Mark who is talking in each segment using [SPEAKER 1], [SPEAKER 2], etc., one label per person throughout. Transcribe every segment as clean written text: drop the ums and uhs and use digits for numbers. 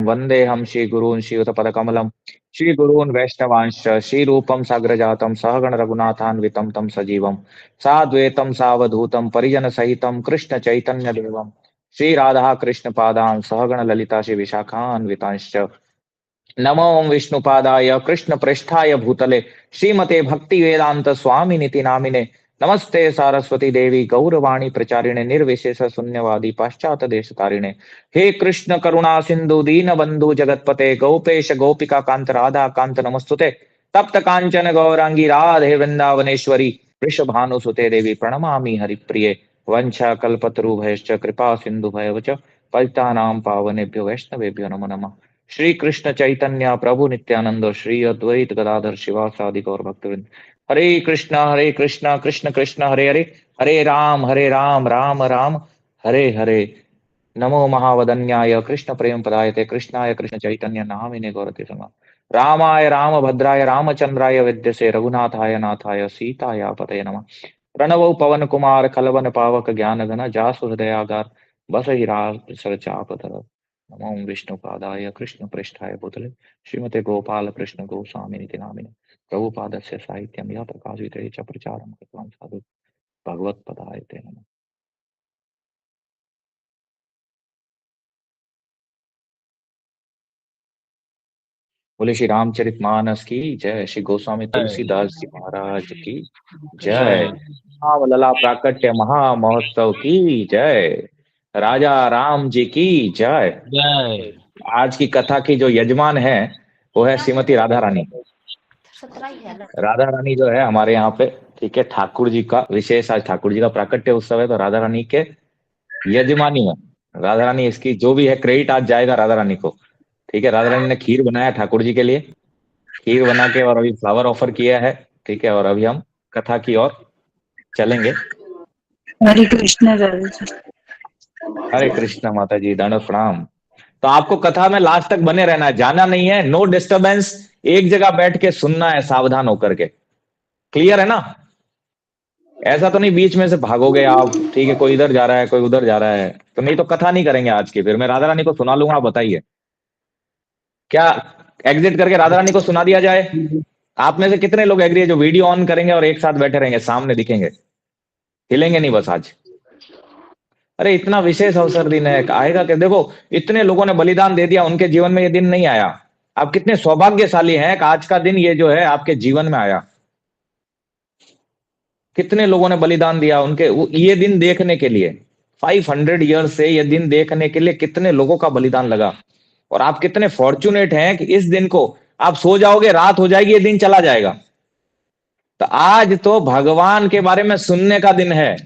[SPEAKER 1] वंदे हम श्री गुरून् श्रीयुतपदकमलं श्री गुरून् वैष्णवांश्च श्रीरूपं साग्रजातं सहगण रघुनाथान्वितं तं सजीवं साद्वैतं सावधूतं परिजन सहितं कृष्ण चैतन्य देवं श्री राधा कृष्ण पादान् सहगण ललिता श्री विशाखान्वितांश्च नमो विष्णुपादाय कृष्ण पृष्ठाय भूतले श्रीमते भक्ति वेदांत स्वामिनिति नामिने नमस्ते सारस्वती देवी गौरवाणी प्रचारिणे निर्विशेष शून्यवादी पाश्चात देश तारिणे हे कृष्ण करुणा सिंधु दीन बंधु जगतपते गोपेश गोपिका कांत राधा कांत नमस्तुते तप्त कांचन गौरांगी राधे वृंदावनेश्वरी वृषभानुसुते देवी प्रणमामि हरिप्रिये वंशा कल्पतरुभयश्च कृपा सिंधु भयवच पतितानां पावनेभ्यो वैष्णवेभ्यो नमो नमः। श्री कृष्ण चैतन्य प्रभु नित्यानंद श्री अद्वैत गदाधर शिवासादि गौर भक्तवृंद हरे कृष्ण कृष्ण कृष्ण हरे हरे हरे राम राम राम हरे हरे। नमो महावदन्याय कृष्ण प्रेम पदायते कृष्णाय कृष्ण चैतन्य नामिने गौरते समा रामाय रामभद्राय रामचंद्राय विद्यसे रघुनाथाय नाथाय सीताया पतये नमः। प्रणवौ पवन कुमार खलवन पावक ज्ञान घन जासु हृदयागार बसहि चाप नमो विष्णुपादाय कृष्ण पृष्ठाय भूतले श्रीमते गोपाल कृष्ण गोस्वामिनिति नामिने प्रभुपादस्य साहित्यं यः प्रकाशिते च प्रचारं कृत्वां साधु भगवत्पदाय ते नमः। बोले श्री रामचरित मानस की जय, श्री गोस्वामी तुलसीदास जी महाराज की जय,
[SPEAKER 2] जय
[SPEAKER 1] महावलला प्राकट्य महा महोत्सव की जय, राजा राम जी की जय।
[SPEAKER 2] जय।
[SPEAKER 1] आज की कथा की जो यजमान है वो है श्रीमती राधा रानी। राधा रानी जो है हमारे यहाँ पे, ठीक है, ठाकुर जी का विशेष, आज ठाकुर जी का प्राकट्य उत्सव है तो राधा रानी के यजमानी है राधा रानी। इसकी जो भी है क्रेडिट आज जाएगा राधा रानी को। ठीक है, राधा रानी ने खीर बनाया ठाकुर जी के लिए, खीर बना के और अभी फ्लावर ऑफर किया है। ठीक है, और अभी हम कथा की ओर चलेंगे।
[SPEAKER 3] हरे कृष्ण
[SPEAKER 1] हरे कृष्ण माता जी, दंड प्रणाम। तो आपको कथा में लास्ट तक बने रहना है, जाना नहीं है, नो डिस्टरबेंस, एक जगह बैठ के सुनना है सावधान होकर के। क्लियर है ना? ऐसा तो नहीं बीच में से भागोगे आप, ठीक है, कोई इधर जा रहा है कोई उधर जा रहा है, तो नहीं तो कथा नहीं करेंगे आज की। फिर मैं राधा रानी को सुना लूंगा, आप बताइए क्या एग्जिट करके राधा रानी को सुना दिया जाए? आप में से कितने लोग एग्री है जो वीडियो ऑन करेंगे और एक साथ बैठे रहेंगे, सामने दिखेंगे, हिलेंगे नहीं बस आज? अरे इतना विशेष अवसर दिन है, आएगा कि देखो इतने लोगों ने बलिदान दे दिया, उनके जीवन में ये दिन नहीं आया। आप कितने सौभाग्यशाली हैं कि आज का दिन ये जो है आपके जीवन में आया। कितने लोगों ने बलिदान दिया उनके ये दिन देखने के लिए। 500 ईयर से ये दिन देखने के लिए कितने लोगों का बलिदान लगा। और आप कितने फॉर्चुनेट हैं कि इस दिन को आप सो जाओगे, रात हो जाएगी, ये दिन चला जाएगा। तो आज तो भगवान के बारे में सुनने का दिन है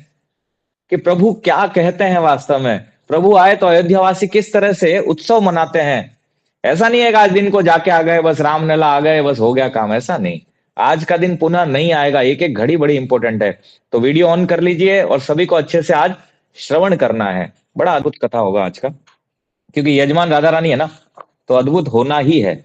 [SPEAKER 1] कि प्रभु क्या कहते हैं वास्तव में। प्रभु आए तो अयोध्यावासी किस तरह से उत्सव मनाते हैं। ऐसा नहीं है कि आज दिन को जाके आ गए, बस रामलला आ गए, बस हो गया काम, ऐसा नहीं। आज का दिन पुनः नहीं आएगा, एक एक घड़ी बड़ी इंपॉर्टेंट है। तो वीडियो ऑन कर लीजिए और सभी को अच्छे से आज श्रवण करना है। बड़ा अद्भुत कथा होगा आज का, क्योंकि यजमान राधा रानी है ना, तो अद्भुत होना ही है।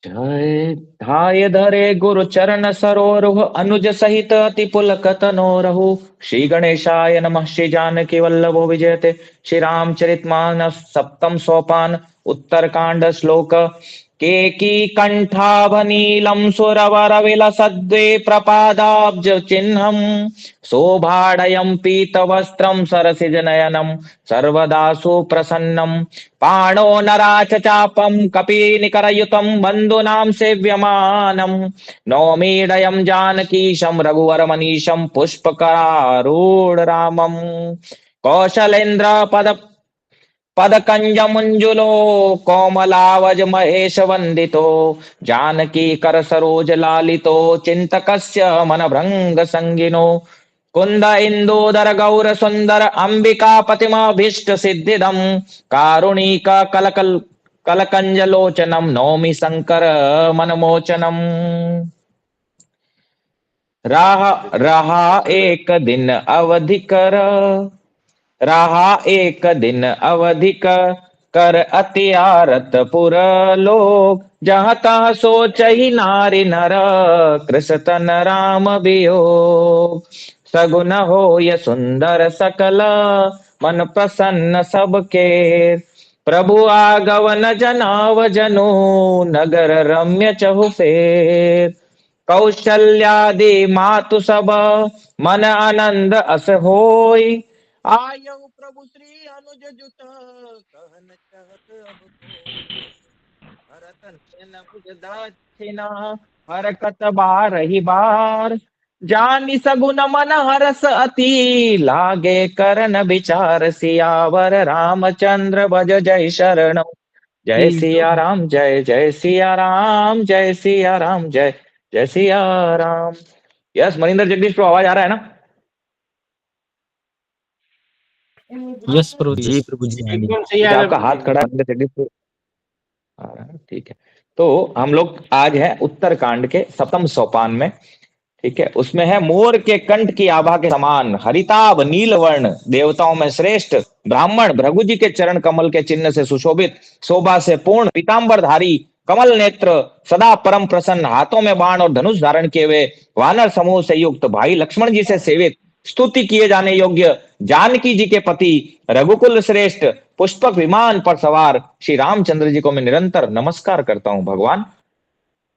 [SPEAKER 1] जय धाय धरे गुरु चरण सरोरुह अनुज सहित अति पुलकत नोरहु श्री गणेशाय नमः श्री जानकी वल्लभो विजयते श्री रामचरित मानस सप्तम सोपान उत्तर कांड श्लोक केकी कंठाभनीलम सुरवर विलसद्वे प्रपादाब्ज चिन्हम शोभाडयं पीतवस्त्रं सरसिज नयनं सर्वदा सुप्रसन्नं पाणो नराच चापं कपीनिकरयुतं बन्धूनां सेव्यमानं नौमीडयं जानकीशं रघुवरमनीशं पुष्पकरारूढ रामं कौशलेन्द्र पदकंजमुंजुलो कोमलावज महेश वंदितो जानकी कर सरोज लालितो चिंतकस्य मन भृंग संगिनो कुंद इंदोदर गौर सुंदर अंबिका प्रतिमाभीष्ट सिद्धिदम कारुणिक कलकल कलकंजलोचनम नौमि शंकर मनमोचनम। रहा एक दिन अवधि कर, रहा एक दिन अवधि कर अति आरत पुर लोग जहाँ तहाँ सोचहि नारी नर, कृष तन राम वियोग। सगुन होय सुंदर सकल, मन प्रसन्न सबके। प्रभु आगवन जनाव जनु, नगर रम्य चहु फेर। कौशल्यादि मातु सब, मन आनंद अस होय। आयौ प्रभु श्री अनुज जुत, कहन चहत अब कोय। भरत नयन मुझ दाछिना, हरकत बारहि बार। जानि सगुन मन हरस अति, लागे करन विचार। सियावर रामचंद्र भज जय शरण। जय सिया राम, जय जय सिया राम, जय सिया राम, जय जय सिया राम। यस मनिंदर जगदीश को आवाज आ रहा है ना?
[SPEAKER 2] यस प्रभु जी,
[SPEAKER 4] जी प्रभु जी, हाँ जी।
[SPEAKER 1] ठीक है, आपका हाथ खड़ा है मनिंदर जगदीश को आ रहा है, ठीक है। तो हम लोग आज है उत्तरकांड के सप्तम सोपान में, ठीक है। उसमें है मोर के कंठ की आभा के समान, हरिताभ नील वर्ण, देवताओं में श्रेष्ठ ब्राह्मण, भृगु जी के चरण कमल के चिन्ह से सुशोभित, शोभा से पूर्ण, पीतांबर धारी, कमल नेत्र, सदा परम प्रसन्न, हाथों में बाण और धनुष धारण किए हुए, वानर समूह से युक्त, भाई लक्ष्मण जी से सेवित, स्तुति किए जाने योग्य, जानकी जी के पति, रघुकुल श्रेष्ठ, पुष्पक विमान पर सवार श्री रामचंद्र जी को मैं निरंतर नमस्कार करता हूं। भगवान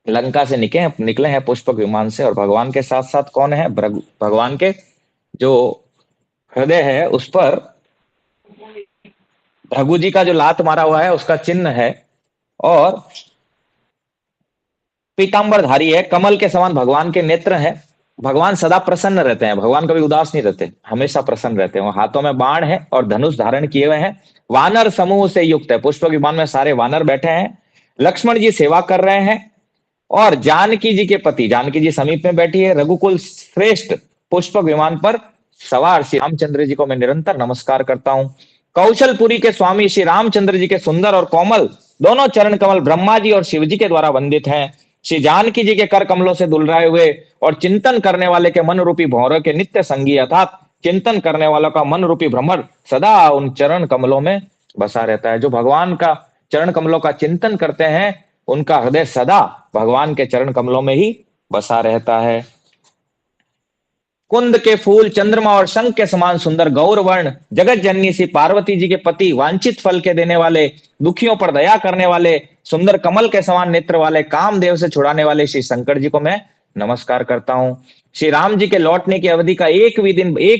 [SPEAKER 1] लंका से निकले हैं पुष्पक विमान से, और भगवान के साथ साथ कौन है? भगवान के जो हृदय है उस पर भृगु जी का जो लात मारा हुआ है उसका चिन्ह है, और पीतांबरधारी है, कमल के समान भगवान के नेत्र हैं। भगवान सदा प्रसन्न रहते हैं, भगवान कभी उदास नहीं रहते, हमेशा प्रसन्न रहते हैं। हाथों में बाण है और धनुष धारण किए हुए हैं, वानर समूह से युक्त है, पुष्पक विमान में सारे वानर बैठे हैं, लक्ष्मण जी सेवा कर रहे हैं, और जानकी जी के पति, जानकी जी समीप में बैठी है, रघुकुल श्रेष्ठ पुष्पक विमान पर सवार श्री रामचंद्र जी को मैं निरंतर नमस्कार करता हूं। कौशलपुरी के स्वामी श्री रामचंद्र जी के सुंदर और कोमल दोनों चरण कमल ब्रह्मा जी और शिव जी के द्वारा वंदित हैं। श्री जानकी जी के कर कमलों से दुलराए हुए और चिंतन करने वाले के मन रूपी भौरों के नित्य संगी, अर्थात चिंतन करने वालों का मन रूपी भ्रमर सदा उन चरण कमलों में बसा रहता है। जो भगवान का चरण कमलों का चिंतन करते हैं उनका हृदय सदा भगवान के चरण कमलों में ही बसा रहता है। कुंद के फूल, चंद्रमा और शंख के समान सुंदर गौर वर्ण, जगत जननी सी पार्वती जी के पति, वांछित फल के देने वाले, दुखियों पर दया करने वाले, सुंदर कमल के समान नेत्र वाले, कामदेव से छुड़ाने वाले श्री शंकर जी को मैं नमस्कार करता हूं। श्री राम जी के लौटने की अवधि का एक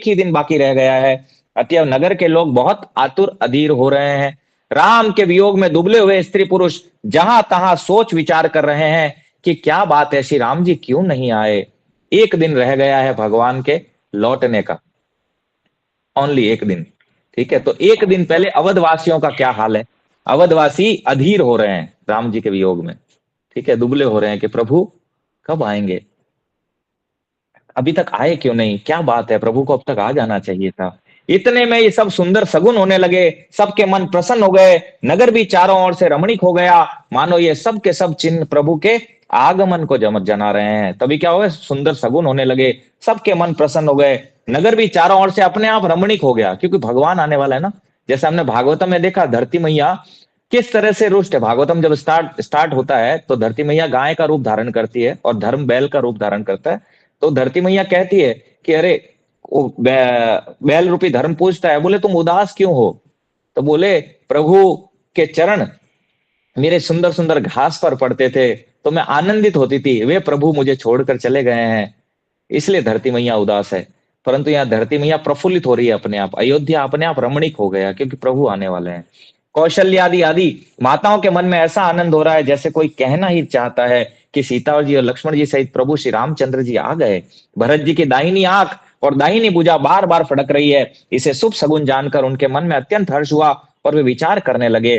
[SPEAKER 1] ही दिन बाकी रह गया है, अतएव नगर के लोग बहुत आतुर अधीर हो रहे हैं। राम के वियोग में दुबले हुए स्त्री पुरुष जहां तहां सोच विचार कर रहे हैं कि क्या बात है, श्री राम जी क्यों नहीं आए। एक दिन रह गया है भगवान के लौटने का, ओनली एक दिन, ठीक है। तो एक दिन पहले अवधवासियों का क्या हाल है? अवधवासी अधीर हो रहे हैं राम जी के वियोग में, ठीक है, दुबले हो रहे हैं कि प्रभु कब आएंगे, अभी तक आए क्यों नहीं, क्या बात है, प्रभु को अब तक आ जाना चाहिए था। इतने में ये सब सुंदर सगुन होने लगे, सबके मन प्रसन्न हो गए, नगर भी चारों ओर से रमणीक हो गया, मानो ये सब के सब चिन्ह प्रभु के आगमन को जना रहे हैं। तभी क्या हुआ? सुंदर सगुन होने लगे, सबके मन प्रसन्न हो गए, नगर भी चारों ओर से अपने आप रमणीक हो गया, क्योंकि भगवान आने वाला है ना। जैसे हमने भागवतम में देखा, धरती मैया किस तरह से रुष्ट है। भागवतम जब स्टार्ट होता है तो धरती मैया गाय का रूप धारण करती है और धर्म बैल का रूप धारण करता है। तो धरती मैया कहती है कि अरे बैल रूपी धर्म पूछता है, बोले तुम उदास क्यों हो? तो बोले प्रभु के चरण मेरे सुंदर सुंदर घास पर पड़ते थे तो मैं आनंदित होती थी, वे प्रभु मुझे छोड़कर चले गए हैं, इसलिए धरती मैया उदास है। परंतु यहाँ धरती मैया प्रफुल्लित हो रही है अपने आप, अयोध्या अपने आप रमणीक हो गया क्योंकि प्रभु आने वाले हैं। कौशल्यादि आदि माताओं के मन में ऐसा आनंद हो रहा है जैसे कोई कहना ही चाहता है कि सीता जी और लक्ष्मण जी सहित प्रभु श्री रामचंद्र जी आ गए। भरत जी की दाहिनी आंख और दाहिनी भुजा बार बार फड़क रही है। इसे शुभ सगुन जानकर उनके मन में अत्यंत हर्ष हुआ और वे विचार करने लगे,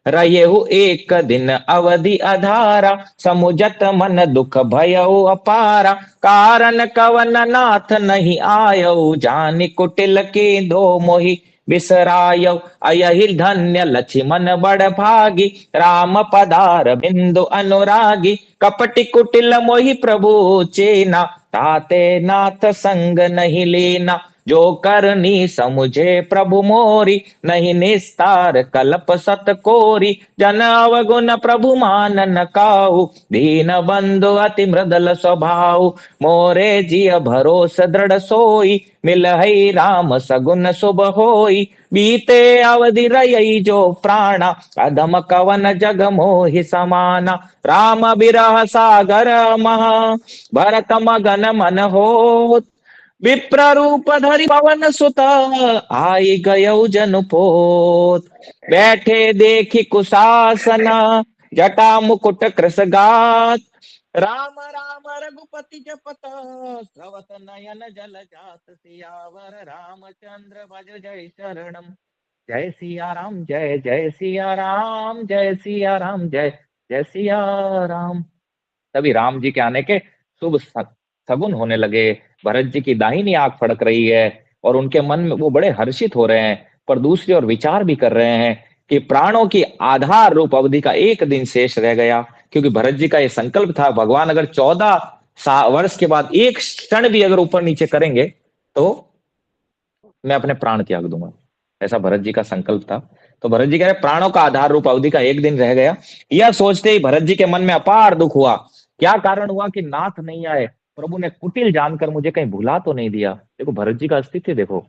[SPEAKER 1] रहेहु एक दिन अवधि अधारा, समुझत मन दुख भयउ अपारा, कारण कवन नाथ नहीं आयऊ, जानि कुटिल के दो मोहि बिसरायऊ, अयहि धन्य लक्ष्मण बड़ भागी, राम पदार बिंदु अनुरागी, कपटि कुटिल मोहि प्रभु चेना, ताते नाथ संग नहीं लेना, जो करनी समुझे प्रभु मोरी, नहीं निस्तार कल्प सत कोरी। जन अवगुण प्रभु मान न काहू, दीन बंधु अति मृदल स्वभाव। मोरे जिय भरोस दृढ़ सोई, मिलहि राम सगुन शुभ होई। बीते अवधि रही जो प्राणा, अधम कवन जग मोहि समाना। राम बिरह सागर महा, भरत मगन मन होत। विप्र रूप धरि पवन सुत, आई गयौ जन पोत। बैठे देखी कुशासन, जटा मुकुट कृस गात। राम राम रघुपति जपत, श्रवत नयन जल जात। सियावर रामचंद्र भज जय शरणम। जय सिया राम, जय जय सिया राम, जय सिया राम, जय जय सिया राम। तभी राम जी के आने के शुभ सगुन होने लगे। भरत जी की दाहिनी आंख फड़क रही है और उनके मन में वो बड़े हर्षित हो रहे हैं, पर दूसरी ओर विचार भी कर रहे हैं कि प्राणों की आधार रूप अवधि का एक दिन शेष रह गया। क्योंकि भरत जी का ये संकल्प था, भगवान अगर 14 वर्ष के बाद एक क्षण भी अगर ऊपर नीचे करेंगे तो मैं अपने प्राण त्याग दूंगा। ऐसा भरत जी का संकल्प था। तो भरत जी कह रहे प्राणों का आधार रूप अवधि का एक दिन रह गया। यह सोचते ही भरत जी के मन में अपार दुख हुआ। क्या कारण हुआ कि नाथ नहीं आए, प्रभु ने कुटिल जानकर मुझे कहीं भुला तो नहीं दिया। देखो भरत जी का अस्तित्व देखो,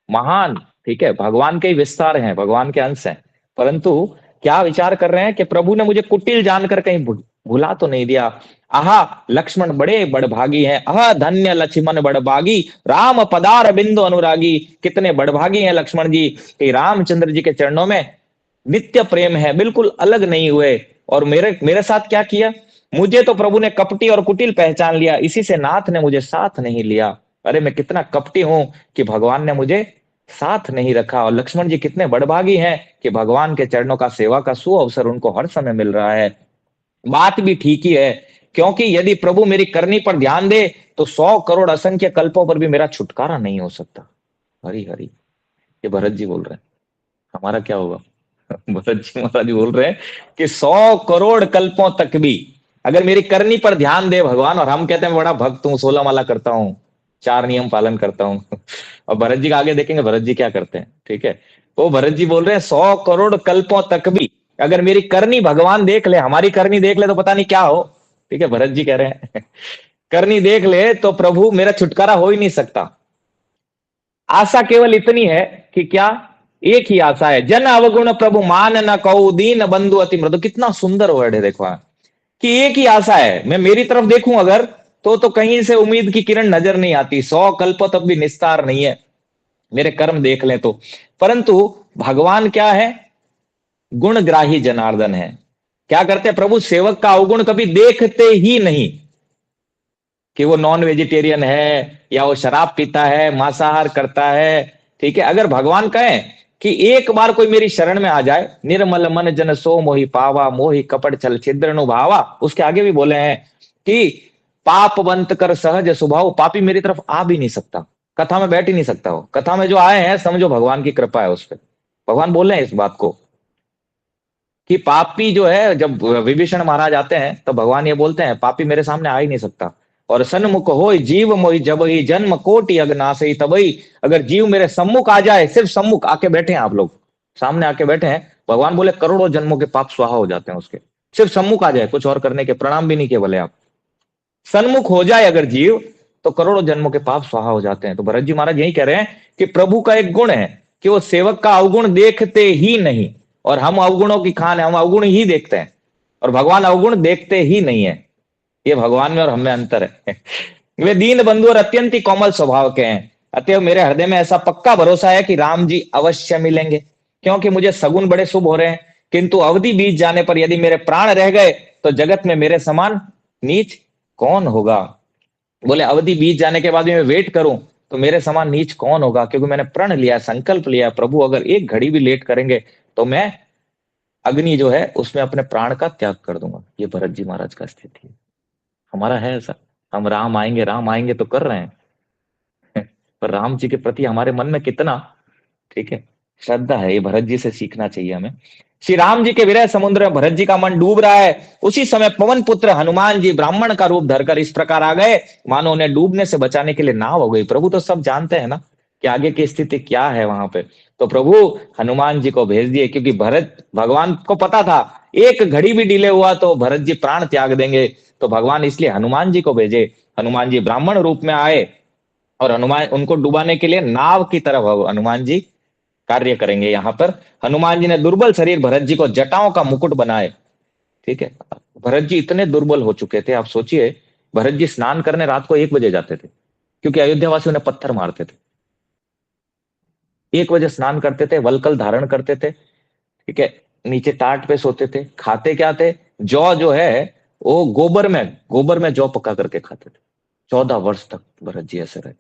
[SPEAKER 1] महान, ठीक है, भगवान के ही विस्तार हैं, भगवान के अंश हैं, परंतु क्या विचार कर रहे हैं कि प्रभु ने मुझे कुटिल जानकर कहीं भुला तो नहीं दिया। आहा लक्ष्मण बड़े बड़भागी हैं, आह धन्य लक्ष्मण बड़भागी, राम पदार बिंदु अनुरागी। कितने बड़भागी हैं लक्ष्मण जी कि रामचंद्र जी के चरणों में नित्य प्रेम है, बिल्कुल अलग नहीं हुए। और मेरे मेरे साथ क्या किया, मुझे तो प्रभु ने कपटी और कुटिल पहचान लिया, इसी से नाथ ने मुझे साथ नहीं लिया। अरे मैं कितना कपटी हूं कि भगवान ने मुझे साथ नहीं रखा। और लक्ष्मण जी कितने बड़भागी हैं कि भगवान के चरणों का सेवा का सुअवसर उनको हर समय मिल रहा है। बात भी ठीक ही है, क्योंकि यदि प्रभु मेरी करनी पर ध्यान दे तो 100 करोड़ असंख्य कल्पों पर भी मेरा छुटकारा नहीं हो सकता। हरि हरि, ये भरत जी बोल रहे हैं, हमारा क्या होगा। भरत जी महाराज जी बोल रहे हैं कि 100 करोड़ कल्पों तक भी अगर मेरी करनी पर ध्यान दे भगवान, और हम कहते हैं बड़ा भक्त हूं, 16 माला करता हूं, 4 नियम पालन करता हूं, और भरत जी का आगे देखेंगे भरत जी क्या करते हैं, ठीक है। वो भरत जी बोल रहे हैं 100 करोड़ कल्पों तक भी अगर मेरी करनी भगवान देख ले, हमारी करनी देख ले तो पता नहीं क्या हो, ठीक है। भरत जी कह रहे हैं करनी देख ले तो प्रभु मेरा छुटकारा हो ही नहीं सकता। आशा केवल इतनी है कि क्या, एक ही आशा है, जन अवगुण प्रभु मान न कहू, दीन बंधु अति मृदु। कितना सुंदर वर्ड है देखो, कि एक ही आशा है, मैं मेरी तरफ देखूं अगर तो कहीं से उम्मीद की किरण नजर नहीं आती, 100 कल्प तब भी निस्तार नहीं है, मेरे कर्म देख लें तो। परंतु भगवान क्या है, गुणग्राही जनार्दन है। क्या करते हैं प्रभु, सेवक का अवगुण कभी देखते ही नहीं, कि वो नॉन वेजिटेरियन है या वो शराब पीता है, मांसाहार करता है, ठीक है। अगर भगवान कहें कि एक बार कोई मेरी शरण में आ जाए, निर्मल मन जन सो मोहि पावा, मोहि कपट छल छिद्र नुभावा। उसके आगे भी बोले हैं कि पापवंत कर सहज स्वभाव, पापी मेरी तरफ आ भी नहीं सकता, कथा में बैठ ही नहीं सकता। हो कथा में जो आए हैं समझो भगवान की कृपा है उस पर। भगवान बोल रहे हैं इस बात को कि पापी जो है, जब विभीषण महाराज आते हैं तो भगवान ये बोलते हैं पापी मेरे सामने आ ही नहीं सकता। और सन्मुख हो जीव मोहि जब ही, जन्म कोटि अगनासई तबई। अगर जीव मेरे सम्मुख आ जाए, सिर्फ सम्मुख आके बैठे हैं आप लोग, सामने आके बैठे हैं, भगवान बोले करोड़ों जन्मों के पाप स्वाहा हो जाते हैं उसके, सिर्फ सम्मुख आ जाए, कुछ और करने के प्रणाम भी नहीं किए बोले आप, सन्मुख हो जाए अगर जीव तो करोड़ों जन्मों के पाप स्वाहा हो जाते हैं। तो भरत जी महाराज यही कह रहे हैं कि प्रभु का एक गुण है कि वो सेवक का अवगुण देखते ही नहीं, और हम अवगुणों की खान है, हम अवगुण ही देखते हैं, और भगवान अवगुण देखते ही नहीं है। ये भगवान में और हमें अंतर है। वे दीन बंधु और अत्यंत ही कोमल स्वभाव के हैं। अतएव मेरे हृदय में ऐसा पक्का भरोसा है कि राम जी अवश्य मिलेंगे, क्योंकि मुझे सगुन बड़े शुभ हो रहे हैं। किंतु अवधि बीत जाने पर यदि मेरे प्राण रह गए तो जगत में मेरे समान नीच कौन होगा। बोले अवधि बीत जाने के बाद मैं वेट करूं तो मेरे समान नीच कौन होगा, क्योंकि मैंने प्रण लिया, संकल्प लिया, प्रभु अगर एक घड़ी भी लेट करेंगे तो मैं अग्नि जो है उसमें अपने प्राण का त्याग कर दूंगा। ये भरत जी महाराज का स्थिति है, हमारा है ऐसा। हम राम आएंगे तो कर रहे हैं, पर राम जी के प्रति हमारे मन में कितना, ठीक है, श्रद्धा है, ये भरत जी से सीखना चाहिए हमें। श्री राम जी के विरह समुद्र में भरत जी का मन डूब रहा है। उसी समय पवन पुत्र हनुमान जी ब्राह्मण का रूप धरकर इस प्रकार आ गए मानो उन्हें डूबने से बचाने के लिए नाव हो गई। प्रभु तो सब जानते हैं ना, कि आगे की स्थिति क्या है वहां पे। तो प्रभु हनुमान जी को भेज दिए, क्योंकि भरत, भगवान को पता था एक घड़ी भी डिले हुआ तो भरत जी प्राण त्याग देंगे, तो भगवान इसलिए हनुमान जी को भेजे। हनुमान जी ब्राह्मण रूप में आए, और हनुमान उनको डुबाने के लिए नाव की तरफ हनुमान जी कार्य करेंगे यहाँ पर। हनुमान जी ने दुर्बल शरीर भरत जी को जटाओं का मुकुट बनाए। ठीक है, भरत जी इतने दुर्बल हो चुके थे, आप सोचिए, भरत जी स्नान करने रात को 1 बजे जाते थे, क्योंकि अयोध्यावासी उन्हें पत्थर मारते थे। 1 बजे स्नान करते थे, वलकल धारण करते थे, ठीक है, नीचे टाट पे सोते थे, खाते क्या थे, जौ जो है वो गोबर में जौ पका करके खाते थे। 14 वर्ष तक भरत जी ऐसे रहे,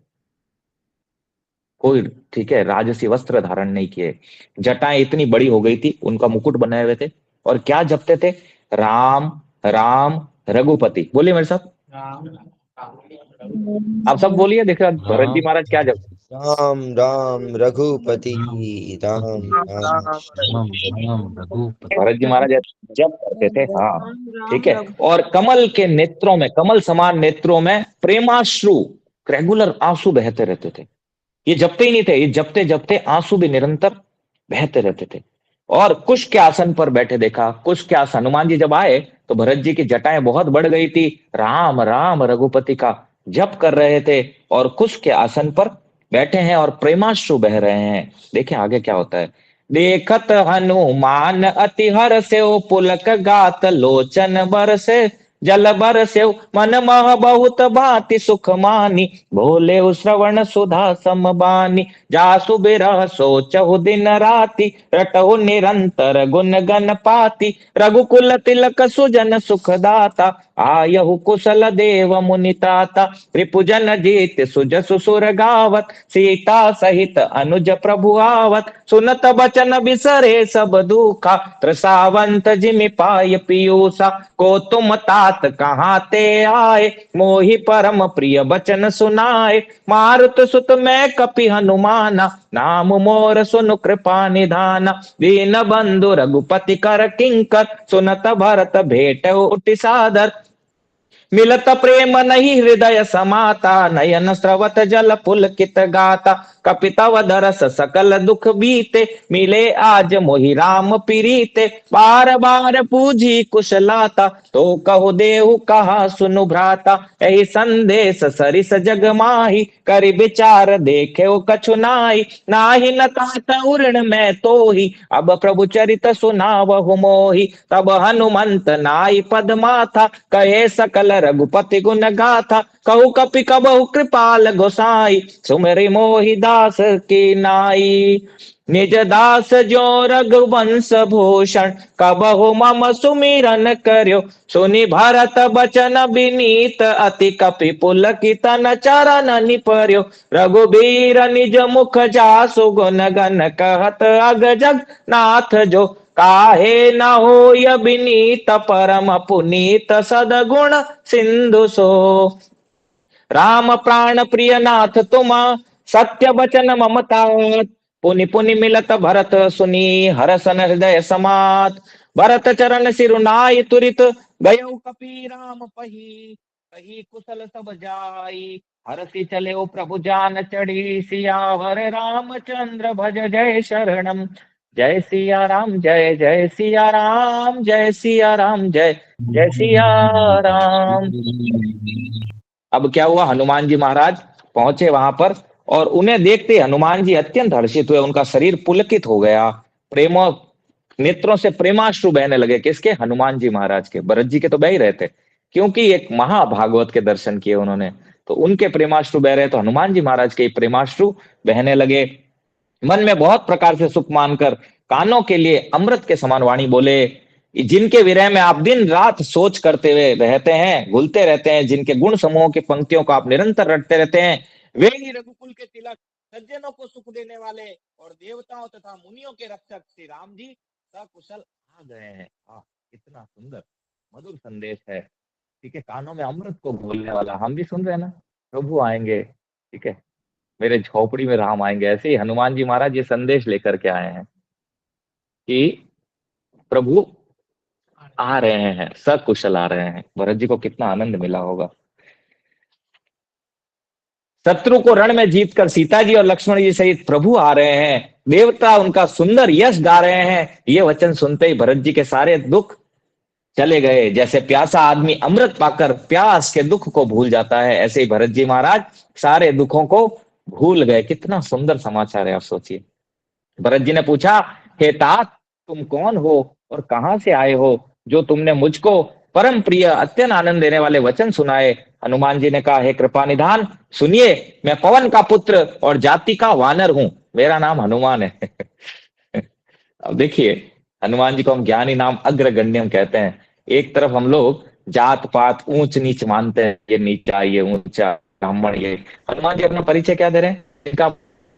[SPEAKER 1] कोई, ठीक है, राजसी वस्त्र धारण नहीं किए। जटाएं इतनी बड़ी हो गई थी, उनका मुकुट बनाए हुए थे, और क्या जपते थे, राम राम रघुपति। बोलिए मेरे साथ, आप सब बोलिए, देखो भरत जी
[SPEAKER 2] राम
[SPEAKER 1] महाराज क्या जप,
[SPEAKER 4] राम राम रघुपति
[SPEAKER 2] राम
[SPEAKER 4] की राम राम
[SPEAKER 2] राम राम रघुपति।
[SPEAKER 1] भरत जी महाराज जप करते थे, हाँ, ठीक है।
[SPEAKER 5] राम
[SPEAKER 1] और कमल के नेत्रों में, कमल समान नेत्रों में प्रेमाश्रु, रेगुलर आंसू बहते रहते थे। ये जपते ही नहीं थे, ये जपते जपते आंसू भी निरंतर बहते रहते थे। और कुश के आसन पर बैठे देखा, कुश के आसन, हनुमान जी जब आए तो भरत जी की जटाएं बहुत बढ़ गई थी, राम राम रघुपति का जप कर रहे थे, और कुश के आसन पर बैठे हैं और प्रेमाश्रु बह रहे हैं। देखें आगे क्या होता है। देखत हनुमान अति हर्षे, पुलक गात लोचन बरसे, जल बरसे मन मह बहुत भांति सुख मानी, भोले श्रवण सुधा समबानी, जासु बिरह सोचहु दिन राति, रटहु निरंतर गुण गण पाति, रघुकुल तिलक सुजन सुख दाता, आयहु कुशल देव मुनि त्राता, रिपुजन जीत सुजसु सुर गावत, सीता सहित अनुज प्रभु आवत, सुनत बचन बिसरे सब दुखा, त्रसावंत जिमि पाय पियूसा, को तुम तात कहाँ ते आए, मोहि परम प्रिय बचन सुनाए, मारुत सुत मैं कपि हनुमाना, नाम मोर सुनु कृपा निधाना, दीन बंधु रघुपति कर किंकर, सुनत भरत भेट उठि सादर, मिलत प्रेम नहीं हृदय समाता, नयन स्रवत जल पुलकित गाता, कपितव दरस सकल दुख बीते, मिले आज मोहि राम पीरीते, बार बार पूजी कुशलाता, तो कहो देहु कहा सुनु भ्राता, यही संदेश सरिस जग माही, करि विचार देखे कछु नाई, नाही न तात उर्ण में तो ही, अब प्रभु चरित सुनावहु मोहि, तब हनुमंत नाई पद माथा, कहे सकल रघुपति गुण गाथा, कहु कपि कबहु कृपाल गोसाई, सुमरि मोहि दास की नाई, निज दास जो रघुवंश भूषण, कबहु मम सुमिरन कर्यो, सुनि भरत बचन बिनीत, अति कपि पुलकित न चरण निपर्यो, रघुबीर निज मुख जासु गुण गण कहत अग जग नाथ जो, काहे न होय बिनीत परम पुनीत, सदगुण सिंधु सो, राम प्राण प्रिय नाथ तुम, सत्य बचन ममता, पुनि पुनि मिलत भरत सुनी, हरसन हृदय समात, भरत चरण सिरुनाई तुरित, गयो कपि राम पही, कही कुशल सब जाई, हरषि चले ओ प्रभु जान चढ़ी, सियावर रामचंद्र भज जय शरणम, जय सिया राम जय जय सिया राम, जय सिया राम जय जय सिया राम। अब क्या हुआ, हनुमान जी महाराज पहुंचे वहां पर, और उन्हें देखते हनुमान जी अत्यंत हर्षित हुए, उनका शरीर पुलकित हो गया, प्रेमो नेत्रों से प्रेमाश्रु बहने लगे। किसके, हनुमान जी महाराज के, भरत जी के तो बह ही रहे थे, क्योंकि एक महाभागवत के दर्शन किए उन्होंने, तो उनके प्रेमाश्रु बह रहे, तो हनुमान जी महाराज के प्रेमाश्रु बहने लगे। मन में बहुत प्रकार से सुख मानकर कानों के लिए अमृत के समान वाणी बोले, जिनके विरह में आप दिन रात सोच करते हुए रहते हैं, भूलते रहते हैं, जिनके गुण समूहों की पंक्तियों को आप निरंतर रटते रहते हैं, वे ही रघुकुल के तिलक, सज्जनों को सुख देने वाले और देवताओं तथा मुनियों के रक्षक श्री राम जी सकुशल आ गए हैं। कितना सुंदर मधुर संदेश है, ठीक है, कानों में अमृत को घोलने वाला। हम भी सुन रहे हैं ना, प्रभु आएंगे, ठीक है, मेरे झोपड़ी में राम आएंगे। ऐसे ही हनुमान जी महाराज ये संदेश लेकर के आए हैं कि प्रभु आ रहे हैं, सकुशल आ रहे हैं। भरत जी को कितना आनंद मिला होगा। शत्रु को रण में जीतकर सीता जी और लक्ष्मण जी सहित प्रभु आ रहे हैं, देवता उनका सुंदर यश गा रहे हैं। ये वचन सुनते ही भरत जी के सारे दुख चले गए। जैसे प्यासा आदमी अमृत पाकर प्यास के दुख को भूल जाता है, ऐसे ही भरत जी महाराज सारे दुखों को भूल गए। कितना सुंदर समाचार है, आप सोचिए। भरत जी ने पूछा, हे तात, तुम कौन हो और कहां से आए हो, जो तुमने मुझको परम प्रिय अत्यंत आनंद देने वाले वचन सुनाए। हनुमान जी ने कहा, हे कृपा निधान, सुनिए, मैं पवन का पुत्र और जाति का वानर हूं, मेरा नाम हनुमान है। अब देखिए, हनुमान जी को हम ज्ञानी नाम अग्रगण्यम कहते हैं। एक तरफ हम लोग जात पात ऊंच नीच मानते हैं, ये नीचा ये ऊंचा ब्राह्मण ये। हनुमान जी अपना परिचय क्या दे रहे हैं? इनका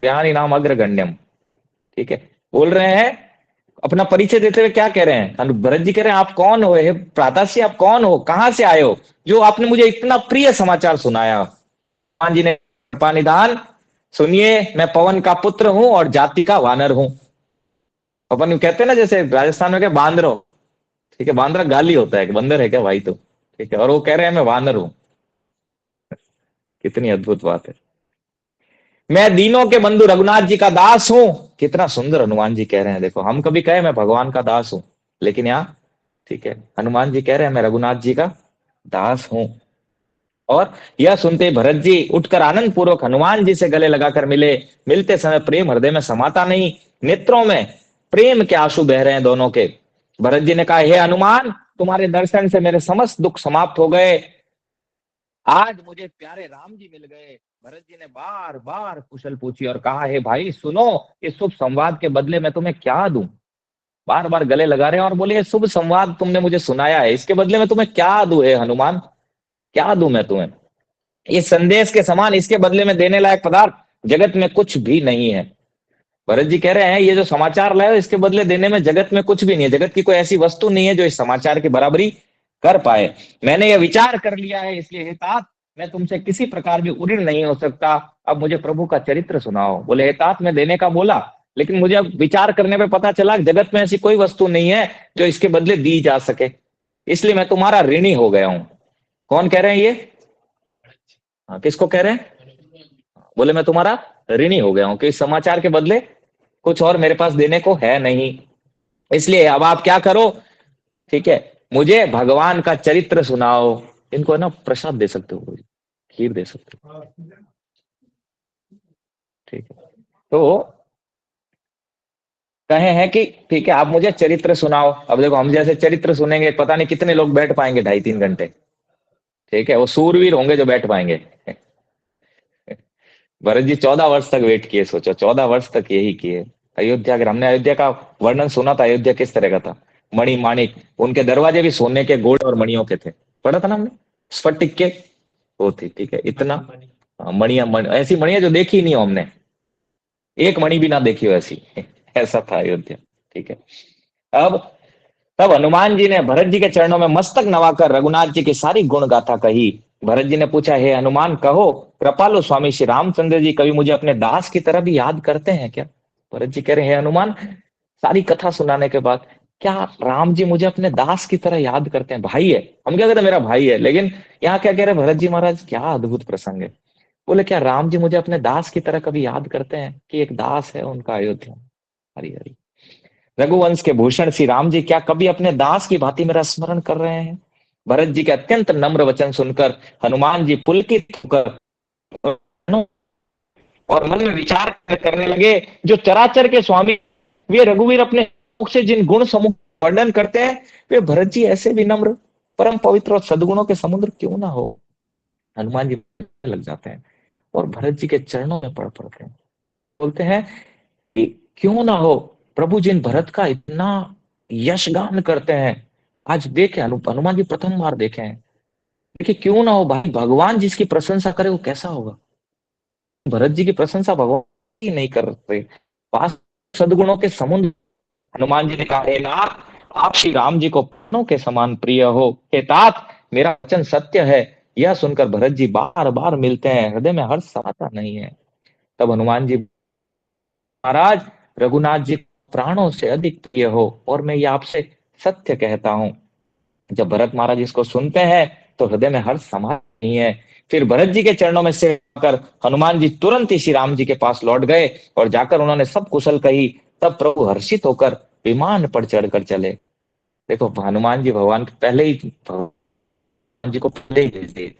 [SPEAKER 1] ज्ञानी नाम अग्रगण्यम। ठीक है, बोल रहे हैं, अपना परिचय देते हुए क्या कह रहे हैं? भरत जी कह रहे हैं, आप कौन हो? हे प्रातासी, आप कौन हो, कहां से आए हो, जो आपने मुझे इतना प्रिय समाचार सुनाया? हनुमान जी ने, कृपा निधान, सुनिए, मैं पवन का पुत्र हूं और जाति का वानर हूं। अपन कहते हैं ना, जैसे राजस्थान में क्या बांदरो, ठीक है, बांद्रा गाली होता है कि बंदर है क्या भाई तू, ठीक है, और वो कह रहे हैं मैं वानर हूं। कितनी अद्भुत बात है। मैं दीनों के बंधु रघुनाथ जी का दास हूं। कितना सुंदर हनुमान जी कह रहे हैं। देखो, हम कभी कहे मैं भगवान का दास हूं, लेकिन यहाँ, ठीक है, हनुमान जी कह रहे हैं मैं रघुनाथ जी का दास हूं। और यह सुनते ही भरत जी उठकर आनंद पूर्वक हनुमान जी से गले लगाकर मिले। मिलते समय प्रेम हृदय में समाता नहीं, नेत्रों में प्रेम के आंसू बह रहे हैं दोनों के। भरत जी ने कहा, हे हनुमान, तुम्हारे दर्शन से मेरे समस्त दुख समाप्त हो गए। आज मुझे प्यारे राम जी मिल गए। भरत जी ने बार बार कुशल पूछी और कहा, हे भाई सुनो, इस शुभ संवाद के बदले मैं तुम्हें क्या दूं? बार बार गले लगा रहे हैं और बोले, ये शुभ संवाद तुमने मुझे सुनाया है, इसके बदले में तुम्हें क्या दूं? हे हनुमान, क्या दूं मैं तुम्हें? इस संदेश के समान इसके बदले में देने लायक पदार्थ जगत में कुछ भी नहीं है। भरत जी कह रहे हैं, ये जो समाचार लाए हो, इसके बदले देने में जगत में कुछ भी नहीं है। जगत की कोई ऐसी वस्तु नहीं है जो इस समाचार की बराबरी कर पाए। मैंने यह विचार कर लिया है, इसलिए हे तात, मैं तुमसे किसी प्रकार भी उऋण नहीं हो सकता। अब मुझे प्रभु का चरित्र सुनाओ। बोले, हे तात, मैं देने का बोला, लेकिन मुझे अब विचार करने पे पता चला जगत में ऐसी कोई वस्तु नहीं है जो इसके बदले दी जा सके, इसलिए मैं तुम्हारा ऋणी हो गया हूं। कौन कह रहे हैं ये? किसको कह रहे हैं? बोले, मैं तुम्हारा ऋणी हो गया हूं कि इस समाचार के बदले कुछ और मेरे पास देने को है नहीं, इसलिए अब आप क्या करो, ठीक है, मुझे भगवान का चरित्र सुनाओ। इनको ना प्रसाद दे सकते हो, खीर दे सकते हो, ठीक है। तो कहे हैं कि ठीक है, आप मुझे चरित्र सुनाओ। अब देखो, हम जैसे चरित्र सुनेंगे, पता नहीं कितने लोग बैठ पाएंगे 2.5-3 घंटे, ठीक है, वो सूरवीर होंगे जो बैठ पाएंगे। भरत जी 14 वर्ष तक वेट किए, सोचो 14 वर्ष तक यही किए। अयोध्या, अगर हमने अयोध्या का वर्णन सुना था, अयोध्या किस तरह का था, मणि माणिक, उनके दरवाजे भी सोने के, गोल्ड और मणियों के थे, पढ़ा था ना हमने, स्फटिक के वो थी, ठीक है, इतना मणिया ऐसी मणिया जो देखी नहीं हो हमने, एक मणि भी ना देखी हो ऐसी। ऐसा था अयोध्या, ठीक है। अब तब हनुमान जी ने भरत जी के चरणों में मस्तक नवाकर रघुनाथ जी की सारी गुण गाथा कही। भरत जी ने पूछा, हे हनुमान, कहो, कृपालु स्वामी श्री रामचंद्र जी कभी मुझे अपने दास की तरह भी याद करते हैं क्या? भरत जी कह रहे हैं, हे हनुमान, सारी कथा सुनाने के बाद क्या राम जी मुझे अपने दास की तरह याद करते हैं? भाई है, हम क्या कहते हैं, मेरा भाई है, लेकिन यहाँ क्या कह रहे हैं भरत जी महाराज, क्या अद्भुत प्रसंग है। बोले, क्या राम जी मुझे अपने दास की तरह कभी याद करते हैं कि एक दास है उनका अयोध्या? हरी हरी। रघुवंश के भूषण श्री राम जी क्या कभी अपने दास की भांति मेरा स्मरण कर रहे हैं? भरत जी के अत्यंत नम्र वचन सुनकर हनुमान जी पुलकित होकर और मन में विचार करने लगे, जो चराचर के स्वामी वे रघुवीर अपने मुख से जिन गुण समूह वर्णन करते हैं, वे भरत जी ऐसे विनम्र, परम पवित्र और सद्गुणों के समुद्र क्यों ना हो? हनुमान जी लग जाते हैं और भरत जी के चरणों में पड़ पड़ते हैं, बोलते हैं कि क्यों ना हो, प्रभु जिन भरत का इतना यशगान करते हैं, आज देखे, हनुमान जी प्रथम बार देखे हैं। देखिए, क्यों ना हो भाई, भगवान जिसकी प्रशंसा करे वो कैसा होगा? भरत जी की प्रशंसा भगवान ही नहीं कर रहे, पास सदगुणों के समुद्र। हनुमान जी ने कहा, हे नाथ, आप श्री राम जी को प्राणों के समान प्रिय हो। हे तात, मेरा वचन सत्य है। यह सुनकर भरत जी बार बार मिलते हैं, हृदय में हर्ष समाता नहीं है। तब हनुमान जी, महाराज, रघुनाथ जी प्राणों से अधिक प्रिय हो, और मैं ये आपसे सत्य कहता हूं। जब भरत महाराज इसको सुनते हैं तो हृदय में हर्ष समा नहीं है। फिर भरत जी के चरणों में से होकर हनुमान जी तुरंत ही श्री राम जी के पास लौट गए और जाकर उन्होंने सब कुशल कही। तब प्रभु हर्षित होकर विमान पर चढ़कर चले। देखो हनुमान जी भगवान के पहले ही, भगवान जी को पहले ही भेज दिए।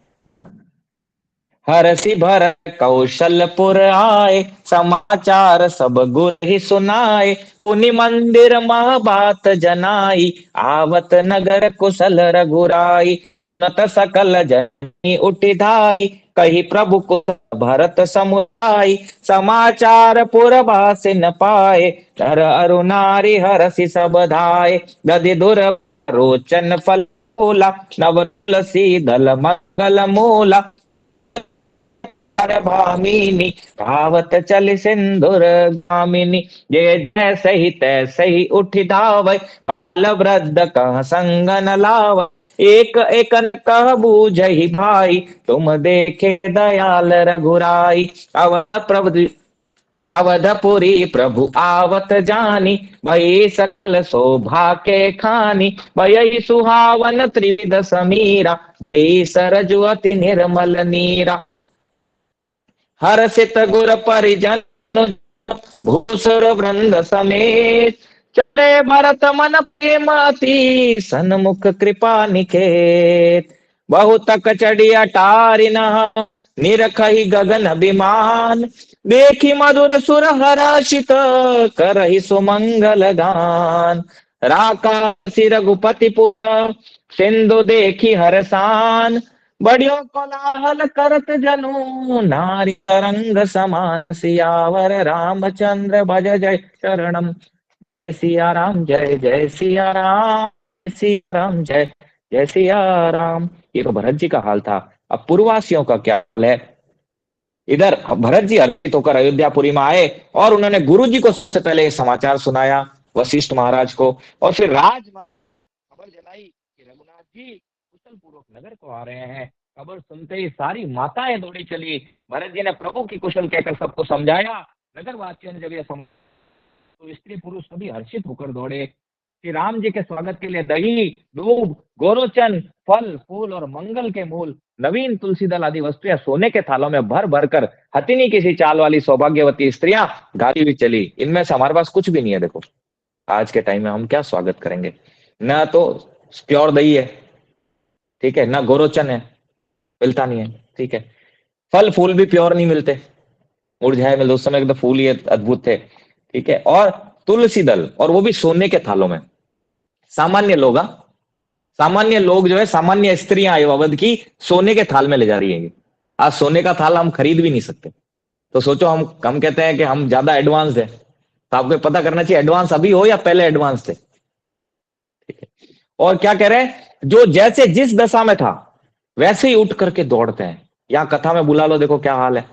[SPEAKER 1] हरषि भरत कौशलपुर आए, समाचार सब गुर ही सुनाए। पुनि मंदिर मह बात जनाई, आवत नगर कुशल रघुराई। नत सकल जनी उठि धाई, कही प्रभु को भरत समुदाई। समाचार पुरवासिन न पाए, नर अरु नारी हरषि सब धाये। गदि दुर रोचन फल फूला, नव तुलसी दल मंगल मूला। भामिनी धावत चल सिंदूर गामिनी। जय जय सही तय सही उठ धावै, बाल वृद्ध कह संग न लावै। एक एक कह बूझहि भाई, तुम देखे दयाल रघुराई। अवधपुरी प्रभु आवत जानी, भई सकल शोभा के खानी। भई सुहावन त्रिविध समीरा, सरजु अति निर्मल नीरा। हर्षित गुर परिजन भूसुर वृंद समेत, चले भरत मन प्रेम अति सन्मुख कृपा निकेत। बहुतक चढ़ी अटारी नहा, निरखहि गगन विमान। देखी मधुर सुर हर्षित, करहि सुमंगल गान। राकासी रघुपति पुर, सिंधु देखी हरसान। बढ़ियो कोलाहल करत जनु, नारी तरंग समान। सियावर रामचंद्र भज जय शरणम, सिया राम जय जय सिया राम, सिया राम जय जय सिया राम। ये तो भरत जी का हाल था। अब पूर्ववासियों का क्या हाल है? इधर भरत जी हर्षित होकर अयोध्यापुरी में आए और उन्होंने गुरु जी को सबसे पहले समाचार सुनाया, वशिष्ठ महाराज को। और फिर खबर जलाई कि रघुनाथ जी कुशल पूर्वक नगर को आ रहे हैं। खबर सुनते ही सारी माताएं दौड़ी चली। भरत जी ने प्रभु की कुशल कहकर सबको समझाया। नगर वासियों ने जब यह तो स्त्री पुरुष सभी हर्षित होकर दौड़े। श्री राम जी के स्वागत के लिए दही दूध गोरोचन फल फूल और मंगल के मूल नवीन तुलसी दल आदि वस्तुएं सोने के थालों में भर भर कर हथिनी किसी चाल वाली सौभाग्यवती स्त्रियां गाड़ी हुई चली। इनमें से हमारे पास कुछ भी नहीं है। देखो आज के टाइम में हम क्या स्वागत करेंगे? ना तो प्योर दही है, ठीक है, ना गोरोचन है, मिलता नहीं है, ठीक है। फल फूल भी प्योर नहीं मिलते, मुरझाए मिलते। उस समय तो फूल ही अद्भुत थे, ठीक है। और तुलसी दल, और वो भी सोने के थालों में। सामान्य लोग, सामान्य लोग जो है, सामान्य स्त्रियां अवध की सोने के थाल में ले जा रही है। आज सोने का थाल हम खरीद भी नहीं सकते। तो सोचो, हम कहते हैं कि हम ज्यादा एडवांस है। तो आपको पता करना चाहिए एडवांस अभी हो या पहले एडवांस थे, ठीक है। और क्या कह रहे हैं, जो जैसे जिस दशा में था वैसे ही उठ करके दौड़ते हैं। यहाँ कथा में बुला लो, देखो क्या हाल है।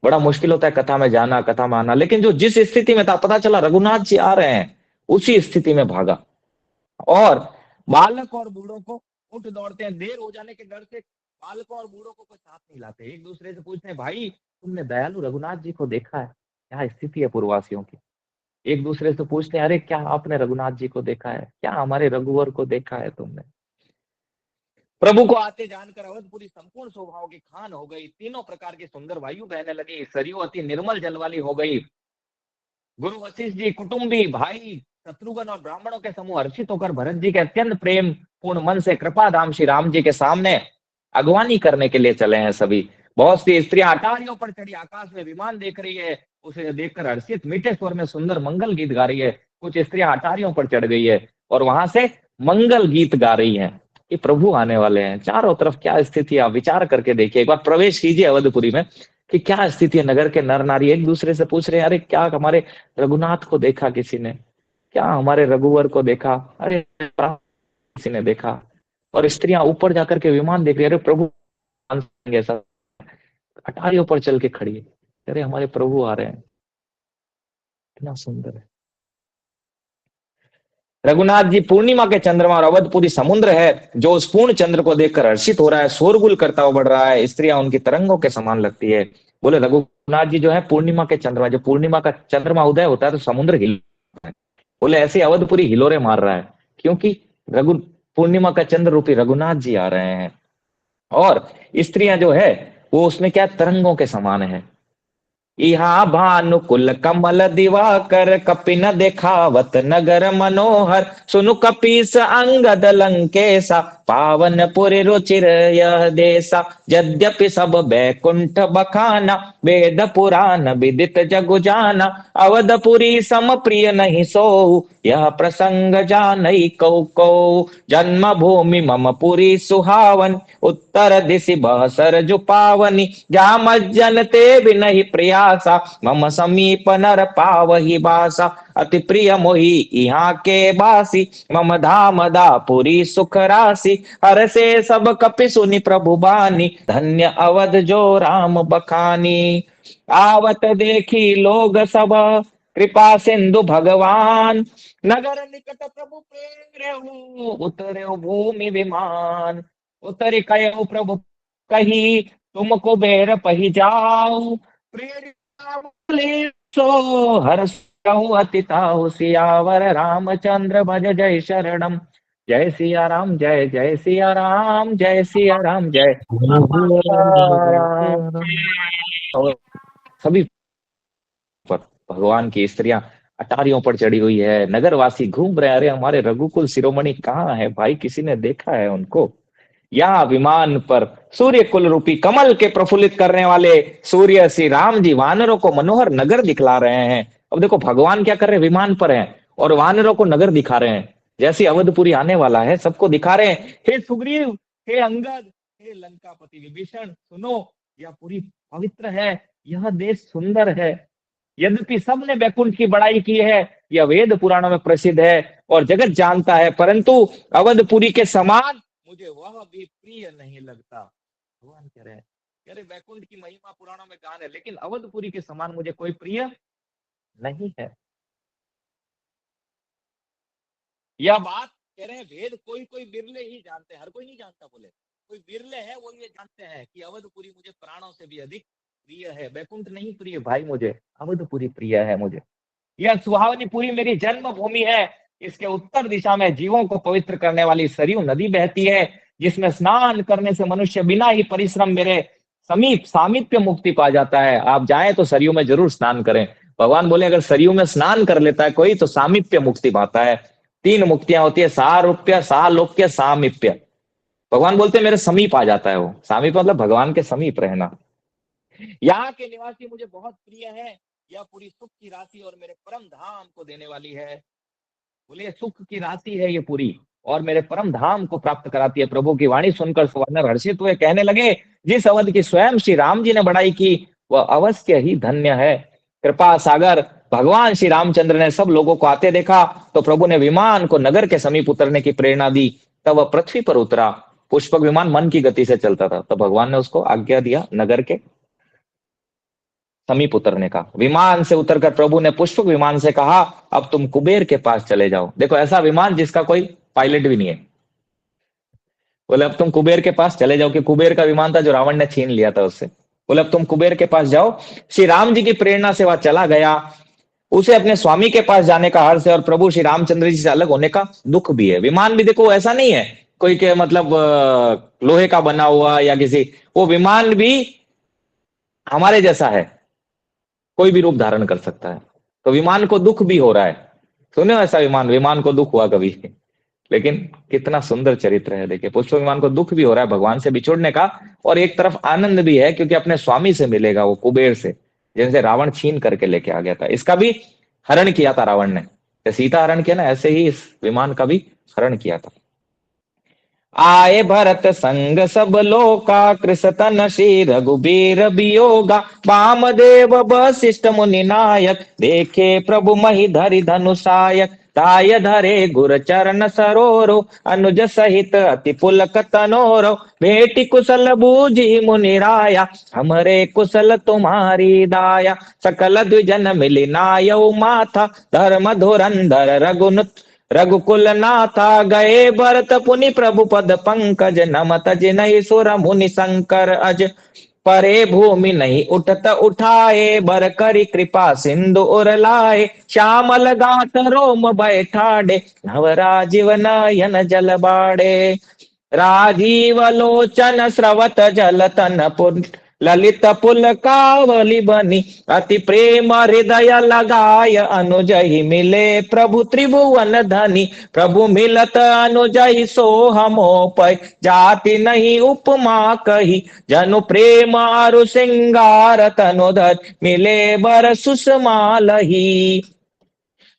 [SPEAKER 1] बड़ा मुश्किल होता है कथा में जाना, कथा में आना। लेकिन जो जिस स्थिति में था, पता चला रघुनाथ जी आ रहे हैं, उसी स्थिति में भागा। और बालक और बूढ़ों को उठ दौड़ते हैं। देर हो जाने के डर से बालकों और बूढ़ों को कोई साथ नहीं लाते। एक दूसरे से पूछते हैं, भाई तुमने दयालु रघुनाथ जी को देखा है? क्या स्थिति है पूर्ववासियों की। एक दूसरे से पूछते हैं, अरे क्या आपने रघुनाथ जी को देखा है? क्या हमारे रघुवर को देखा है तुमने? प्रभु को आते जानकर अवधपुरी संपूर्ण शोभाओं की खान हो गई। तीनों प्रकार की सुंदर वायु बहने लगी। सरयू अति निर्मल जल वाली हो गई। गुरु वशिष्ठ जी, कुटुंबी भाई शत्रुघ्न और ब्राह्मणों के समूह हर्षित होकर भरत जी के अत्यंत प्रेम पूर्ण मन से कृपा धाम श्री राम जी के सामने अगवानी करने के लिए चले हैं सभी। बहुत सी स्त्रियां अटारियों पर चढ़ी आकाश में विमान देख रही है। उसे देखकर हर्षित मीठे स्वर में सुंदर मंगल गीत गा रही है। कुछ स्त्रियां अटारियों पर चढ़ गई है और वहां से मंगल गीत गा रही हैं। ये प्रभु आने वाले हैं। चारों तरफ क्या स्थिति, आप विचार करके देखिए। एक बार प्रवेश कीजिए अवधपुरी में कि क्या स्थिति है। नगर के नर नारी एक दूसरे से पूछ रहे हैं, अरे क्या हमारे रघुनाथ को देखा किसी ने? क्या हमारे रघुवर को देखा? अरे किसी ने देखा? और स्त्रियां ऊपर जाकर के विमान देख रही है। अरे प्रभु ऐसा अटारियों पर चल के खड़ी है, अरे हमारे प्रभु आ रहे हैं। कितना सुंदर है। रघुनाथ जी पूर्णिमा के चंद्रमा और अवधपुरी समुद्र है, जो उस पूर्ण चंद्र को देखकर हर्षित हो रहा है, शोरगुल करता हुआ बढ़ रहा है। स्त्रियां उनकी तरंगों के समान लगती है। बोले रघुनाथ जी जो है पूर्णिमा के चंद्रमा, जो पूर्णिमा का चंद्रमा उदय होता है तो समुद्र हिलता है। बोले ऐसे अवधपुरी हिलोरे मार रहा है, क्योंकि रघु पूर्णिमा का चंद्र रूपी रघुनाथ जी आ रहे हैं। और स्त्रियां जो है वो उसमें क्या तरंगों के समान है। इहा भानुकुल कमल दिवाकर कपिन देखावत नगर मनोहर सुनु कपीस अंगद लंकेसा पावन पुरि रुचिर यह देसा यद्यपि सब बैकुंठ बखाना वेद पुराण विदित जगु जाना अवधपुरी सम प्रिय नहीं सोऊ यह प्रसंग जानई कौ कौ जन्म भूमि मम पुरी सुहावन उत्तर दिशि बहसर जो पावनी जा मज्जन ते बिनहि प्रयासा मम समीप नर पावहि बासा अति प्रिय मोहि यहाँ के बासी मम धाम दापुरी सुख राशि हर से सब कपि सुनि प्रभु बानी धन्य अवध जो राम बखानी आवत देखी लोग सब कृपा सिंधु भगवान नगर निकट प्रभु प्रेरहु उतरे भूमि विमान उतरी कयो प्रभु कही तुम कुबेर पही जाओ प्रेरिता बोले सो हर्ष कहु अति ताहु सियावर रामचंद्र भज जय शरणम जय सिया राम जय जय सिया राम जय सिया राम जय राम। और सभी पर भगवान की स्त्रियां अटारियों पर चढ़ी हुई है, नगरवासी घूम रहे हैं, अरे हमारे रघुकुल शिरोमणि कहाँ है भाई, किसी ने देखा है उनको। यहाँ विमान पर सूर्य कुल रूपी कमल के प्रफुल्लित करने वाले सूर्य श्री राम जी वानरों को मनोहर नगर दिखला रहे हैं। अब देखो भगवान क्या कर रहे हैं, विमान पर हैं और वानरों को नगर दिखा रहे हैं, जैसे अवधपुरी आने वाला है सबको दिखा रहे हैं। हे सुग्रीव, हे अंगद, हे लंकापति विभीषण, सुनो यह पूरी पवित्र है, यह देश सुंदर है। यद्यपि सबने बैकुंठ की बड़ाई की है, यह वेद पुराणों में प्रसिद्ध है और जगत जानता है, परंतु अवधपुरी के समान मुझे वह भी प्रिय नहीं लगता। भगवान कह रहे हैं, कह रहे बैकुंठ की महिमा पुराणों में गान है, लेकिन अवधपुरी के समान मुझे कोई प्रिय नहीं है। यह बात कह रहे हैं वेद कोई कोई बिरले ही जानते हैं, हर कोई नहीं जानता। बोले कोई बिरले है वो ये जानते हैं कि अवधपुरी मुझे प्राणों से भी अधिक प्रिय है। बैकुंठ नहीं प्रिय भाई, मुझे अवधपुरी प्रिय है। मुझे यह सुहावनी पुरी मेरी जन्म भूमि है। इसके उत्तर दिशा में जीवों को पवित्र करने वाली सरयू नदी बहती है, जिसमें स्नान करने से मनुष्य बिना ही परिश्रम मेरे समीप सामीप्य मुक्ति पा जाता है। आप जाएं तो सरयू में जरूर स्नान करें। भगवान बोले अगर सरयू में स्नान कर लेता है कोई तो सामीप्य मुक्ति पाता है। 3 मुक्तियां होती है, सारूप्य, सालोक्य, सामीप्य। भगवान बोलते मेरे समीप आ जाता है वो। सामीप मतलब भगवान के समीप रहना। यहाँ के निवासी मुझे बहुत प्रिय है, यह पूरी सुख की राशि और मेरे परम धाम को देने वाली है। बोले सुख की राशि है ये पूरी और मेरे परम धाम को प्राप्त कराती है। प्रभु की वाणी सुनकर सुवर्णर हर्षित हुए, कहने लगे जिस अवध की स्वयं श्री राम जी ने बड़ाई की वह अवश्य ही धन्य है। कृपा सागर भगवान श्री रामचंद्र ने सब लोगों को आते देखा तो प्रभु ने विमान को नगर के समीप उतरने की प्रेरणा दी। तब वह पृथ्वी पर उतरा। पुष्पक विमान मन की गति से चलता था, तो भगवान ने उसको आज्ञा दिया नगर के समीप उतरने का। विमान से उतरकर प्रभु ने पुष्पक विमान से कहा अब तुम कुबेर के पास चले जाओ। देखो ऐसा विमान जिसका कोई पायलट भी नहीं है। बोले अब तुम कुबेर के पास चले जाओ, कि कुबेर का विमान था जो रावण ने छीन लिया था उससे। बोले अब तुम कुबेर के पास जाओ। श्री राम जी की प्रेरणा से वह चला गया। उसे अपने स्वामी के पास जाने का हर्ष है और प्रभु श्री रामचंद्र जी से अलग होने का दुख भी है। विमान भी देखो ऐसा नहीं है कोई के मतलब लोहे का बना हुआ या किसी, वो विमान भी हमारे जैसा है, कोई भी रूप धारण कर सकता है। तो विमान को दुख भी हो रहा है। सुने ऐसा विमान, विमान को दुख हुआ कभी? लेकिन कितना सुंदर चरित्र है। देखिए पुष्प विमान को दुख भी हो रहा है भगवान से बिछुड़ने का, और एक तरफ आनंद भी है क्योंकि अपने स्वामी से मिलेगा वो कुबेर से, जिनसे रावण छीन करके लेके आ गया था। इसका भी हरण किया था रावण ने, सीता हरण किया ना, ऐसे ही इस विमान का भी हरण किया था। आए भरत संग सब लोका कृषतन श्री रघुबीर वियोगा वामदेव वशिष्ठ मुनि नायक देखे प्रभु मही धरि धनुषायक ताय धरे गुर चरण सरोरो अनुज सहित अति पुलक तनोरो भेटी कुशल बूझी मुनि राया हमरे कुशल तुम्हारी दाया सकल द्विजन मिली नायौ माथा धर्म धुरंधर रघुनुत रघुकुल नाथा गए भरत पुनि प्रभु पद पंकज नमत जिनहि सुर मुनि शंकर अज परे भूमि नहीं उठत उठाए बर करी कृपा सिंधु उर लाए श्यामल गात रोम बैठाडे नवराजीव नयन जल बाड़े। राजीव लोचन स्रवत जल तन पुर ललित पुल कावली बनी अति प्रेम हृदय लगाय अनुजहि मिले प्रभु त्रिभुवन धनी प्रभु मिलत अनुजहि सो हमो पै जाति नहीं उपमा कही जनु प्रेम अरु सिंगार तनुधर मिले बर सुषमालही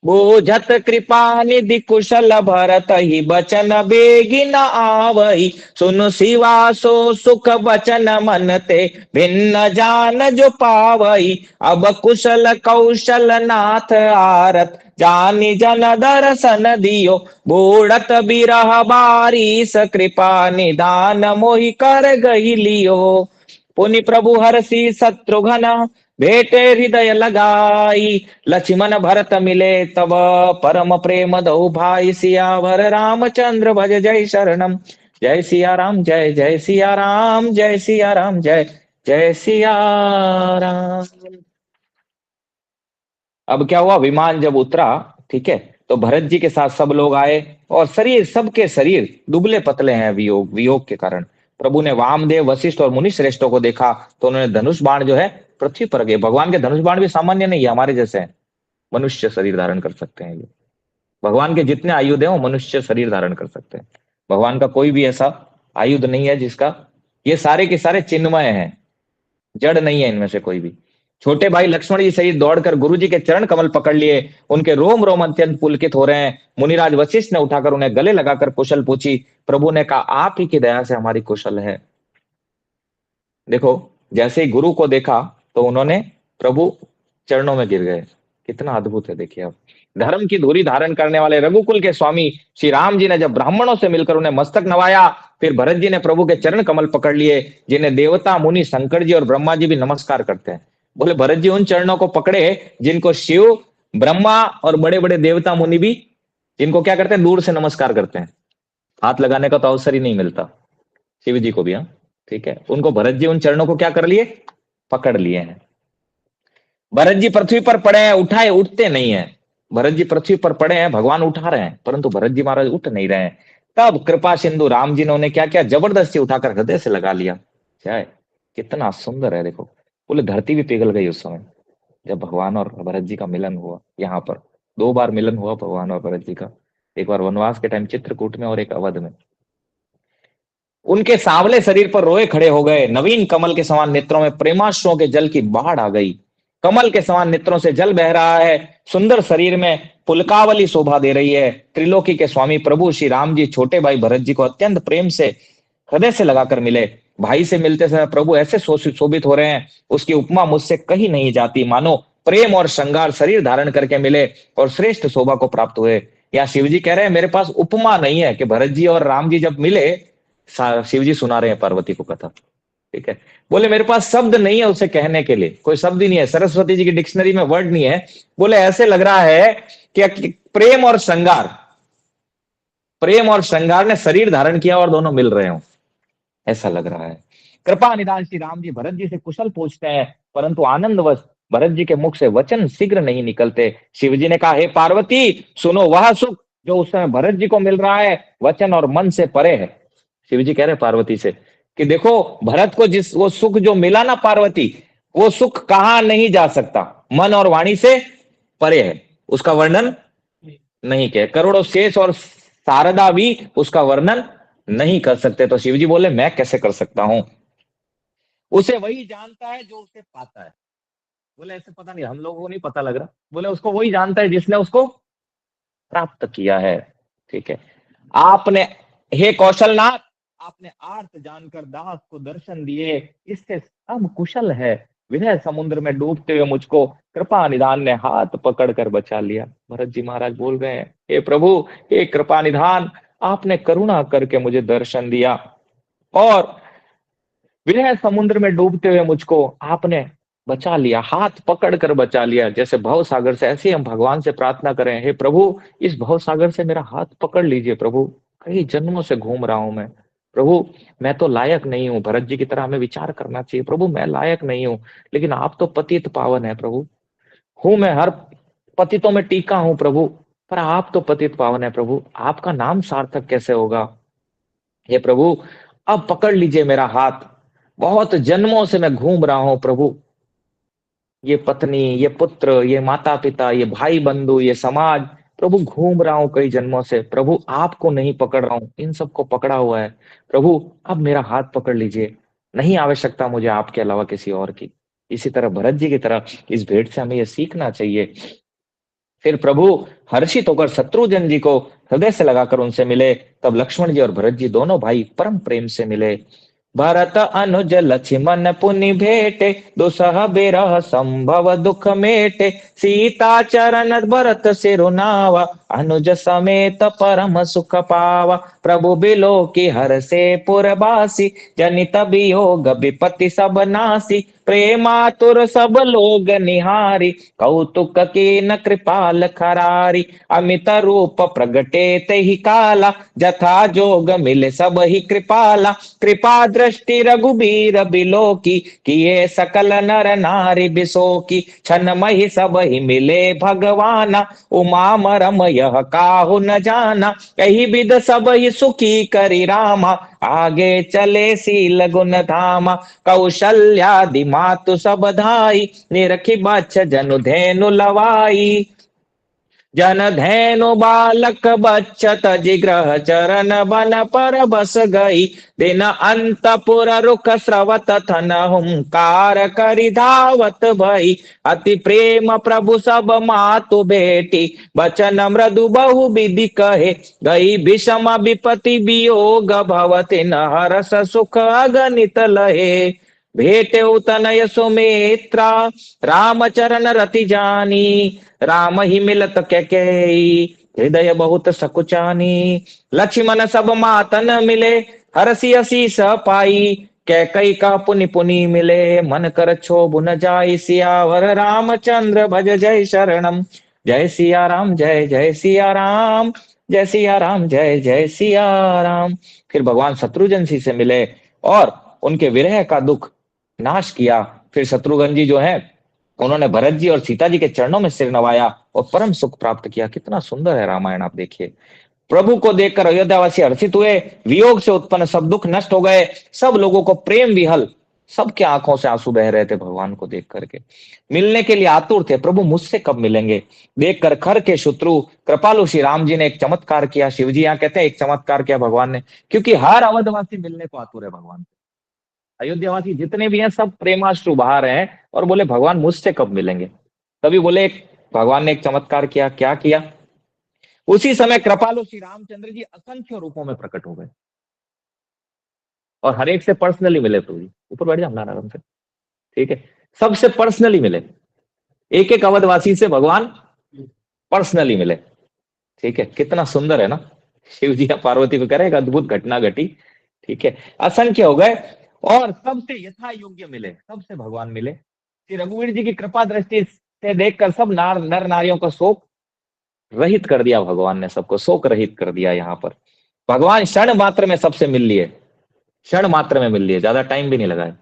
[SPEAKER 1] बूझत कृपा निधि कुशल भरत ही बचन बेगी न आवही सुन सिवा सो सुख बचन मन ते भिन्न जान जो पावही अब कुशल कौशल नाथ आरत जानी जन दर्शन दियो बूढ़त बिरह बारिस कृपा निदान मोहि कर गही लियो पुनि प्रभु हरषि शत्रुघ्न भेटे हृदय लगाई लक्ष्मण भरत मिले तब परम प्रेम दो भाई सियावर रामचंद्र भज जय शरणम जय सिया राम जय जय सिया राम जय सिया राम जय जय सिया राम। अब क्या हुआ, विमान जब उतरा, ठीक है, तो भरत जी के साथ सब लोग आए और शरीर, सबके शरीर दुबले पतले हैं वियोग वियोग के कारण। प्रभु ने वामदेव वशिष्ठ और मुनि श्रेष्ठों को देखा तो उन्होंने धनुष बाण जो है पृथ्वी पर गए। भगवान के धनुष बाण भी सामान्य नहीं है, हमारे जैसे हैं, मनुष्य शरीर धारण कर सकते हैं। ये भगवान के जितने आयुध हैं वो मनुष्य शरीर धारण कर सकते हैं। भगवान का कोई भी ऐसा आयुध नहीं है जिसका, ये सारे के सारे चिन्मय हैं, जड़ नहीं है इनमें से कोई भी। छोटे भाई लक्ष्मण जी सहित दौड़कर गुरु जी के चरण कमल पकड़ लिए, उनके रोम रोम अत्यंत पुलकित हो रहे हैं। मुनिराज वशिष्ठ ने उठाकर उन्हें गले लगाकर कुशल पूछी। प्रभु ने कहा, आप ही की दया से हमारी कुशल है। देखो, जैसे ही गुरु को देखा तो उन्होंने प्रभु चरणों में गिर गए। कितना अद्भुत है, देखिए। अब धर्म की धुरी धारण करने वाले रघुकुल के स्वामी श्री राम जी ने जब ब्राह्मणों से मिलकर उन्हें मस्तक नवाया, फिर भरत जी ने प्रभु के चरण कमल पकड़ लिए, जिन्हें देवता मुनि शंकर जी और ब्रह्मा जी भी नमस्कार करते हैं। बोले भरत जी उन चरणों को पकड़े जिनको शिव, ब्रह्मा और बड़े बड़े देवता मुनि भी, जिनको क्या करते हैं, दूर से नमस्कार करते हैं, हाथ लगाने का तो अवसर ही नहीं मिलता। शिव जी को भी, हाँ, ठीक है, उनको भरत जी उन चरणों को क्या कर लिए, पकड़ लिए हैं। भरत जी पृथ्वी पर पड़े हैं, उठाए उठते नहीं है। भरत जी पृथ्वी पर पड़े हैं, भगवान उठा रहे हैं, परंतु भरत जी महाराज उठ नहीं रहे हैं। तब कृपा सिंधु राम जी ने उन्हें क्या किया, जबरदस्ती उठाकर हृदय से लगा लिया। क्या कितना सुंदर है, देखो, बोले धरती भी पिघल गई उस समय जब भगवान और भरत जी का मिलन हुआ। यहाँ पर 2 बार मिलन हुआ भगवान और भरत जी का, एक बार वनवास के टाइम चित्रकूट में और एक अवध में। उनके सांवले शरीर पर रोए खड़े हो गए, नवीन कमल के समान नेत्रों में प्रेमाश्रुओं के जल की बाढ़ आ गई। कमल के समान नेत्रों से जल बह रहा है, सुंदर शरीर में पुलकावली शोभा दे रही है। त्रिलोकी के स्वामी प्रभु श्री राम जी छोटे भाई भरत जी को अत्यंत प्रेम से हृदय से लगाकर मिले। भाई से मिलते समय प्रभु ऐसे शोभित हो रहे हैं, उसकी उपमा मुझसे कही नहीं जाती। मानो प्रेम और श्रृंगार शरीर धारण करके मिले और श्रेष्ठ शोभा को प्राप्त हुए। या शिव जी कह रहे हैं, मेरे पास उपमा नहीं है कि भरत जी और राम जी जब मिले, शिव जी सुना रहे हैं पार्वती को कथा, ठीक है। बोले मेरे पास शब्द नहीं है उसे कहने के लिए, कोई शब्द ही नहीं है, सरस्वती जी की डिक्शनरी में वर्ड नहीं है। बोले ऐसे लग रहा है कि प्रेम और श्रृंगार ने शरीर धारण किया और दोनों मिल रहे हो, ऐसा लग रहा है। कृपा निदान श्री राम जी भरत जी से कुशल पूछते हैं, परंतु आनंदवश भरत जी के मुख से वचन शीघ्र नहीं निकलते। शिव जी ने कहा, हे पार्वती, सुनो, वह सुख जो उस समय भरत जी को मिल रहा है वचन और मन से परे है। शिव जी कह रहे पार्वती से कि देखो, भरत को जिस वो सुख जो मिला ना पार्वती, वो सुख कहा नहीं जा सकता, मन और वाणी से परे है, उसका वर्णन नहीं किया। करोड़ों शेष और शारदा भी उसका वर्णन नहीं कर सकते। तो शिव जी बोले, मैं कैसे कर सकता हूं, उसे वही जानता है जो उसे पाता है। बोले ऐसे पता नहीं, हम लोगों को नहीं पता लग रहा। बोले उसको वही जानता है जिसने उसको प्राप्त किया है, ठीक है। आपने, हे कौशलनाथ, आपने आर्त जानकर दास को दर्शन दिए, इससे सब कुशल है। विरह समुद्र में डूबते हुए मुझको कृपा निधान ने हाथ पकड़कर बचा लिया। भरत जी महाराज बोल रहे हैं, हे प्रभु, हे कृपा निधान, आपने करुणा करके मुझे दर्शन दिया और विरह समुद्र में डूबते हुए मुझको आपने बचा लिया, हाथ पकड़ कर बचा लिया। जैसे भव सागर से, ऐसे हम भगवान से प्रार्थना करें, हे प्रभु, इस भव सागर से मेरा हाथ पकड़ लीजिए प्रभु, कई जन्मों से घूम रहा हूं मैं, प्रभु मैं तो लायक नहीं हूं। भरत जी की तरह हमें विचार करना चाहिए, प्रभु मैं लायक नहीं हूं, लेकिन आप तो पतित पावन है प्रभु। हूं मैं हर पतितों में टीका हूं प्रभु, पर आप तो पतित पावन है प्रभु, आपका नाम सार्थक कैसे होगा। हे प्रभु अब पकड़ लीजिए मेरा हाथ, बहुत जन्मों से मैं घूम रहा हूं प्रभु, ये पत्नी, ये पुत्र, ये माता पिता, ये भाई बंधु, ये समाज, प्रभु घूम रहा हूं कई जन्मों से, प्रभु आपको नहीं पकड़ रहा हूं, इन सबको पकड़ा हुआ है। प्रभु अब मेरा हाथ पकड़ लीजिए, नहीं आवश्यकता मुझे आपके अलावा किसी और की। इसी तरह भरत जी की तरह इस भेंट से हमें यह सीखना चाहिए। फिर प्रभु हर्षित होकर शत्रुघ्न जी को हृदय से लगाकर उनसे मिले। तब लक्ष्मण जी और भरत जी दोनों भाई परम प्रेम से मिले। भरत अनुज लक्ष्मण पुनि भेटे, दुसह बिरह संभव दुख मेटे, सीता चरण भरत सिरुनावा, अनुज समेत परम सुख पावा, प्रभु बिलो की हर से पुरबासी, जनित वियोग विपत्ति सब नासी, प्रेमातुर सब लोग निहारी, कौतुक की न कृपाल खरारी, अमित रूप प्रगटे ते ही काला, जथा जोग मिले सब ही कृपाला, कृपा दृष्टि रघुबीर बिलो की, किए सकल नर नारी बिसो की, छन मही सब ही मिले भगवाना, उमा मरम यह काहु न जाना, कही विध सब ही सुखी करी रामा, आगे चले सील गुण धामा, कौशल्यादि मातु सब धाई, निरखी बच्छ जनु धेनु लवाई, जन धेनु बालक बच्चत जिग्रह चरण बन पर बस गई, दिन अंतपुर रुख स्रवत थन हुंकार करि धावत भई, अति प्रेम प्रभु सब मातु बेटी, बचन मृदु बहु विधि कहे, गई विषम विपति वियोग भवति न हरस सुख अगणित लहे, भेटे तनय सुमित्रा, रामचरण रति जानी, राम ही मिलत कैकेयी, हृदय बहुत सकुचानी, लक्ष्मण सब मातन मिले, हरसी असीस पाई, कैकई का पुनि पुनि मिले, मन कर क्षोभ न जाय, सियावर रामचंद्र भज जय शरणम, जय सिया राम जय जय सिया राम, जय सिया राम जय जय सिया राम। फिर भगवान शत्रुघ्न जी से मिले और उनके विरह का दुख नाश किया। फिर शत्रुघ्न जी जो है उन्होंने भरत जी और सीता जी के चरणों में सिर नवाया और परम सुख प्राप्त किया। कितना सुंदर है रामायण, आप देखिए। प्रभु को देखकर अयोध्यावासी हर्षित हुए, वियोग से उत्पन्न सब दुख नष्ट हो गए, सब लोगों को प्रेम विहल, सबके आंखों से आंसू बह रहे थे भगवान को देख करके। मिलने के लिए आतुर थे, प्रभु मुझसे कब मिलेंगे। देखकर खर के शत्रु कृपालु श्री राम जी ने एक चमत्कार किया। शिव जी यहाँ कहते हैं एक चमत्कार किया भगवान ने, क्योंकि हर अवधवासी मिलने को आतुर है भगवान से। अयोध्यावासी जितने भी हैं सब प्रेमाश्रु बहा रहे हैं और बोले भगवान मुझसे कब मिलेंगे। तभी बोले भगवान ने एक चमत्कार किया। क्या किया? उसी समय कृपालु श्री रामचंद्र जी असंख्य रूपों में प्रकट हो गए और हर एक से पर्सनली मिले। तो ऊपर बैठ जाओ आराम से, ठीक है। सबसे पर्सनली मिले, एक एक अवधवासी से भगवान पर्सनली मिले, ठीक है। कितना सुंदर है ना। शिव जी पार्वती को कह रहे एक अद्भुत घटना घटी, ठीक है। असंख्य हो गए और सबसे यथा योग्य मिले, सबसे भगवान मिले। श्री रघुवीर जी की कृपा दृष्टि से देखकर सब नर नारियों का शोक रहित कर दिया भगवान ने, सबको शोक रहित कर दिया। यहाँ पर भगवान क्षण मात्र में सबसे मिल लिए, क्षण मात्र में मिल लिए, ज्यादा टाइम भी नहीं लगा,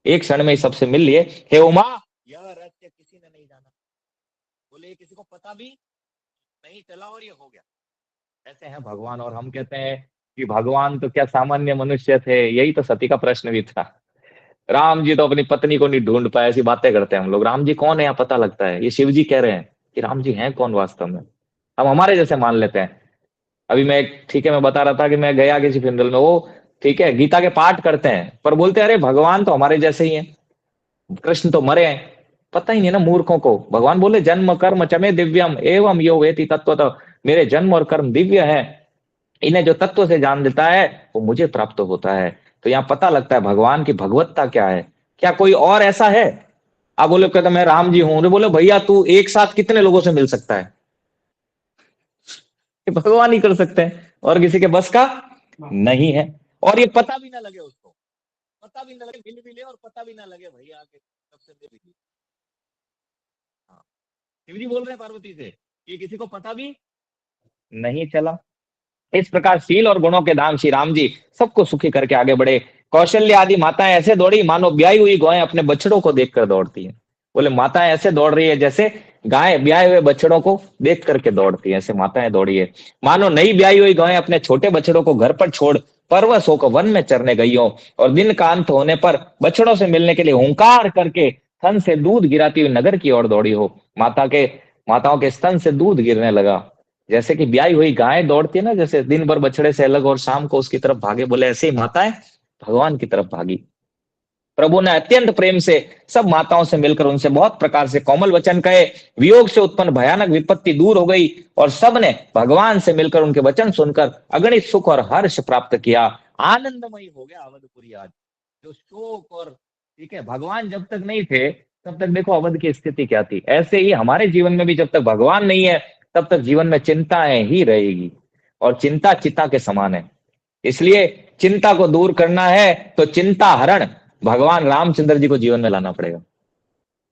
[SPEAKER 1] एक क्षण में ही सबसे मिल लिए। हे उमा, यह रहस्य किसी ने नहीं जाना, बोले किसी को पता भी नहीं चला और ये हो गया। ऐसे हैं भगवान। और हम कहते हैं कि भगवान तो क्या सामान्य मनुष्य थे। यही तो सती का प्रश्न भी था। राम जी तो अपनी पत्नी को नहीं ढूंढ पाए, ऐसी बातें करते हैं हम लोग। राम जी कौन है यहाँ पता लगता है। ये शिव जी कह रहे हैं कि राम जी हैं कौन वास्तव में, हम हमारे जैसे मान लेते हैं। अभी मैं ठीक है, मैं बता रहा था कि मैं गया किसी फिनरल में, वो ठीक है गीता के पाठ करते हैं पर बोलते हैं अरे भगवान तो हमारे जैसे ही हैं, कृष्ण तो मरे हैं। पता ही नहीं ना मूर्खों को। भगवान बोले जन्म कर्म चमे दिव्यम एवं यो वेति तत्वतः, मेरे जन्म और कर्म दिव्य है, इन्हें जो तत्व से जान लेता है वो मुझे प्राप्त होता है। तो यहाँ पता लगता है भगवान की भगवत्ता क्या है। क्या कोई और ऐसा है? आप बोले कहते मैं राम जी हूं, बोले भैया तू एक साथ कितने लोगों से मिल सकता है? भगवान ही कर सकते हैं और किसी के बस का नहीं है। और ये पता भी ना लगे उसको, पता भी ना लगे, मिल भी ले और पता भी ना लगे भैया आगे सबसे मिल भी। हाँ, शिव जी बोल रहे हैं पार्वती से कि किसी को पता भी नहीं चला। इस प्रकार शील और गुणों के धाम श्री राम जी सबको सुखी करके आगे बढ़े। कौशल्य आदि माताएं ऐसे दौड़ी मानो ब्याई हुई गायें अपने बछड़ों को देखकर दौड़ती हैं। बोले माताएं ऐसे दौड़ रही है जैसे गाय ब्याए हुए बछड़ों को देख करके दौड़ती है, ऐसे माताएं दौड़ी है। मानो नई ब्याई हुई गायें अपने छोटे बछड़ों को घर पर छोड़ परवश होकर वन में चरने गई हो और दिन का अंत होने पर बछड़ों से मिलने के लिए हुंकार करके थन से दूध गिराती हुई नगर की ओर दौड़ी हो। माताओं के स्तन से दूध गिरने लगा, जैसे कि ब्याई हुई गाय दौड़ती है ना, जैसे दिन भर बछड़े से अलग और शाम को उसकी तरफ भागे, बोले ऐसे ही माताएं भगवान की तरफ भागी। प्रभु ने अत्यंत प्रेम से सब माताओं से मिलकर उनसे बहुत प्रकार से कोमल वचन कहे। वियोग से उत्पन्न भयानक विपत्ति दूर हो गई और सब ने भगवान से मिलकर उनके वचन सुनकर अगणित सुख और हर्ष प्राप्त किया। आनंदमयी हो गया अवधपुरी आज। जो शोक और ठीक है, भगवान जब तक नहीं थे तब तक देखो अवध की स्थिति क्या थी। ऐसे ही हमारे जीवन में भी जब तक भगवान नहीं है तब तक जीवन में चिंताएं ही रहेगी और चिंता चिता के समान है। इसलिए चिंता को दूर करना है तो चिंता हरण भगवान रामचंद्र जी को जीवन में लाना पड़ेगा।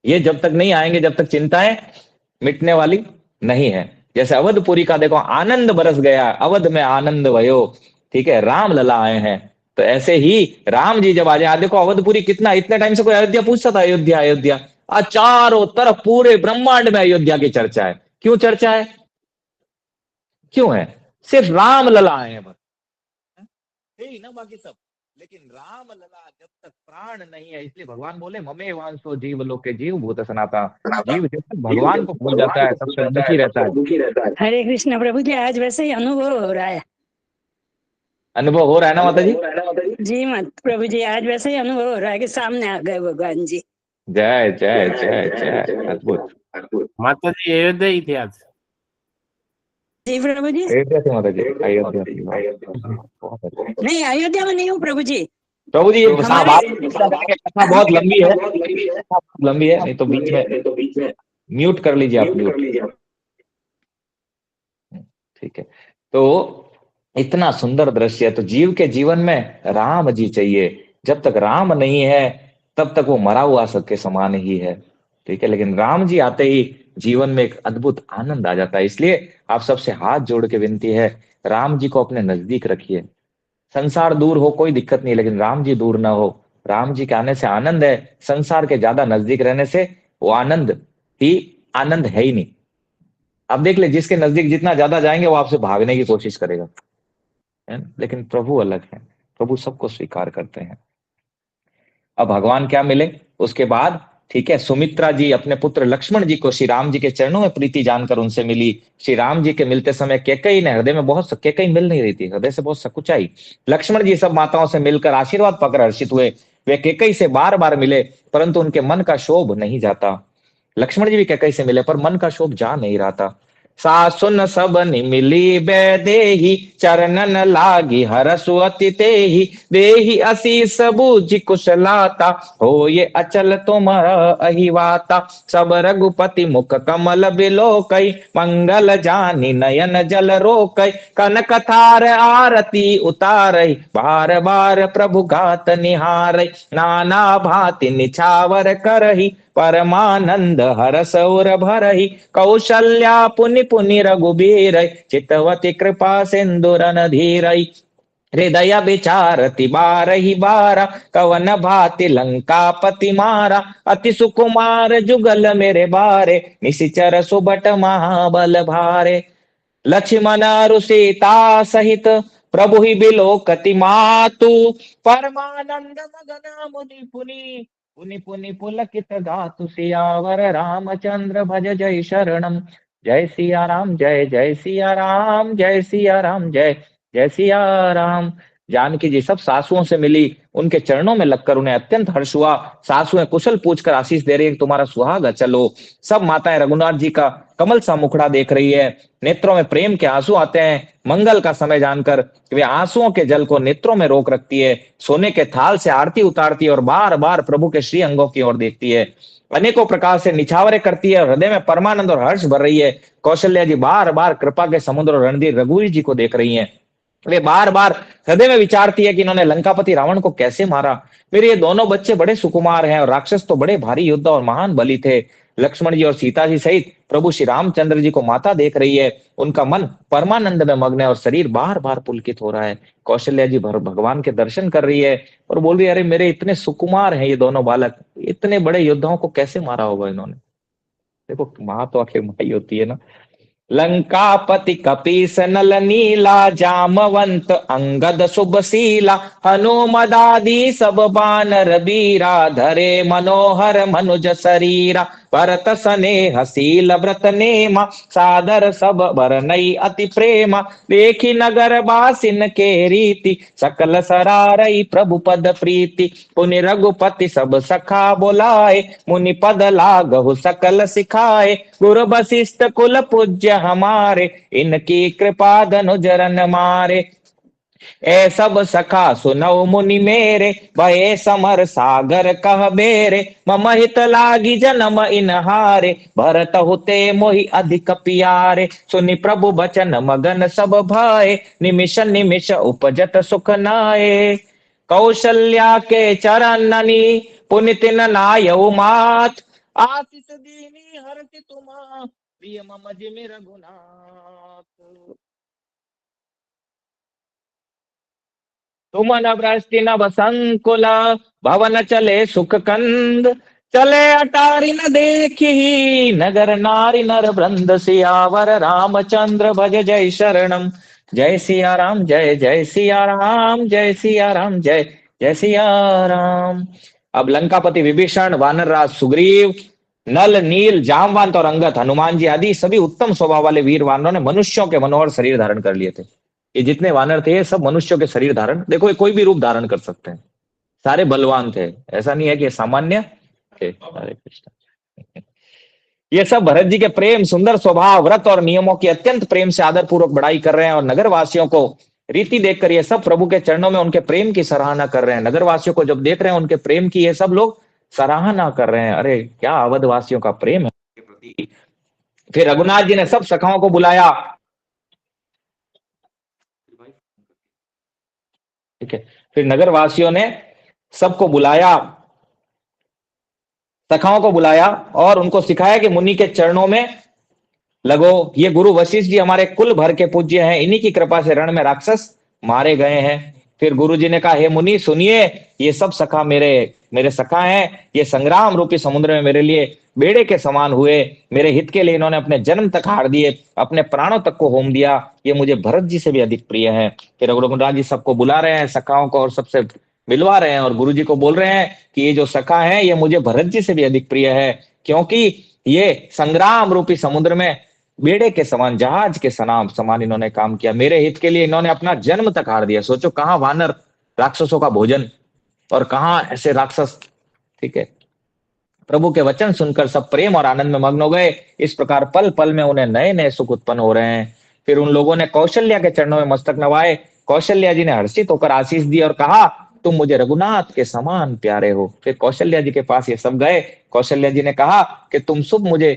[SPEAKER 1] ये जब तक नहीं आएंगे जब तक चिंताएं मिटने वाली नहीं है। जैसे अवधपुरी का देखो आनंद बरस गया, अवध में आनंद भयो, ठीक है, राम लला आए हैं। तो ऐसे ही राम जी जब आ जाए, देखो अवधपुरी कितना, इतने टाइम से कोई अयोध्या पूछता था अयोध्या अयोध्या, आज चारों तरफ पूरे ब्रह्मांड में अयोध्या की चर्चा है। क्यों चर्चा है? क्यों है? सिर्फ राम लला आए हैं बस, है ही ना बाकी सब, लेकिन राम लला जब तक प्राण नहीं है, इसलिए भगवान बोले ममे वांसो जीव लोके जीव भूत सनाता। जीव जब तक भगवान को भूल जाता है तब तक दुखी रहता है।
[SPEAKER 3] हरे कृष्ण प्रभु जी, आज वैसे ही अनुभव हो रहा है।
[SPEAKER 1] अनुभव हो रहा है ना माता जी?
[SPEAKER 3] जी मत प्रभु जी, आज वैसे ही अनुभव हो रहा है कि सामने आ गए भगवान जी।
[SPEAKER 1] जय जय जय जय, अद्भुत।
[SPEAKER 2] माता जी अयोध्या ही थे आज।
[SPEAKER 3] जी प्रभु जी।
[SPEAKER 1] अयोध्या से माता जी, अयोध्या से।
[SPEAKER 3] नहीं, अयोध्या में नहीं हूँ प्रभु जी।
[SPEAKER 1] प्रभु जी
[SPEAKER 3] हमारे
[SPEAKER 1] कथा बहुत लंबी है, लंबी है, नहीं तो बीच में म्यूट कर लीजिए आप, म्यूट, ठीक है। तो इतना सुंदर दृश्य है। तो जीव के जीवन में राम जी चाहिए। जब तक राम नहीं है तब तक वो मरा हुआ सबके समान ही है, ठीक है। लेकिन राम जी आते ही जीवन में एक अद्भुत आनंद आ जाता है। इसलिए आप सबसे हाथ जोड़ के विनती है, राम जी को अपने नजदीक रखिए। संसार दूर हो कोई दिक्कत नहीं, लेकिन राम जी दूर ना हो। राम जी के आने से आनंद है, संसार के ज्यादा नजदीक रहने से वो आनंद ही आनंद है ही नहीं। आप देख ले, जिसके नजदीक जितना ज्यादा जाएंगे वो आपसे भागने की कोशिश करेगा, है ना? लेकिन प्रभु अलग है, प्रभु सबको स्वीकार करते हैं। अब भगवान क्या मिले उसके बाद, ठीक है, सुमित्रा जी अपने पुत्र लक्ष्मण जी को श्री राम जी के चरणों में प्रीति जानकर उनसे मिली। श्री राम जी के मिलते समय कैकेयी ने हृदय में बहुत, कैकेयी मिल नहीं रही थी, हृदय से बहुत सकुचाई। लक्ष्मण जी सब माताओं से मिलकर आशीर्वाद पाकर हर्षित हुए। वे कैकेयी से बार बार मिले परंतु उनके मन का शोभ नहीं जाता। लक्ष्मण जी भी कैकेयी से मिले पर मन का शोभ जा नहीं रहा था। सासुन सबनि मिली बैदेही चरणन लागी हरसु अति तेहि देहि असीस बूझि कुशलाता हो ये अचल तुम अहिवाता सब रघुपति मुख कमल बिलोकई मंगल जानी नयन जल रोकई कनक थार आरती उतारई बार बार प्रभु गात निहारई नाना भांति निछावर करही परमानंद हरस उर भरहि कौशल्या पुनि पुनि रघुबीर चितवती कृपा सिंधुरन धीरई हृदय विचारति बारहि बारा कवन भाति लंकापति मारा अति सुकुमार जुगल मेरे बारे निशिचर सुबट महाबल भारे लक्ष्मण सीता सहित प्रभु ही बिलोकति मातु परमानंद मगन मुनि पुनि पुनि पुनि पुलकित गातु सियावर रामचंद्र भज जय शरणम। जय सिया राम, जय जय सिया राम, जय सिया राम, जय जय सिया राम। जानकी जी सब सासुओं से मिली, उनके चरणों में लगकर उन्हें अत्यंत हर्ष हुआ। सासुएं कुशल पूछकर आशीष दे रही है, तुम्हारा सुहाग अचल हो। सब माताएं रघुनाथ जी का कमल सा मुखड़ा देख रही है, नेत्रों में प्रेम के आंसू आते हैं। मंगल का समय जानकर वे आंसुओं के जल को नेत्रों में रोक रखती है, सोने के थाल से आरती उतारती है और बार बार प्रभु के श्री अंगों की ओर देखती है। अनेकों प्रकार से निछावरे करती है, हृदय में परमानंद और हर्ष भर रही है। कौशल्या जी बार बार कृपा के समुद्र और रणधीर रघुवीर जी को देख रही हैं। वे बार बार हृदय में विचारती है कि इन्होंने लंकापति रावण को कैसे मारा। मेरे ये दोनों बच्चे बड़े सुकुमार हैं और राक्षस तो बड़े भारी योद्धा और महान बली थे। लक्ष्मण जी और सीता जी सहित प्रभु श्री रामचंद्र जी को माता देख रही है, उनका मन परमानंद में मग्न है और शरीर बार बार पुलकित हो रहा है। कौशल्या जी भगवान के दर्शन कर रही है और बोल रही है, अरे मेरे इतने सुकुमार हैं ये दोनों बालक, इतने बड़े योद्धाओं को कैसे मारा होगा इन्होंने। देखो माँ तो आखिर माँ ही होती है ना। लंकापति कपीस नल नीला, जामवंत अंगद शुभशीला, हनुमदादि सब बानर बीरा, धरे मनोहर मनुज शरीरा, भरत स्नेह शील व्रत नेमा, सादर सब बरनई अति प्रेमा, देखी नगर बासिन के रीति, सकल सरारई प्रभु पद प्रीति, पुनि रघुपति सब सखा बोलाए, मुनि पद लागहु सकल सिखाए, गुरु वशिष्ठ कुल पूज्य हमारे, इनकी कृपा धनुजरन मारे, ए सब सखा सुनौ मुनि मेरे, भये समर सागर कह बेरे, मम हित लागी जन्म इनहारे, भरत हुते मोहि अधिक प्यारे, सुनि प्रभु बचन मगन सब भाए, निमिष निमिष उपजत सुख नाये, कौशल्या के चरणनि पुनित नायउ मात, आशीष दीनी हरति तुम प्रिय मम जिमि रघुनाथ, तुम न वृष्टि न संकुल, भवन चले सुख कंद, चले अटारी न देखी, नगर नारी नर वृंद, सियावर रामचंद्र भज जय शरणम, जय सिया राम जय जय सिया राम, जय सिया राम जय जय सिया राम। अब लंकापति विभीषण, वानर राज सुग्रीव, नल नील जामवंत और अंगद, हनुमान जी आदि सभी उत्तम स्वभाव वाले वीर वानरों ने मनुष्यों के मनोहर शरीर धारण कर लिए थे। ये जितने वानर थे ये सब मनुष्यों के शरीर धारण, देखो ये कोई भी रूप धारण कर सकते हैं, सारे बलवान थे, ऐसा नहीं है कि ये सामान्य थे। हरे कृष्ण। ये सब भरत जी के प्रेम, सुंदर स्वभाव, व्रत और नियमों की अत्यंत प्रेम से आदर पूर्वक बड़ाई कर रहे हैं, और नगर वासियों को रीति देखकर ये सब प्रभु के चरणों में उनके प्रेम की सराहना कर रहे हैं। नगर वासियों को जब देख रहे हैं उनके प्रेम की, ये सब लोग सराहना कर रहे हैं, अरे क्या अवध वासियों का प्रेम है उनके प्रति। फिर रघुनाथ जी ने सब सखाओं को बुलाया, ठीक है, फिर नगर वासियों ने सबको बुलाया, सखाओं को बुलाया और उनको सिखाया कि मुनि के चरणों में लगो, ये गुरु वशिष्ठ जी हमारे कुल भर के पूज्य हैं, इन्हीं की कृपा से रण में राक्षस मारे गए हैं। फिर गुरु जी ने कहा, हे मुनि सुनिए, ये सब सखा मेरे मेरे सखा हैं, ये संग्राम रूपी समुद्र में मेरे लिए बेड़े के समान हुए, मेरे हित के लिए इन्होंने अपने जन्म तक हार दिए, अपने प्राणों तक को होम दिया, ये मुझे भरत जी से भी अधिक प्रिय है। फिर रघुनाथ जी सबको बुला रहे हैं, सखाओं को, और सबसे मिलवा रहे हैं, और गुरु जी को बोल रहे हैं कि ये जो सखा है ये मुझे भरत जी से भी अधिक प्रिय है, क्योंकि ये संग्राम रूपी समुद्र में बेड़े के समान, जहाज के समान इन्होंने काम किया, मेरे हित के लिए इन्होंने अपना जन्म तक हार दिया। सोचो, कहां वानर राक्षसों का भोजन और कहां ऐसे राक्षस, ठीक है। प्रभु के वचन सुनकर सब प्रेम और आनंद में मग्न हो गए। इस प्रकार पल पल में उन्हें नए नए सुख उत्पन्न हो रहे हैं। फिर उन लोगों ने कौशल्या के चरणों में मस्तक नवाए। कौशल्या जी ने हर्षित होकर आशीष दी और कहा, तुम मुझे रघुनाथ के समान प्यारे हो। फिर कौशल्या जी के पास ये सब गए। कौशल्या जी ने कहा कि तुम सब मुझे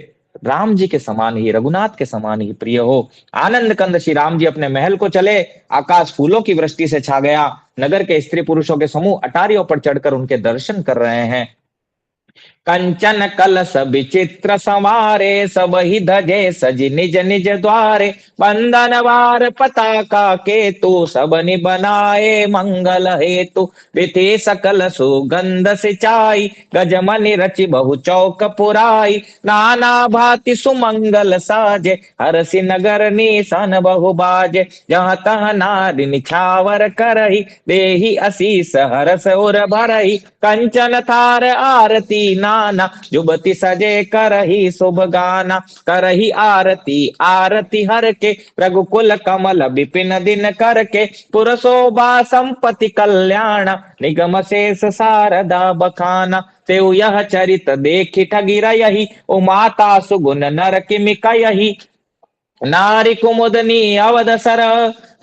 [SPEAKER 1] राम जी के समान ही, रघुनाथ के समान ही प्रिय हो। आनंद कंद श्री राम जी अपने महल को चले। आकाश फूलों की वृष्टि से छा गया। नगर के स्त्री पुरुषों के समूह अटारियों पर चढ़कर उनके दर्शन कर रहे हैं। कंचन कलश विचित्र संवारे, सब ही धजे सज निज निज द्वारे, बंदन वार पताका केतु, सबनि बनाए मंगल हेतु, विधि सकल सुगंध सिंचाई, गजमनि रचि बहु चौक पुराई, नाना भांति सुमंगल साजे, हरसि नगर निशान बहु बाजे, जहाँ तहाँ नारी निछावर करही, देहि असीस हरस उर भरही, कंचन थार आरती नाना, जुबती सजे करही शुभ गाना, करही आरती आरती हर के, रघुकुल कमल विपिन दिन करके, पुरशोभा संपत्ति कल्याण, निगम शेष शारदा बखाना, तेउ यह चरित देखि ठगी रही, उमाता सुगुन नर किमि कयहि, नारी कुमुदनी अवध सर,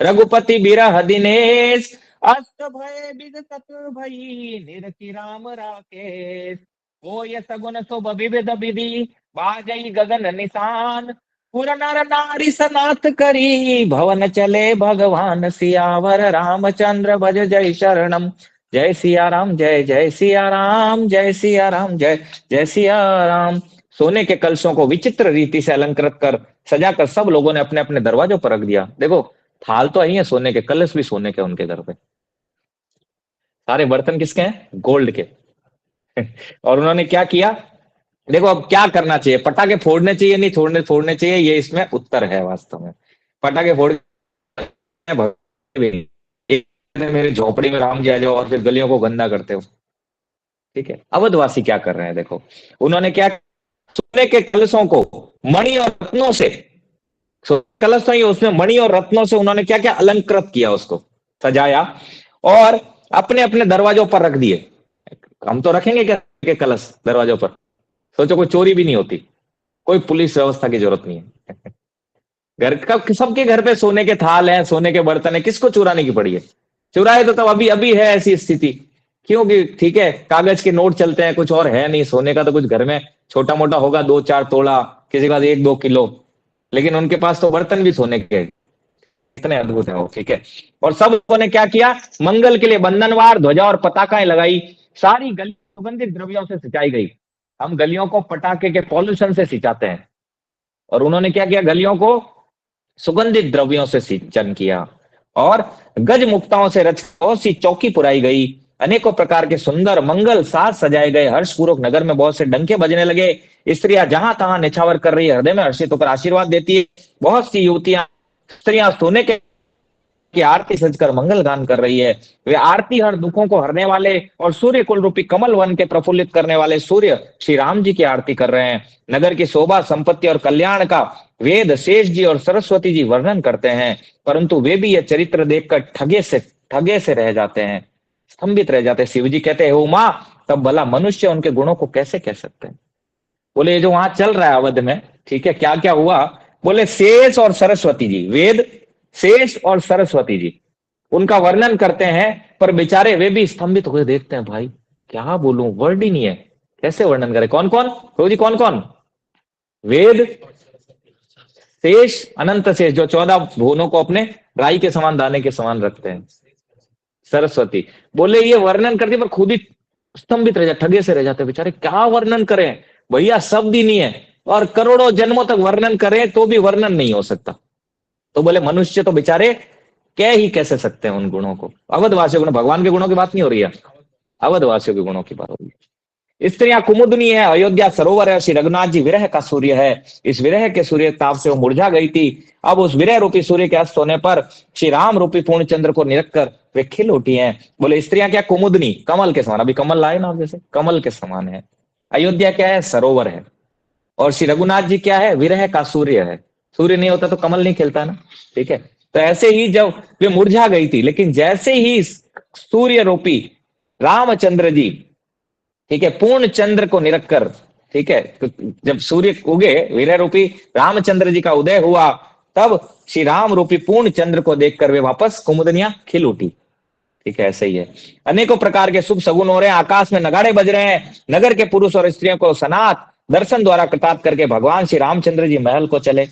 [SPEAKER 1] रघुपति बिरह दिनेश, अष्ट भय विगत भई, निरखि राम राकेश, ओ ये सगुन शुभ विविध विधि, बाजई गगन निशान, पुर नर नारी सनाथ करी, भवन चले भगवान, सियावर रामचंद्र भज जय शरणम, जय सिया राम जय जय सिया राम, जय सिया राम जय जय सिया राम। सोने के कलशों को विचित्र रीति से अलंकृत कर सजाकर सब लोगों ने अपने अपने दरवाजों पर रख दिया। देखो, थाल तो आई है सोने के, कलश भी सोने के उनके घर पे, सारे बर्तन किसके हैं? गोल्ड के। और उन्होंने क्या किया? देखो अब क्या करना चाहिए, पटाखे फोड़ने चाहिए नहीं छोड़ने फोड़ने चाहिए, ये इसमें उत्तर है वास्तव में। पटाखे फोड़ भी नहीं। एक कहते मेरे झोपड़ी में राम जी आ जाओ और फिर गलियों को गंदा करते हो। ठीक है, अवधवासी क्या कर रहे हैं देखो, उन्होंने क्या, सोने के कलशों को मणि और रत्नों से, कलश तो ही उसमें मणि और रत्नों से उन्होंने क्या क्या अलंकृत किया, उसको सजाया और अपने अपने दरवाजों पर रख दिए। हम तो रखेंगे क्या के कलश दरवाजों पर, सोचो कोई चोरी भी नहीं होती, कोई पुलिस व्यवस्था की जरूरत नहीं है। घर का सबके घर पे सोने के थाल है, सोने के बर्तन है, किसको चुराने की पड़ी है? चुराए तो तब अभी अभी है ऐसी स्थिति, क्योंकि ठीक है कागज के नोट चलते हैं, कुछ और है नहीं, सोने का तो कुछ घर में छोटा मोटा होगा 2-4 तोला, किसी के पास 1-2 किलो, लेकिन उनके पास तो बर्तन भी सोने के हैं। इतने अद्भुत है वो। ठीक है, और सब लोगों ने क्या किया, मंगल के लिए बंधनवार ध्वजा और पताकाएं लगाई, सारी गली सुगंधित द्रव्यों से सिंचाई गई। हम गलियों को पटाखे के पॉल्यूशन से सिंचाते हैं, और उन्होंने क्या किया, गलियों को सुगंधित द्रव्यों से सिंचन किया, और गज मुक्ताओं से रच बहुत सी चौकी पुराई गई, अनेकों प्रकार के सुंदर मंगल साज सजाए गए, हर्षपूर्वक नगर में बहुत से डंके बजने लगे, स्त्रियां जहां तहां निछावर कर रही है, हृदय में हर्षित होकर आशीर्वाद देती है, बहुत सी युवतियां स्त्रियां सोने के की आरती सजकर मंगल गान कर रही है। वे आरती हर दुखों को हरने वाले और सूर्य कुल रूपी कमल वन के प्रफुल्लित करने वाले सूर्य श्री राम जी की आरती कर रहे हैं। नगर की शोभा संपत्ति और कल्याण का वेद शेष जी और सरस्वती जी वर्णन करते हैं, परंतु वे भी यह चरित्र देखकर ठगे से रह जाते हैं, स्तंभित रह जाते हैं। शिव जी कहते हैं उमा, तब भला मनुष्य उनके गुणों को कैसे कह सकते हैं? बोले ये जो वहां चल रहा है अवध में, ठीक है, क्या क्या हुआ? बोले शेष और सरस्वती जी, वेद शेष और सरस्वती जी उनका वर्णन करते हैं, पर बेचारे वे भी स्तंभित होकर देखते हैं, भाई क्या बोलूं, वर्ड ही नहीं है, कैसे वर्णन करें? कौन कौन जी, कौन कौन? वेद शेष, अनंत शेष, जो 14 भुवनों को अपने राई के समान दाने के समान रखते हैं, सरस्वती। बोले ये वर्णन करते पर खुद ही स्तंभित रह जाते, ठगे से रह जाते बेचारे, क्या वर्णन करें भैया, शब्द ही नहीं है, और करोड़ों जन्मों तक वर्णन करें तो भी वर्णन नहीं हो सकता। तो बोले मनुष्य तो बेचारे कह ही कैसे सकते हैं उन गुणों को। अवधवासियों गुण, भगवान के गुणों की बात नहीं हो रही है, अवधवासियों के गुणों की बात हो रही है। स्त्रियां कुमुदनी है, अयोध्या सरोवर है, श्री रघुनाथ जी विरह का सूर्य है, इस विरह के सूर्य ताप से वो मुरझा गई थी, अब उस विरह रूपी सूर्य के अस्त होने पर श्री राम रूपी पूर्ण चंद्र को निरख कर वे खिल उठी हैं। बोले स्त्रियां क्या, कुमुदनी कमल के समान, अभी कमल लाए ना, जैसे कमल के समान है। अयोध्या क्या है, सरोवर है, और श्री रघुनाथ जी क्या है, विरह का सूर्य है। सूर्य नहीं होता तो कमल नहीं खिलता ना। ठीक है, तो ऐसे ही जब वे मुरझा गई थी, लेकिन जैसे ही सूर्य रूपी रामचंद्र जी, ठीक है, पूर्ण चंद्र को निरख कर, ठीक है, तो जब सूर्य उगे, विरह रूपी रामचंद्र जी का उदय हुआ, तब श्री राम रूपी पूर्ण चंद्र को देखकर वे वापस कुमुदनियां खिल उठी। ठीक है, ऐसे ही है। अनेकों प्रकार के शुभ सगुन हो रहे हैं, आकाश में नगाड़े बज रहे हैं, नगर के पुरुष और स्त्रियों को सनात दर्शन द्वारा कृतार्थ करके भगवान श्री रामचंद्र जी महल को चले।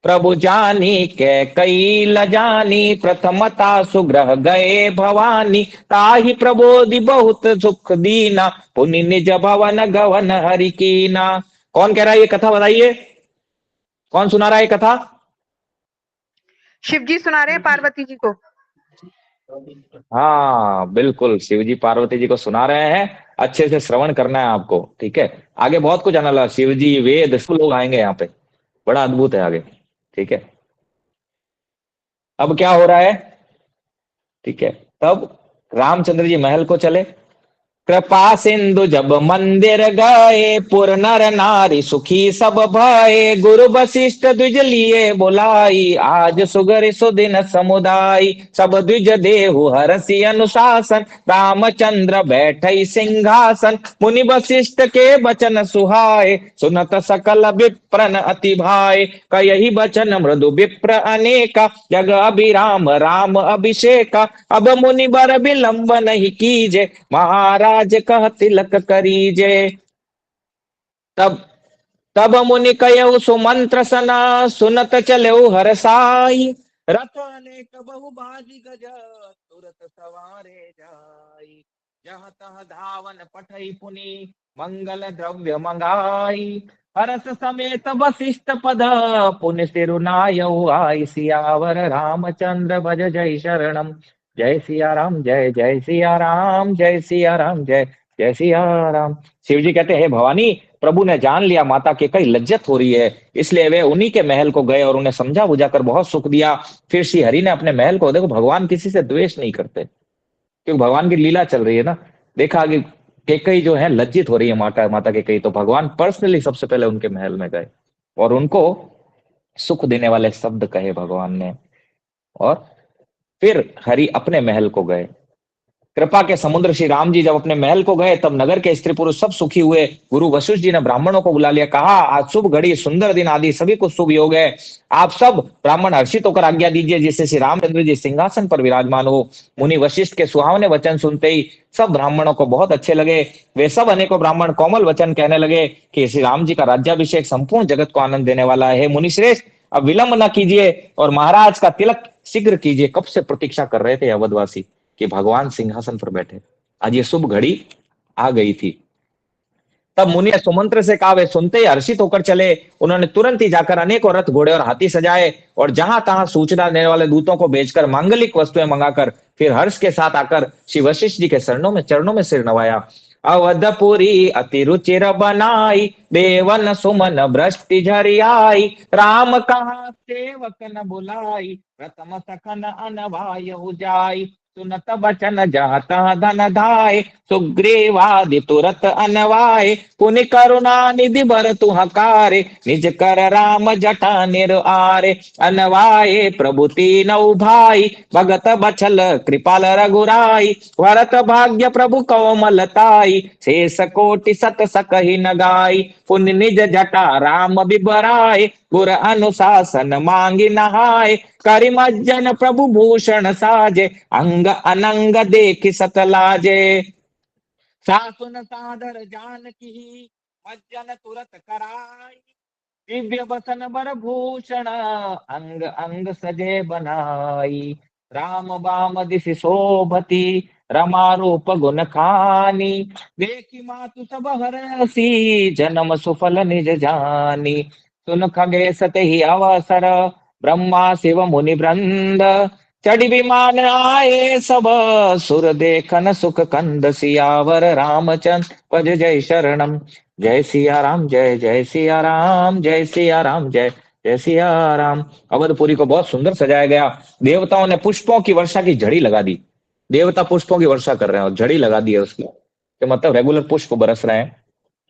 [SPEAKER 1] प्रभु जानी के कई लजानी, प्रथमता सुग्रह गए भवानी, ताहि प्रबोधि बहुत सुख दीना, पुनि निज भवन गवन हरि कीना। कौन कह रहा है ये कथा, बताइए कौन सुना रहा है ये कथा?
[SPEAKER 5] शिव जी सुना रहे हैं पार्वती जी को।
[SPEAKER 1] हाँ बिल्कुल, शिव जी पार्वती जी को सुना रहे हैं, अच्छे से श्रवण करना है आपको। ठीक है, आगे बहुत कुछ आने लगा, शिव जी वेद सब लोग आएंगे यहाँ पे, बड़ा अद्भुत है आगे। ठीक है, अब क्या हो रहा है? ठीक है, तब रामचंद्र जी महल को चले, कृपा सिंधु जब मंदिर गए, पुर नर नारी सुखी सब भये, गुरु वशिष्ठ द्विज लिए बुलाई, आज सुगर सुदिन समुदाय, सब द्विज देहु हरसि अनुशासन, रामचंद्र बैठई सिंहासन, मुनि वशिष्ठ के बचन सुहाए, सुनत सकल विप्रन अति भाए, कयहि बचन मृदु विप्र अनेका, जग अभिराम राम अभिषेका, अब मुनि बर विलंब नहीं कीजे, महाराज कह तिलक करीजे। तब तब मुनि कयउ सुमंत्र सना, सुनत चलेउ हरसाई, रथ अनेक बहु बाजी गज, तुरत सवारे जाई, जहाँ तह धावन पठई पुनि, मंगल द्रव्य मंगाई, हरस समेत वशिष्ठ पद, पुनि सिरुनायउ आई, सियावर रामचंद्र भज जय शरणम। जय सिया राम, जय जय सिया राम, जय सिया राम, जय जय सिया राम। शिव जी कहते हैं, हे भवानी, प्रभु ने जान लिया माता के कई लज्जत हो रही है, इसलिए वे उन्हीं के महल को गए और उन्हें समझा बुझाकर बहुत सुख दिया। फिर श्री हरि ने अपने महल को, देखो भगवान किसी से द्वेष नहीं करते, क्योंकि भगवान की लीला चल रही है ना। देखा कि केकई जो है लज्जित हो रही है माता माता केकई, तो भगवान पर्सनली सबसे पहले उनके महल में गए और उनको सुख देने वाले शब्द कहे भगवान ने, और फिर हरि अपने महल को गए। कृपा के समुद्र श्री राम जी जब अपने महल को गए, तब नगर के स्त्री पुरुष सब सुखी हुए। गुरु वशिष्ठ जी ने ब्राह्मणों को बुला लिया, कहा आज शुभ घड़ी, सुंदर दिन आदि सभी कुछ शुभ योग है। आप सब ब्राह्मण हर्षित होकर आज्ञा दीजिए, जिससे श्री रामचंद्र जी सिंहासन पर विराजमान हो। मुनि वशिष्ठ के सुहावने वचन सुनते ही सब ब्राह्मणों को बहुत अच्छे लगे। वे सब अनेकों ब्राह्मण कोमल वचन कहने लगे कि श्री राम जी का राज्याभिषेक संपूर्ण जगत को आनंद देने वाला है। मुनि श्रेष्ठ, अब विलंब न कीजिए और महाराज का तिलक शीघ्र कीजिए। कब से प्रतीक्षा कर रहे थे अवधवासी कि भगवान सिंहासन पर बैठे, आज ये शुभ घड़ी आ गई थी। तब मुनि ने सुमंत्र से कहा, वे सुनते ही हर्षित होकर चले। उन्होंने तुरंत ही जाकर अनेकों रथ, घोड़े और हाथी सजाए और जहां तहां सूचना देने वाले दूतों को भेजकर मांगलिक वस्तुएं मंगाकर फिर हर्ष के साथ आकर श्री वशिष्ठ जी के चरणों में सिर नवाया। अवधपुरी अति रुचिर बनाई, देवन सुमन भ्रष्टि झरियाई। राम कहा सेवक न बुलाई, प्रथम सखन अनवाय जाई। सुनत बचन जाता धन धाय, सुग्रीवादि तुरत अनवाय। पुनि करुणा निधि बर तु हकारे, निज कर राम जटा निर आरे। अनवाये प्रभु तीनऊ भाई, भगत बछल कृपाल रघुराई। भरत भाग्य प्रभु कोमलताई, शेष कोटि सत सकहि न गाई। पुनि निज जटा राम बिबराय, गुर अनुशासन मांगी नहाय। करिमज्जन प्रभु भूषण साजे, अंग अनंग देखि सतलाजे। सासुन सादर जानकी, मज्जन तुरत कराई। दिव्य बसन बर भूषण, अंग अंग सजे बनाई। राम बाम दिशि शोभती, रमा रूप गुण खानी। देखी मातु सब हरसी, जन्म सुफल निज जानी। सुन खगेश तेहि अवसर, ब्रह्मा शिव मुनि वृंद। चढ़ी विमान आए सब, सुर देखन सुख कंद। सियावर रामचंद्र पज जय शरणम। जय सिया राम, जय जय सिया राम, जय सिया राम, जय जय सिया राम। अवधपुरी को बहुत सुंदर सजाया गया। देवताओं ने पुष्पों की वर्षा की झड़ी लगा दी। देवता पुष्पों की वर्षा कर रहे हैं और झड़ी लगा दी है उसकी, तो मतलब रेगुलर पुष्प बरस रहे हैं।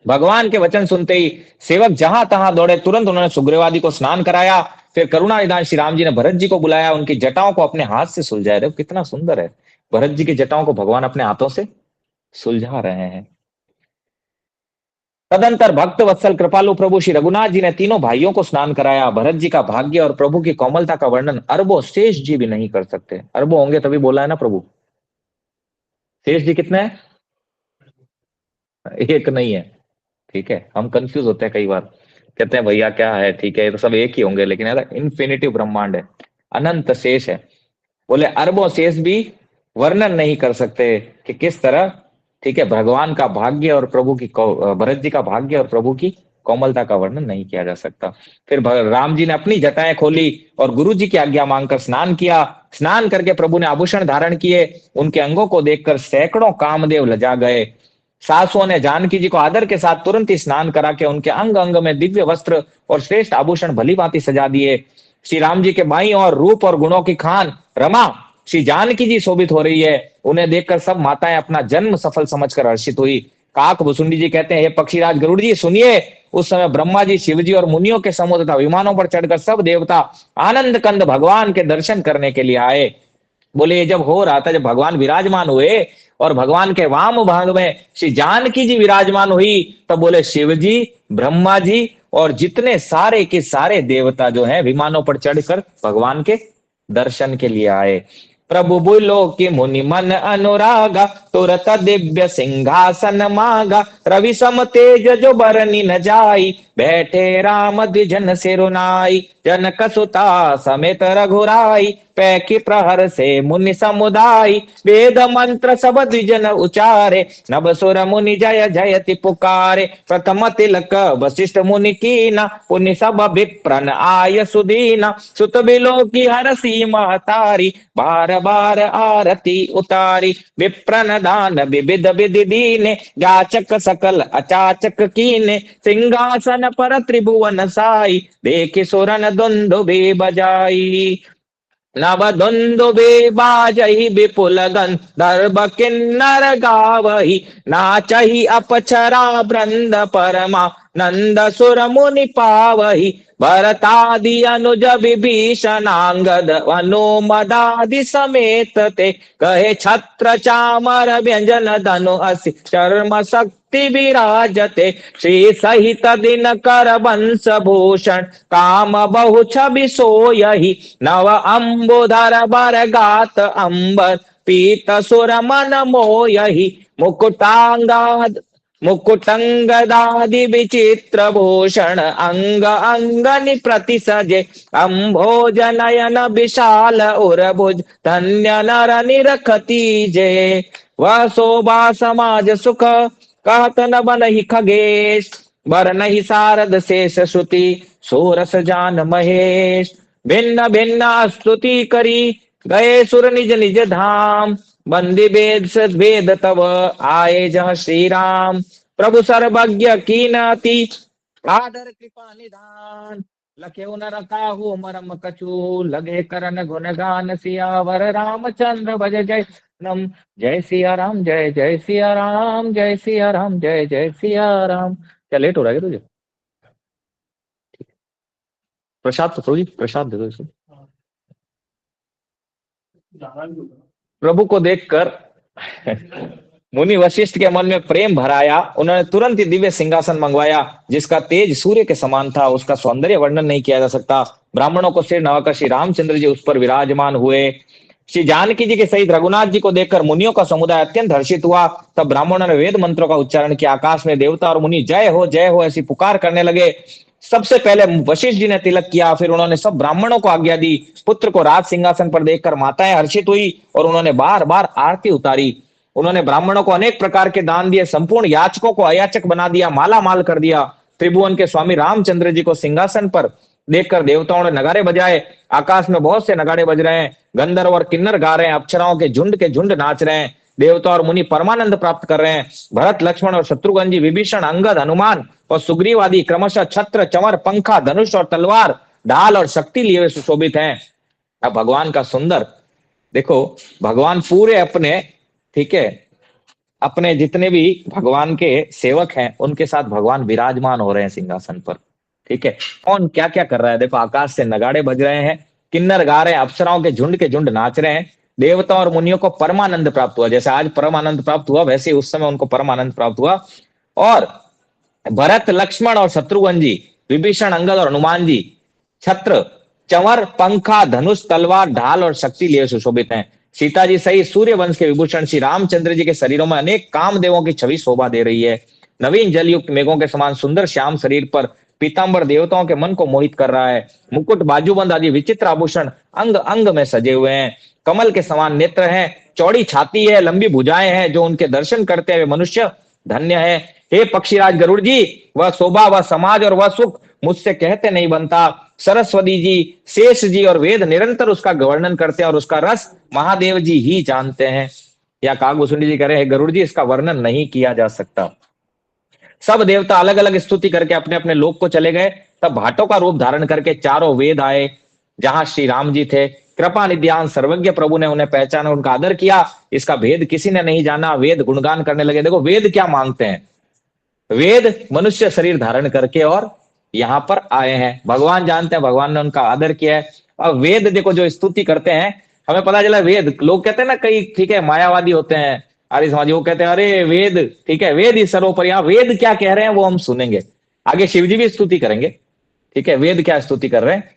[SPEAKER 1] भगवान के वचन सुनते ही सेवक जहां तहां दौड़े। तुरंत उन्होंने सुग्रीवादि को स्नान कराया। फिर करुणा निधान श्री राम जी ने भरत जी को बुलाया, उनकी जटाओं को अपने हाथ से सुलझाया। देखो कितना सुंदर है, भरत जी की जटाओं को भगवान अपने हाथों से सुलझा रहे हैं। तदंतर भक्त वत्सल कृपालु प्रभु श्री रघुनाथ जी ने तीनों भाइयों को स्नान कराया। भरत जी का भाग्य और प्रभु की कोमलता का वर्णन अरबों शेष जी भी नहीं कर सकते। अरबों होंगे तभी बोला है ना प्रभु। शेष जी कितने हैं? एक नहीं है, ठीक है। हम कंफ्यूज होते हैं कई बार, कहते हैं भैया क्या है, ठीक है ये तो सब एक ही होंगे, लेकिन ऐसा इन्फिनिटिव ब्रह्मांड है, अनंत शेष है। बोले अरबों शेष भी वर्णन नहीं कर सकते कि किस तरह, ठीक है, भगवान का भाग्य और प्रभु की भरत जी का भाग्य और प्रभु की कोमलता का वर्णन नहीं किया जा सकता। फिर राम जी ने अपनी जटाएं खोली और गुरु जी की आज्ञा मांगकर स्नान किया। स्नान करके प्रभु ने आभूषण धारण किए। उनके अंगों को देखकर सैकड़ों कामदेव लजा गए। सासुओं ने जानकी जी को आदर के साथ तुरंत ही स्नान करा के उनके अंग अंग में दिव्य वस्त्र और श्रेष्ठ आभूषण भली भांति सजा दिए। श्री राम जी के बाईं और रूप और गुणों की खान रमा श्री जानकी जी शोभित हो रही है। उन्हें देखकर सब माताएं अपना जन्म सफल समझकर हर्षित हुई। काक भुसुंडी जी कहते हैं, हे पक्षीराज गरुड़ जी सुनिए, उस समय ब्रह्मा जी, शिव जी और मुनियों के समूह तथा विमानों पर चढ़कर सब देवता आनंद कंद भगवान के दर्शन करने के लिए आए। बोले ये जब हो रहा था, जब भगवान विराजमान हुए और भगवान के वाम भाग में श्री जानकी जी विराजमान हुई, तब बोले शिव जी, ब्रह्मा जी और जितने सारे के सारे देवता जो हैं विमानों पर चढ़कर भगवान के दर्शन के लिए आए। प्रभु बोलो कि मुनि मन अनुरागा, तुरत दिव्य सिंहासन मागा। रवि सम तेज जो बरनी न जाई, बैठे राम द्विजन सिरुनाई। जनक सुता समेत रघुराई, पैकी प्रहर से मुनि समुदाय। वेद मंत्र सब द्विजन उचारे, नभ सुर मुनि जय जयति पुकारे। प्रथम तिलक वशिष्ठ मुनि कीना, पुनि सब विप्रन आय सुदीना। सुत बिलो की हरसी महतारी, बार बार आरती उतारी। विप्रन दान विविध विधि दीने, याचक सकल अचाचक कीने। सिंहासन पर त्रिभुवन साई, देखि सुरन दुंदुभि बजाई। नव दुंदुभि बाजहि विपुल गंधर्व किन्नर गावहि। नाचहि अपचरा वृंद परमा, नंद सुर मुनि पावहि। भरतादि अनुज विभीषणांगद, अनुमदादि समेत ते। कहे छत्र चामर व्यंजन धनु असि, चर्म शक्ति विराजते। श्री सहित दिन कर बंश भूषण, काम बहु छवि सोयहि। नव अंबुधर बर गात अंबर, पीत सुर मन मोयहि। मुकुटंगदादि विचित्र भूषण, अंग अंगनि प्रति सजे। अम्भोज नयन विशाल उरभुज, धन्य नर निरखती जे। वह शोभा समाज सुख, कहत न बनहि खगेश। बरनहि सारद शेष श्रुति, सोरस जान महेश। भिन्न भिन्न स्तुति करी, गए सुर निज निज धाम। बंदी वेद से वेद तब, आए जहाँ श्री राम। प्रभु सर्वज्ञ कीनति, आदर कृपा निधान। लखेउ न रखाहु मरम कछु, लगे करन गुणगान। सियावर रामचंद्र भज जय नम। जय सिया राम, जय जय सिया राम, जय सिया राम, जय जय सिया राम। क्या लेट हो रहा है क्या तुझे? प्रसाद तो थोड़ी प्रसाद दे दो इसको। प्रभु को देखकर मुनि वशिष्ठ के मन में प्रेम भराया। उन्होंने तुरंत ही दिव्य सिंहासन मंगवाया, जिसका तेज सूर्य के समान था। उसका सौंदर्य वर्णन नहीं किया जा सकता। ब्राह्मणों को सिर नवाकर श्री रामचंद्र जी उस पर विराजमान हुए। श्री जानकी जी के सहित रघुनाथ जी को देखकर मुनियों का समुदाय अत्यंत हर्षित हुआ। तब ब्राह्मणों ने वेद मंत्रों का उच्चारण किया। आकाश में देवता और मुनि जय हो ऐसी पुकार करने लगे। सबसे पहले वशिष्ठ जी ने तिलक किया, फिर उन्होंने सब ब्राह्मणों को आज्ञा दी। पुत्र को राज सिंहासन पर देखकर माताएं हर्षित हुई और उन्होंने बार बार आरती उतारी। उन्होंने ब्राह्मणों को अनेक प्रकार के दान दिए, संपूर्ण याचकों को अयाचक बना दिया, माला माल कर दिया। त्रिभुवन के स्वामी रामचंद्र जी को सिंहासन पर देखकर देवताओं ने नगाड़े बजाए। आकाश में बहुत से नगाड़े बज रहे हैं, गंधर्व और किन्नर गा रहे हैं, अप्सराओं के झुंड नाच रहे हैं। देवता और मुनि परमानंद प्राप्त कर रहे हैं। भरत, लक्ष्मण और शत्रुघ्न जी, विभीषण, अंगद, हनुमान और सुग्रीव आदि क्रमशः छत्र, चमर, पंखा, धनुष और तलवार, ढाल और शक्ति लिए हुए सुशोभित हैं। अब भगवान का सुंदर देखो, भगवान पूरे अपने, ठीक है, अपने जितने भी भगवान के सेवक हैं उनके साथ भगवान विराजमान हो रहे हैं सिंहासन पर। ठीक है, कौन क्या क्या कर रहा है देखो। आकाश से नगाड़े बज रहे हैं, किन्नर गा रहे हैं, अप्सराओं के झुंड नाच रहे हैं। देवता और मुनियों को परमानंद प्राप्त हुआ। जैसे आज परमानंद प्राप्त हुआ, वैसे उस समय उनको परमानंद प्राप्त हुआ। और भरत, लक्ष्मण और शत्रुघ्न जी, विभीषण, अंगद और हनुमान जी छत्र, चंवर, पंखा, धनुष, तलवार, ढाल और शक्ति लिए सुशोभित हैं। सीता जी सही सूर्य वंश के विभूषण श्री रामचंद्र जी के शरीरों में अनेक कामदेवों की छवि शोभा दे रही है। नवीन जलयुक्त मेघों के समान सुंदर श्याम शरीर पर पीतांबर देवताओं के मन को मोहित कर रहा है। मुकुट, बाजूबंद आदि विचित्र आभूषण अंग अंग में सजे हुए हैं। कमल के समान नेत्र हैं, चौड़ी छाती है, लंबी भुजाएं हैं। जो उनके दर्शन करते हैं वे मनुष्य धन्य है। हे पक्षीराज गरुड़ जी, वह शोभा, वह समाज और वह सुख मुझसे कहते नहीं बनता। सरस्वती जी, शेष जी और वेद निरंतर उसका वर्णन करते हैं और उसका रस महादेव जी ही जानते हैं। या कागभूषुंडी जी कह रहे हैं, गरुड़ जी इसका वर्णन नहीं किया जा सकता। सब देवता अलग अलग स्तुति करके अपने अपने लोक को चले गए। तब भाटों का रूप धारण करके चारों वेद आए, जहां श्री राम जी थे। कृपा निध्यान सर्वज्ञ प्रभु ने उन्हें पहचाना, उनका आदर किया। इसका भेद किसी ने नहीं जाना। वेद गुणगान करने लगे। देखो वेद क्या मांगते हैं, वेद मनुष्य शरीर धारण करके और यहाँ पर आए हैं। भगवान जानते हैं, भगवान ने उनका आदर किया है। और वेद देखो जो स्तुति करते हैं, हमें पता चला वेद, लोग कहते हैं ना कई, ठीक है, मायावादी होते हैं आर्य समाजी, वो कहते हैं अरे वेद, ठीक है, वेद ही सर्वोपरि। यहाँ वेद क्या कह रहे हैं वो हम सुनेंगे आगे। शिव जी भी स्तुति करेंगे, ठीक है। वेद क्या स्तुति कर रहे हैं?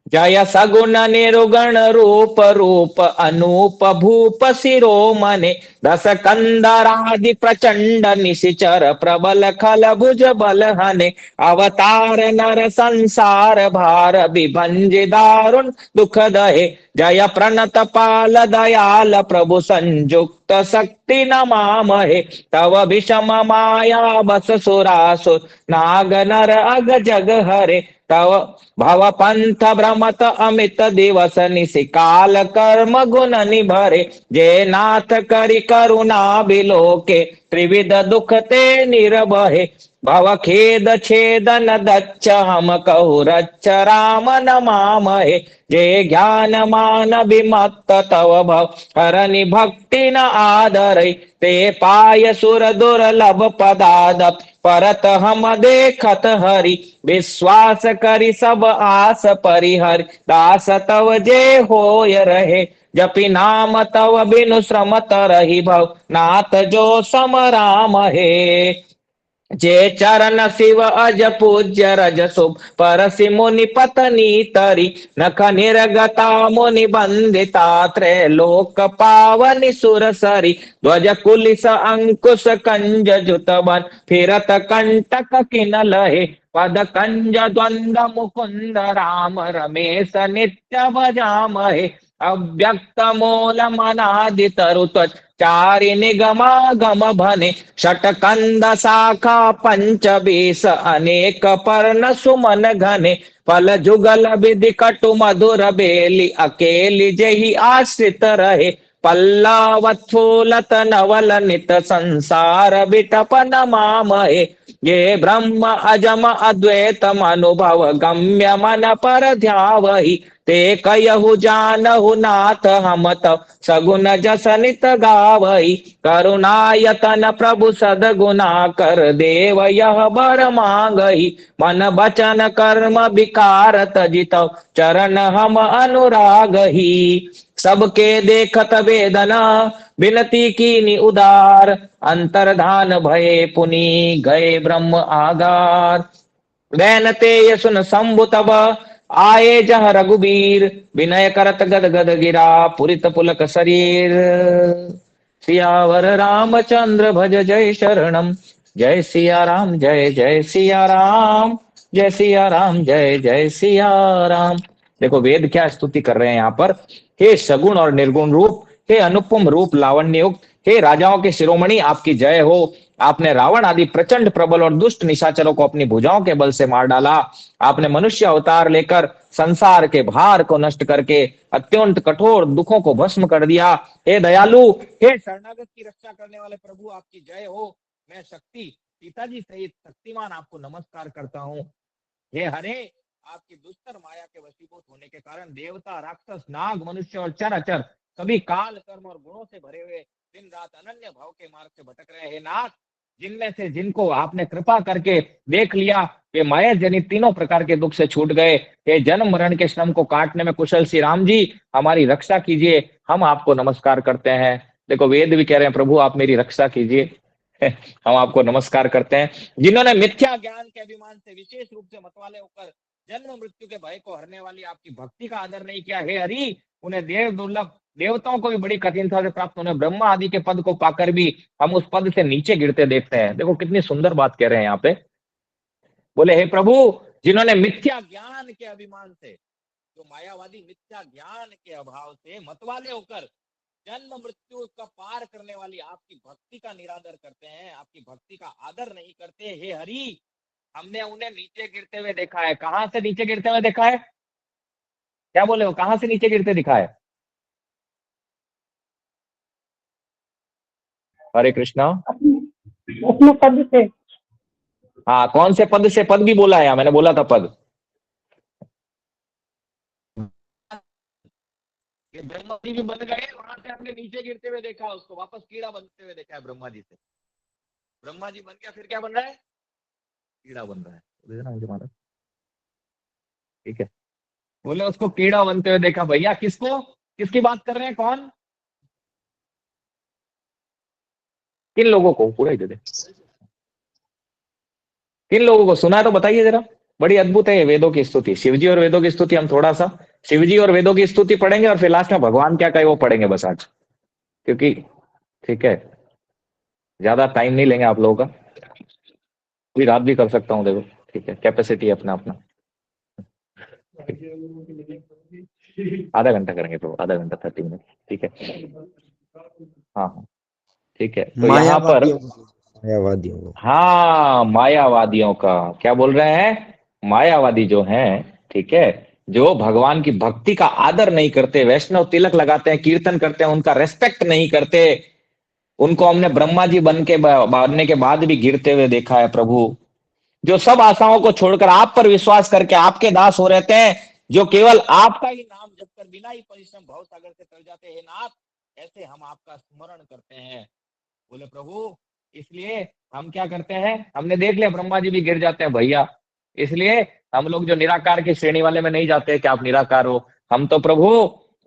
[SPEAKER 1] जय सगुण निरुगण रूप रूप अनूप भूप शिरोमणि, दस कंदरादि प्रचंड निशिचर प्रबल खल भुज बल हने, अवतार नर संसार भार विभंज दारुण दुख दहे, जय प्रणत पाल दयाल प्रभु संयुक्त शक्ति नमामहे, तव विषम माया बस सुरासुर नाग नर अग जग हरे, तव भव पंथ भ्रमत अमित दिवस निशिकाल कर्म गुण निभरे, जे नाथ करि करुणा बिलोके, त्रिविध दुख ते निरबहे। भव खेद छेदन दच्छ हम कहु रच्छ राम नमामहे, जे ज्ञान मान विमत्त तव भव हरनि भक्ति न आदरै, ते पाय सुर दुर्लभ पदाद परत हम देखत हरि, विश्वास करि सब आस परिहर, दास तव जे होय रहे, जपि नाम तव बिनु श्रम तरहि भव नाथ जो सम राम हे। जे चरण शिव अज पूज्य रज शुभ परसि मुनि पत्नी तरी, नख निर्गता मुनि बंदिता त्रैलोक पावनि सुर सरी, ध्वज कुलिस अंकुश कंज जुत बन फिरत कंटक किन लहे, पद कंज द्वंद मुकुंद राम रमेश नित्य भजामहे, अव्यक्त मूल मनादि तरु त्वच चारि निगमा गम भने, षटकंद शाखा पंच बीस अनेक पर्ण सुमन घने, फल जुगल विधि कटु मधुर बेली अकेली जेहि आश्रित रहे, पल्लवत फूलत नवल नित संसार बिटपन मामहे, ये ब्रह्म अजम अद्वैत अनुभव गम्य मन पर ध्यावहि, ते कयहु जानहु नाथ हम तव सगुन जस नित गावई, करुणायतन प्रभु सदगुना कर देव यह बर मांगई, मन बचन कर्म विकार तजितव चरण हम अनुरागही, सबके देखत वेदना विनती कीनी उदार, अंतर्धान भये पुनि गए ब्रह्म आगार, बैनते ये सुन शंभु तब आए जह रघुबीर, विनय करत गद गद गिरा पुरित पुलक शरीर, सियावर रामचंद्र भज जय शरणम, जय सिया राम जय जय सिया राम, जय सिया राम जय जय सिया राम। देखो वेद क्या स्तुति कर रहे हैं यहाँ पर, हे सगुण और निर्गुण रूप, हे अनुपम रूप लावण्य युक्त, हे राजाओं के शिरोमणि आपकी जय हो। आपने रावण आदि प्रचंड प्रबल और दुष्ट निशाचरों को अपनी भुजाओं के बल से मार डाला। आपने मनुष्य अवतार लेकर संसार के भार को नष्ट करके अत्यंत कठोर दुखों को भस्म कर दिया। हे दयालु, हे शरणागत की रक्षा करने वाले प्रभु आपकी जय हो। मैं शक्ति पिताजी सहित शक्तिमान आपको नमस्कार करता हूँ। हे हरे, आपकी दुस्तर माया के वशीभूत होने के कारण देवता, राक्षस, नाग, मनुष्य और चराचर सभी काल, कर्म और गुणों से भरे हुए दिन रात अनन्य भाव के मार्ग से भटक रहे हैं। नाथ, जिनमें से जिनको आपने कृपा करके देख लिया वे माया जनित तीनों प्रकार के दुख से छूट गए। हे जन्म मरण के श्रम को काटने में कुशल श्री राम जी, हमारी रक्षा कीजिए, हम आपको नमस्कार करते हैं। देखो वेद भी कह रहे हैं प्रभु आप मेरी रक्षा कीजिए, हम आपको नमस्कार करते हैं। जिन्होंने मिथ्या ज्ञान के अभिमान से विशेष रूप से मतवाले होकर जन्म मृत्यु के भय को हरने वाली आपकी भक्ति का आदर नहीं किया, हे हरि, उन्हें देव दुर्लभ देवताओं को भी बड़ी कठिनता से प्राप्त होने ब्रह्मा आदि के पद को पाकर भी हम उस पद से नीचे गिरते देखते हैं। देखो कितनी सुंदर बात कह रहे हैं यहाँ पे। बोले हे प्रभु, जिन्होंने मिथ्या ज्ञान के अभिमान से, जो मायावादी मिथ्या ज्ञान के अभाव से मतवाले होकर जन्म मृत्यु का पार करने वाली आपकी भक्ति का निरादर करते हैं, आपकी भक्ति का आदर नहीं करते, हे हरि, हमने उन्हें नीचे गिरते हुए देखा है। कहां से नीचे गिरते हुए देखा है? क्या बोले हो, कहां से नीचे गिरते दिखा है? हरे कृष्णा।
[SPEAKER 6] अपने पद से।
[SPEAKER 1] हाँ, कौन से पद से? पद भी बोला है, मैंने बोला था पद। ये ब्रह्मा जी भी बन गए, वहां से हमने नीचे गिरते हुए देखा, उसको वापस कीड़ा बनते हुए देखा है ब्रह्मा जी से। ब्रह्मा जी बन गया, फिर क्या बन रहा है? कीड़ा बन रहा है। देखना मुझे मारा, ठीक है। बोले उसको कीड़ा बनते हुए देखा। भैया किसको, किसकी बात कर रहे हैं? कौन, किन लोगों को? पूरा ही दे दे। किन लोगों को सुना है तो बताइए जरा। बड़ी अद्भुत है ये वेदों की स्तुति, शिवजी और वेदों की स्तुति। हम थोड़ा सा शिवजी और वेदों की स्तुति पढ़ेंगे और फिर लास्ट में भगवान क्या कहे वो पढ़ेंगे बस आज, क्योंकि ठीक है ज्यादा टाइम नहीं लेंगे आप लोगों का, पूरी रात भी कर सकता हूँ। देखो ठीक है, कैपेसिटी अपना अपना। आधा घंटा करेंगे तो आधा घंटा 30 मिनट, ठीक है। हाँ हाँ ठीक है। तो यहाँ पर
[SPEAKER 4] मायावादियों को।
[SPEAKER 1] हाँ, मायावादियों का क्या बोल रहे हैं? मायावादी जो हैं, ठीक है, जो भगवान की भक्ति का आदर नहीं करते, वैष्णव तिलक लगाते हैं, कीर्तन करते हैं, उनका रेस्पेक्ट नहीं करते, उनको हमने ब्रह्मा जी बनने के बाद भी गिरते हुए देखा है प्रभु। जो सब आशाओं को छोड़कर आप पर विश्वास करके आपके दास हो रहते हैं, जो केवल आपका ही नाम जपकर बिना ही परिश्रम भव सागर से तर जाते हैं, नाथ ऐसे हम आपका स्मरण करते हैं। बोले प्रभु, इसलिए हम क्या करते हैं, हमने देख लिया ब्रह्मा जी भी गिर जाते हैं भैया, इसलिए हम लोग जो निराकार की श्रेणी वाले में नहीं जाते कि आप निराकार हो। हम तो प्रभु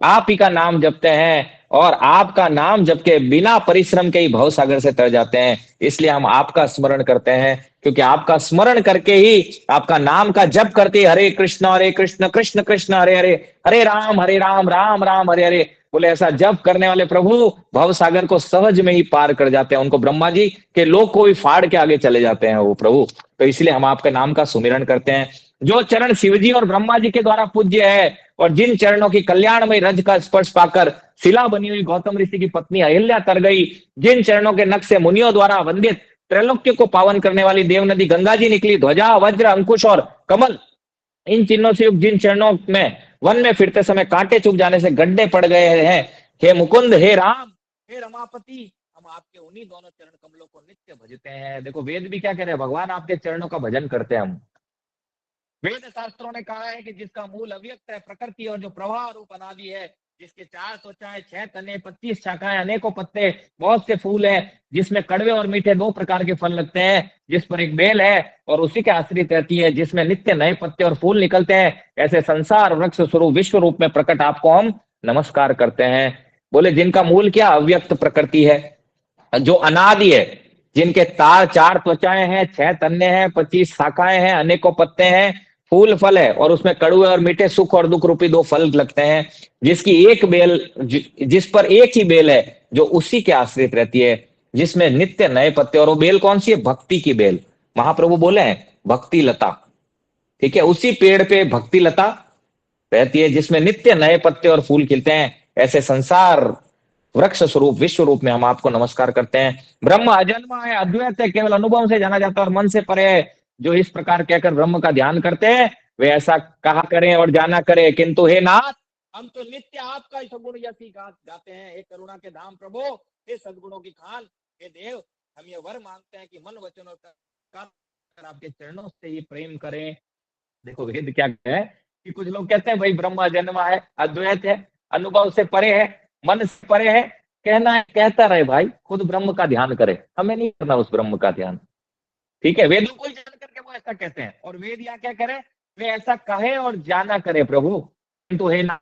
[SPEAKER 1] आप ही का नाम जपते हैं, और आपका नाम जप के बिना परिश्रम के ही भव सागर से तर जाते हैं। इसलिए हम आपका स्मरण करते हैं, क्योंकि आपका स्मरण करके ही, आपका नाम का जप करके हरे कृष्ण कृष्ण कृष्ण हरे हरे, हरे राम राम राम हरे हरे, बोले ऐसा जप करने वाले प्रभु भव सागर को सहज में ही पार कर जाते हैं। उनको ब्रह्मा जी के लोक को भी फाड़ के आगे चले जाते हैं वो प्रभु। तो इसलिए हम आपके नाम का सुमिरन करते हैं। जो चरण शिवजी और ब्रह्मा जी के द्वारा पूज्य है, और जिन चरणों की कल्याणमय रज का स्पर्श पाकर शिला बनी हुई गौतम ऋषि की पत्नी अहिल्या तर गई, जिन चरणों के नक्श से मुनियों द्वारा वंदित त्रैलोक्य को पावन करने वाली देव नदी गंगा जी निकली, ध्वजा वज्र अंकुश और कमल, इन चिन्हों से युक्त जिन चरणों में वन में फिरते समय कांटे चुभ जाने से गड्ढे पड़ गए हैं, हे मुकुंद, हे राम, हे रमापति, हम आपके उन्हीं दोनों चरण कमलों को नित्य भजते हैं। देखो वेद भी क्या कह रहे हैं, भगवान आपके चरणों का भजन करते हैं हम। वेद शास्त्रों ने कहा है कि जिसका मूल अव्यक्त है, प्रकृति, और जो प्रवाह रूप अनादि है, जिसके 4 त्वचाएं, 6 तने, 25 शाखाएं, अनेकों पत्ते, बहुत से फूल हैं, जिसमें कड़वे और मीठे 2 प्रकार के फल लगते हैं, जिस पर एक बेल है और उसी के आश्रित रहती है, जिसमें नित्य नए पत्ते और फूल निकलते हैं, ऐसे संसार वृक्ष स्वरूप विश्व रूप में प्रकट आपको हम नमस्कार करते हैं। बोले जिनका मूल क्या, अव्यक्त प्रकृति है, जो अनादि है, जिनके 4 त्वचाएं हैं, 6 तन्ने हैं, 25 शाखाएं हैं, अनेकों पत्ते हैं, फूल फल है, और उसमें कड़वे और मीठे सुख और दुख रूपी 2 फल लगते हैं, जिसकी एक बेल, जिस पर एक ही बेल है जो उसी के आश्रित रहती है, जिसमें नित्य नए पत्ते, और वो बेल कौन सी है, भक्ति की बेल। महाप्रभु बोले हैं भक्ति लता, ठीक है, उसी पेड़ पे भक्ति लता रहती है, जिसमें नित्य नए पत्ते और फूल खिलते हैं। ऐसे संसार वृक्ष स्वरूप विश्व रूप में हम आपको नमस्कार करते हैं। ब्रह्म अजन्मा है, अद्वैत है, केवल अनुभव से जाना जाता है और मन से परे है। जो इस प्रकार कहकर ब्रह्म का ध्यान करते हैं, वे ऐसा कहा करें और जाना करें, किंतु हे नाथ, हम तो नित्य आपका सगुण यसी गाते हैं। हे करुणा के धाम प्रभु, हे सद्गुणों की खान, हे देव, हम ये वर मांगते हैं कि मन वचन और कर्म आपके चरणों से ही प्रेम करें। देखो वेद क्या है कि कुछ लोग कहते हैं भाई ब्रह्म अजन्मा है, अद्वैत है, अनुभव से परे है, मन से परे है, कहना है कहता रहे भाई, खुद ब्रह्म का ध्यान करे, हमें नहीं करना उस ब्रह्म का ध्यान, ठीक है। वेदों को जान करके वो ऐसा कहते हैं, और वेद यहाँ क्या करे, वे ऐसा कहे और जाना करे प्रभु, किंतु हे ना,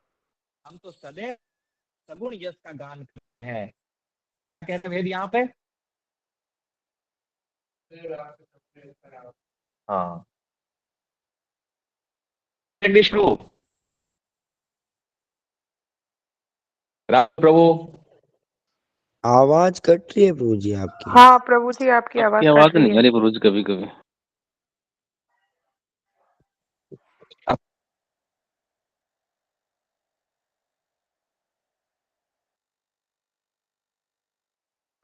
[SPEAKER 1] हम तो सदैव सगुण यश का गान करते हैं। क्या कहते हैं वेद यहाँ पे, हाँ विष्णु राम प्रभु,
[SPEAKER 4] आवाज कट रही है प्रभु जी आपकी।
[SPEAKER 5] हाँ प्रभु जी आपकी आवाज
[SPEAKER 2] आवाज
[SPEAKER 5] कट रही
[SPEAKER 2] नहीं
[SPEAKER 5] है।
[SPEAKER 2] आ रही प्रभु जी कभी कभी।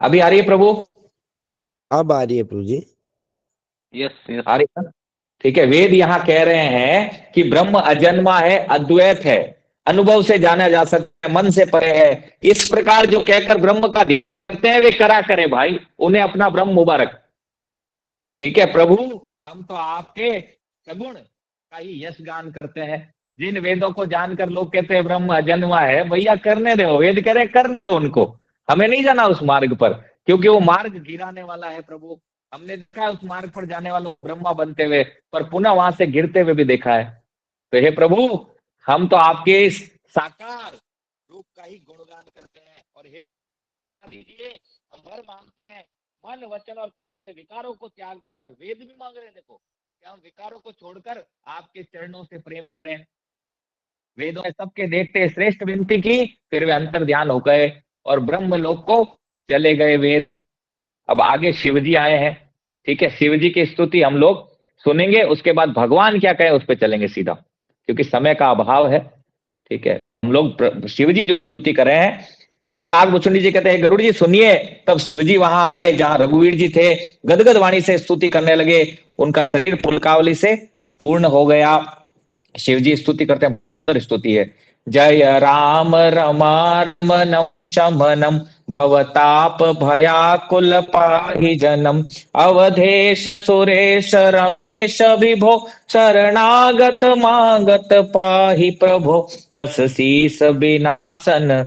[SPEAKER 1] अभी आ रही है प्रभु,
[SPEAKER 4] अब आ रही है प्रभु जी।
[SPEAKER 2] Yes yes.
[SPEAKER 1] आ रही है, ठीक है। वेद यहाँ कह रहे हैं कि ब्रह्म अजन्मा है, अद्वैत है, अनुभव से जाना जा सकता है, मन से परे है। इस प्रकार जो कहकर ब्रह्म का ध्यान करते हैं वे करा करें भाई, उन्हें अपना ब्रह्म मुबारक, ठीक है। प्रभु हम तो आपके सगुण का ही यश गान करते हैं। जिन वेदों को जानकर लोग कहते हैं ब्रह्म अजन्मा है, भैया करने दो, वेद कह रहे करने दो उनको, हमें नहीं जाना उस मार्ग पर, क्योंकि वो मार्ग गिराने वाला है प्रभु। हमने देखा उस मार्ग पर जाने वालों ब्रह्मा बनते हुए, पर पुनः वहां से गिरते हुए भी देखा है। तो हे प्रभु, हम तो आपके इस साकार रूप का ही गुणगान करते हैं, और हे दीजिए, हम वर मांगते हैं, मन वचन और विकारों को त्याग, वेद भी मांग रहे हैं, देखो क्या हम विकारों को छोड़कर आपके चरणों से प्रेम करें। वेदों में सबके देखते श्रेष्ठ विनती की, फिर वे अंतर ध्यान हो गए और ब्रह्म लोक को चले गए वेद। अब आगे शिव जी आए हैं, ठीक है, शिव जी की स्तुति हम लोग सुनेंगे, उसके बाद भगवान क्या कहे उस पर चलेंगे सीधा, क्योंकि समय का अभाव है, ठीक है। हम लोग शिव जी की स्तुति कर रहे हैं। नागभूषण जी कहते हैं गरुड़ जी सुनिए, तब शिव जी वहां जहां रघुवीर जी थे, गदगद वाणी से स्तुति करने लगे, उनका शरीर पुलकावली से पूर्ण हो गया। शिव जी स्तुति करते हैं, सुंदर स्तुति है। जय राम रमारमणम शमनम भवताप भयाकुल पाहि जनम अवधेश सुरेश रमेश विभो शरणागत मागत पाहि प्रभो शीस विनाशन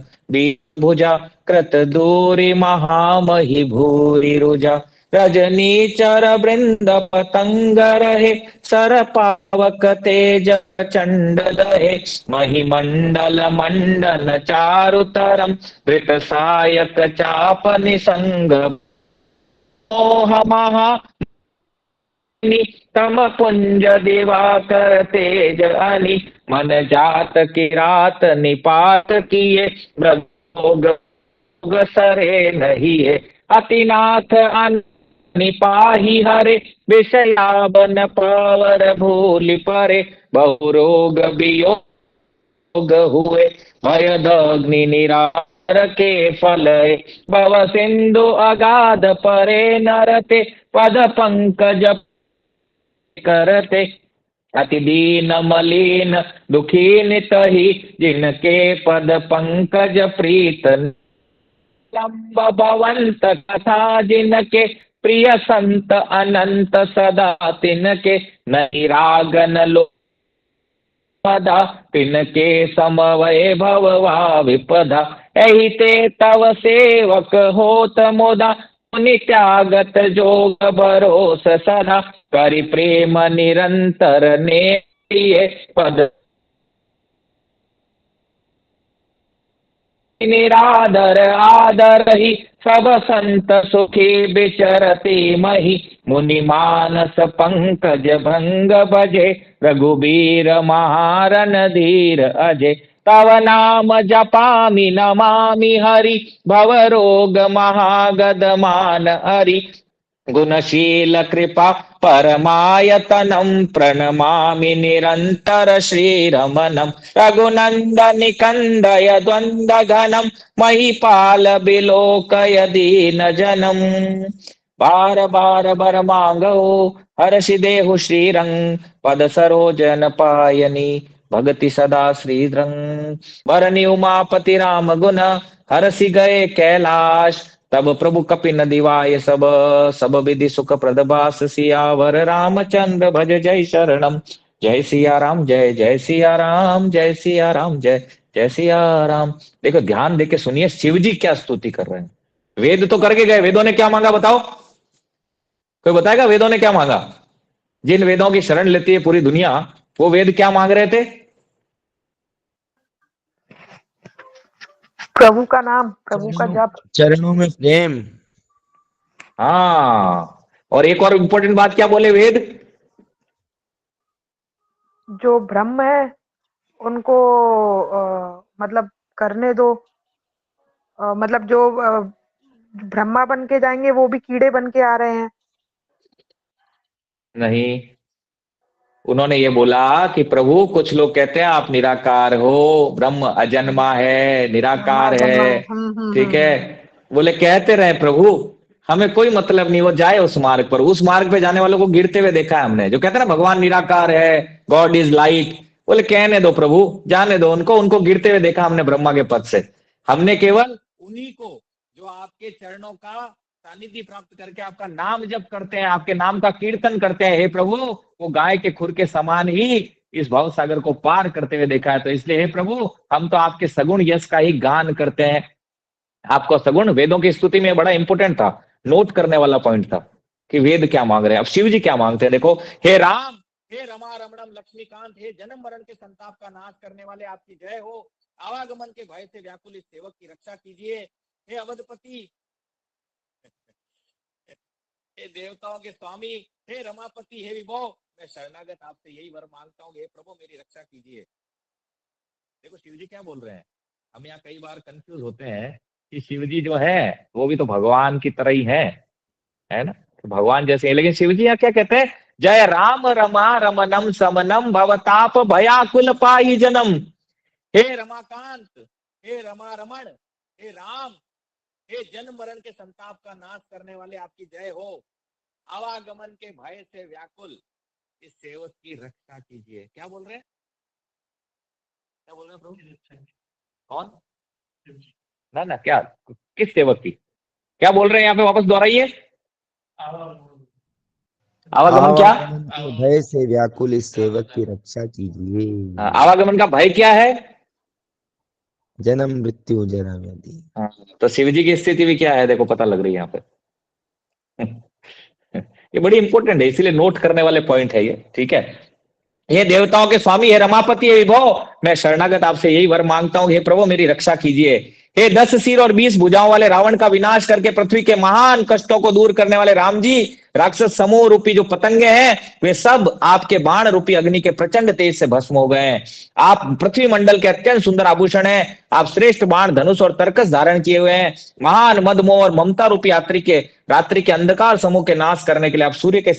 [SPEAKER 1] भुजा कृत दूरी महामहि भूरि रुजा रजनी चर वृंद पतंग रहे सर पावक तेज चंड लहे महिमंडल मंडन चारुतरम वृत सायक चाप निसंग मोह महा तम पुंज दिवाकर तेज अनि मन जात की रात निपात किए मृग सरे नहीं है अतिनाथ अन निपाही हरे विषयावन पावर भूलि परे बहुरोग वियोग हुए भयदग्नि निरार के फल भव सिंधु अगाध परे नरते पद पंकज करते अति दीन मलिन दुखी नितहि जिनके पद पंकज प्रीत लंब भवंत कथा जिनके प्रिय संत अनंत सदा तिनके नहीं रागन लो पदा तिनके समवय भववा विपदा एहि ते तव सेवक होत मोदा मुनि त्यागत जोग भरोस सदा करि प्रेम निरंतर ने पद निरादर आदर ही सब संत सुखी विचरती मही मुनि मानस पंकज भंग भजे रघुबीर महारन धीर अजय तव नाम जपामि नमामि हरि भव रोग महागद मान हरि गुणशील कृपा परमायतनम प्रणमामि निरंतर श्रीरमणम रघुनंदन निकंदय द्वंद्व घनम महिपाल बिलोकय दीन जनम बार बार बर मांगो हर्षि देहु श्रीरंग पद सरोजन पायनी भगति सदा श्रीरंग बरनि उमापति राम गुण हरसि गए कैलाश तब प्रभु कपि नदिवाय सब सब विधि सुख प्रदबास सियावर रामचंद्र भज जय शरणम जय सिया राम जय जय सिया राम जय सिया राम जय जय सिया राम। देखो ध्यान देके सुनिए शिव जी क्या स्तुति कर रहे हैं। वेद तो करके गए, वेदों ने क्या मांगा बताओ, कोई बताएगा वेदों ने क्या मांगा? जिन वेदों की शरण लेती है पूरी दुनिया, वो वेद क्या मांग रहे थे?
[SPEAKER 5] प्रभु का नाम, प्रभु का जप।
[SPEAKER 4] चरणों में प्रेम।
[SPEAKER 1] हाँ, और एक और इंपॉर्टेंट बात क्या बोले वेद?
[SPEAKER 5] जो ब्रह्म है उनको मतलब करने दो। मतलब जो ब्रह्मा बन के जाएंगे वो भी कीड़े बन के आ रहे हैं।
[SPEAKER 1] नहीं, उन्होंने ये बोला कि प्रभु कुछ लोग कहते हैं आप निराकार हो, ब्रह्म अजन्मा है,
[SPEAKER 5] ब्रह्मा
[SPEAKER 1] निराकार
[SPEAKER 5] जन्मा
[SPEAKER 1] है,
[SPEAKER 5] है।
[SPEAKER 1] ठीक है। बोले कहते रहे प्रभु, हमें कोई मतलब नहीं, वो जाए उस मार्ग पर। उस मार्ग पे जाने वालों को गिरते हुए देखा है हमने, जो कहते हैं ना भगवान निराकार है, गॉड इज लाइट। बोले कहने दो प्रभु, जाने दो उनको, उनको गिरते हुए देखा हमने ब्रह्मा के पद से। हमने केवल उन्हीं को जो आपके चरणों का सानिध्य प्राप्त करके आपका नाम जप करते हैं, आपके नाम का कीर्तन करते हैं, हे प्रभु, वो गाय के खुर के समान ही इस भव सागर को पार करते हुए देखा है। तो इसलिए हे प्रभु, हम तो आपके सगुण यश का ही गान करते हैं। आपको सगुण वेदों की स्तुति में बड़ा इंपॉर्टेंट था, नोट करने वाला पॉइंट था कि वेद क्या मांग रहे हैं। अब शिव जी क्या मांगते हैं देखो, हे राम, हे रमा रमणम लक्ष्मीकांत, हे जन्म मरण के संताप का नाश करने वाले आपकी जय हो। आवागमन के भय से व्याकुल इस सेवक की रक्षा कीजिए। हे अवधपति, हे देवताओं के स्वामी, हे रमापति, हे विभो, मैं शरणागत आपसे यही वर मांगता हूँ, हे प्रभु मेरी रक्षा कीजिए। देखो शिव जी क्या बोल रहे हैं। हम यहाँ कई बार कंफ्यूज होते हैं कि शिव जी जो है वो भी तो भगवान की तरह ही है ना, तो भगवान जैसे हैं। लेकिन शिव जी यहाँ क्या कहते हैं, जय राम रमा रमनम समनम भवताप भयाकुल पाई जनम। हे रमाकांत, हे रमा रमण, हे राम, हे जन्म मरण के संताप का नाश करने वाले आपकी जय हो। आवागमन के भय से व्याकुल इस सेवक की रक्षा कीजिए। क्या बोल रहे हैं, क्या बोल रहे हैं प्रभु? कौन? ना ना, क्या, किस सेवक की, क्या बोल रहे हैं यहाँ पे, वापस दोहराइए। आवागमन क्या?
[SPEAKER 4] आवागमन के भय से व्याकुल इस सेवक की रक्षा कीजिए।
[SPEAKER 1] आवागमन का भय क्या है?
[SPEAKER 4] जन्म मृत्यु जरा व्याधि।
[SPEAKER 1] हाँ, तो शिव जी की स्थिति भी क्या है, देखो पता लग रही है यहाँ पे। ये बड़ी इंपॉर्टेंट है, इसीलिए नोट करने वाले पॉइंट है ये, ठीक है। हे देवताओं के स्वामी, हे रमापति, हे विभो, मैं शरणागत आपसे यही वर मांगता हूं, हे प्रभु मेरी रक्षा कीजिए। हे 10 सिर और 20 भुजाओं वाले रावण का विनाश करके पृथ्वी के महान कष्टों को दूर करने वाले राम जी, राक्षस समूह रूपी जो पतंगे हैं वे सब आपके बाण रूपी अग्नि के प्रचंड तेज से भस्म हो गए हैं। आप पृथ्वी मंडल के अत्यंत सुंदर आभूषण हैं। आप श्रेष्ठ बाण, धनुष और तरकस धारण किए हुए हैं। महान मद मोह और ममता रूपी रात्रि के अंधकार समूह के नाश करने के लिए आप सूर्य के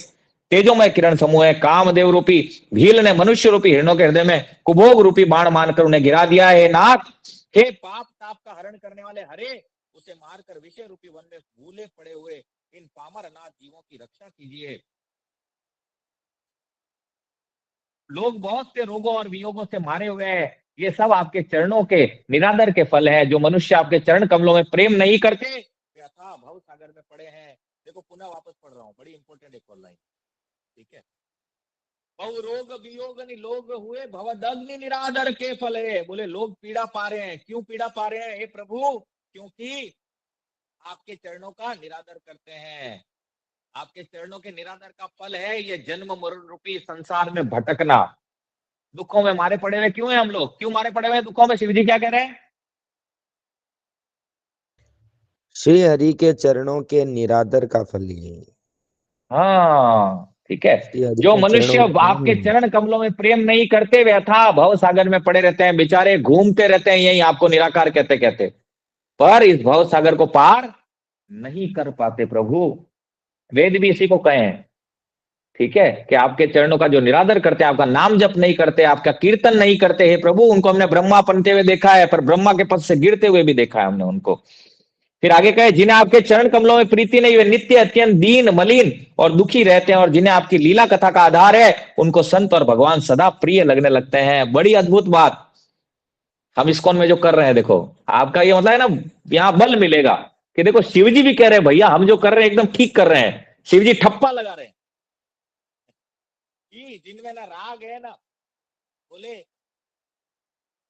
[SPEAKER 1] तेजोमय किरण समूह है। कामदेव रूपी भील ने मनुष्य रूपी हिरणों के हृदय में कुभोग रूपी बाण मानकर उन्हें गिरा दिया है। नाथ, हे पाप ताप का हरण करने वाले हरे, उसे मारकर विषय रूपी वन में भूले पड़े हुए इन पामर अनाथ जीवों की रक्षा कीजिए। लोग बहुत से रोगों और वियोगों से मारे हुए हैं, ये सब आपके चरणों के निरादर के फल है। जो मनुष्य आपके चरण कमलों में प्रेम नहीं करते वे अथाह भव सागर में पड़े हैं। देखो पुनः वापस पढ़ रहा हूँ, बड़ी इंपॉर्टेंट एक और लाइन, ठीक है। बहु रोग वियोग लोग हुए भवदग्नि निरादर के फल है। बोले लोग पीड़ा पा रहे हैं, क्यों पीड़ा पा रहे हैं हे प्रभु? क्योंकि आपके चरणों का निरादर करते हैं। आपके चरणों के निरादर का फल है ये जन्म मरण रूपी संसार में भटकना। दुखों में मारे पड़े हुए क्यों हैं हम लोग, क्यों मारे पड़े हुए दुखों में? शिव जी क्या कह रहे हैं?
[SPEAKER 4] श्री हरि के चरणों के निरादर का फल ये।
[SPEAKER 1] हाँ, ठीक है।
[SPEAKER 4] श्री हरि
[SPEAKER 1] जो
[SPEAKER 4] के
[SPEAKER 1] मनुष्य
[SPEAKER 4] चरणों में प्रेम
[SPEAKER 1] आपके
[SPEAKER 4] नहीं।
[SPEAKER 1] चरण कमलों में प्रेम नहीं करते वे अथाह भव सागर में पड़े रहते हैं, बेचारे घूमते रहते हैं यही आपको निराकार कहते कहते, पर इस भव सागर को पार नहीं कर पाते प्रभु। वेद भी इसी को कहे हैं, ठीक है, कि आपके चरणों का जो निरादर करते हैं, आपका नाम जप नहीं करते, आपका कीर्तन नहीं करते, हे प्रभु उनको हमने ब्रह्मा बनते हुए देखा है, पर ब्रह्मा के पद से गिरते हुए भी देखा है हमने उनको। फिर आगे कहे जिन्हें आपके चरण कमलों में प्रीति नहीं, वे नित्य अत्यंत दीन मलिन और दुखी रहते हैं, और जिन्हें आपकी लीला कथा का आधार है उनको संत और भगवान सदा प्रिय लगने लगते हैं। बड़ी अद्भुत बात हम इस्कॉन में जो कर रहे हैं, देखो आपका ये मतलब है ना, यहाँ बल मिलेगा कि देखो शिव जी भी कह रहे हैं भैया हम जो कर रहे हैं एकदम ठीक कर रहे हैं। शिव जी ठप्पा लगा रहे हैं कि जिनमें ना राग है ना, बोले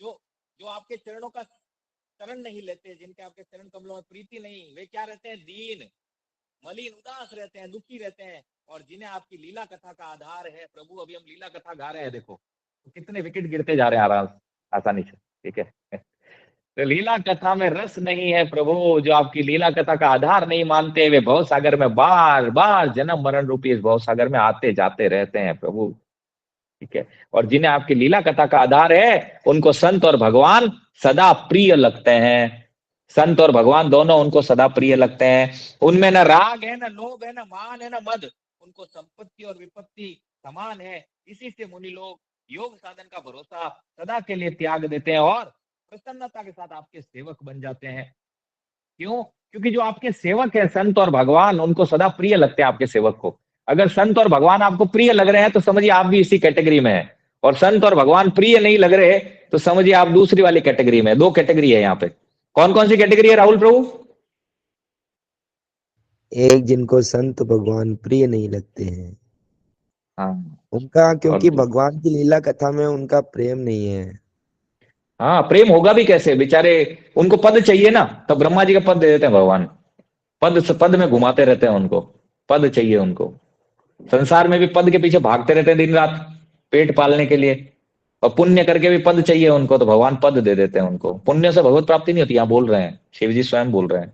[SPEAKER 1] जो जो आपके चरणों का शरण नहीं लेते, जिनके आपके चरण कमलों में प्रीति नहीं, वे क्या रहते हैं? दीन मलिन उदास रहते हैं, दुखी रहते हैं। और जिन्हें आपकी लीला कथा का आधार है, प्रभु अभी हम लीला कथा गा रहे हैं, देखो तो कितने विकेट गिरते जा रहे हैं आराम आसानी से, ठीक है। तो लीला कथा में रस नहीं है प्रभु, जो आपकी लीला कथा का आधार नहीं मानते वे भव सागर में बार बार जन्म मरण रूपी इस भव सागर में आते जाते रहते हैं प्रभु, ठीक है। और जिन्हें आपकी लीला कथा का आधार है उनको संत और भगवान सदा प्रिय लगते हैं। संत और भगवान दोनों उनको सदा प्रिय लगते हैं। उनमें न राग है, न लोभ है, न मान है, न मद, उनको संपत्ति और विपत्ति समान है। इसी से मुनि लोग योग साधन का भरोसा सदा के लिए त्याग देते हैं और प्रसन्नता के साथ आपके सेवक बन जाते हैं। क्यों? क्योंकि जो आपके सेवक है संत और भगवान उनको सदा प्रिय लगते हैं आपके सेवक को। अगर संत और भगवान आपको प्रिय लग रहे हैं तो समझिए आप भी इसी कैटेगरी में हैं, और संत और भगवान प्रिय नहीं लग रहे तो समझिए आप दूसरी वाली कैटेगरी में। दो कैटेगरी है यहाँ पे। कौन कौन सी कैटेगरी है राहुल प्रभु?
[SPEAKER 4] एक जिनको संत भगवान प्रिय नहीं लगते हैं
[SPEAKER 1] हाँ,
[SPEAKER 4] उनका,
[SPEAKER 1] और
[SPEAKER 4] क्योंकि भगवान की लीला कथा में उनका प्रेम नहीं है।
[SPEAKER 1] हाँ, प्रेम होगा भी कैसे, बेचारे उनको पद चाहिए ना, तो ब्रह्मा जी का पद दे देते हैं भगवान। पद में घुमाते रहते हैं उनको, पद चाहिए उनको। संसार में भी पद के पीछे भागते रहते हैं दिन रात पेट पालने के लिए, और पुण्य करके भी पद चाहिए उनको, तो भगवान पद दे देते हैं उनको। पुण्य से भगवत प्राप्ति नहीं होती, यहाँ बोल रहे हैं शिव जी स्वयं बोल रहे हैं,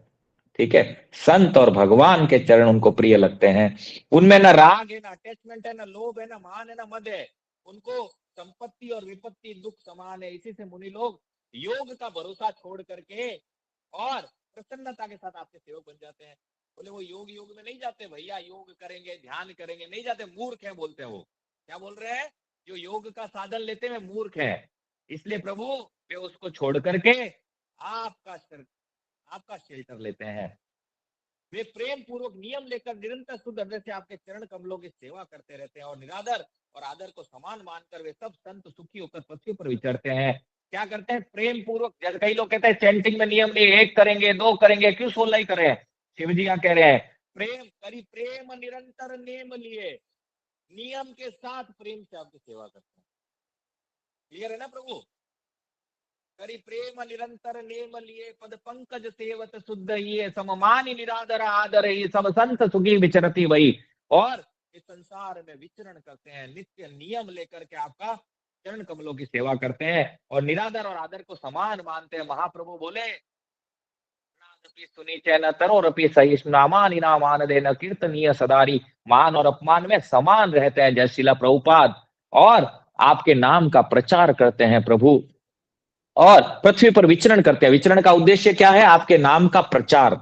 [SPEAKER 1] ठीक है। संत और भगवान के चरण उनको प्रिय लगते हैं। उनमें न राग है, न अटैचमेंट है, न लोभ है, न मान है, न मद है। उनको संपत्ति और विपत्ति दुख समान है। इसी से मुनि लोग योग का भरोसा छोड़ करके और प्रसन्नता के साथ आपके सेवक बन जाते हैं। बोले वो योग में नहीं जाते भैया, योग करेंगे ध्यान करेंगे, नहीं जाते, मूर्ख है बोलते हैं वो। क्या बोल रहे हैं? जो योग का साधन लेते हैं मूर्ख है। इसलिए प्रभु वे उसको छोड़ करके आपका शेल्टर लेते हैं। वे प्रेम पूर्वक नियम लेकर निरंतर शुद्ध हृदय से आपके चरण कमलों की सेवा करते रहते हैं और निरादर और आदर को समान मानकर वे सब संत सुखी होकर पृथ्वी पर विचरते हैं। क्या करते हैं? प्रेम पूर्वक। जैसे कई लोग कहते हैं चैंटिंग में नियम नहीं, 1 करेंगे 2 करेंगे, क्यों 16 ही करें? शिव जी क्या कह रहे हैं? प्रेम करी, प्रेम निरंतर नेम लिए, नियम के साथ प्रेम से आपकी सेवा करते हैं। क्लियर है ना प्रभु? करी प्रेम निरंतर नेम लिए, पद पंकज सेवत शुद्ध ये, सममानी निरादर आदर ये, सब संत सुखी विचरती वही। और इस संसार में विचरण करते हैं, नित्य नियम लेकर के आपका चरण कमलों की सेवा करते हैं और निरादर और आदर को समान मानते हैं। महाप्रभु बोले सुनी चैन तरोरपि सहिष्णुनामान इनामान देन कीर्तनीय सदारी, मान और अपमान में समान रहते हैं जय शिला प्रभुपाद, और आपके नाम का प्रचार करते हैं प्रभु, और पृथ्वी पर विचरण करते हैं। विचरण का उद्देश्य क्या है? आपके नाम का प्रचार।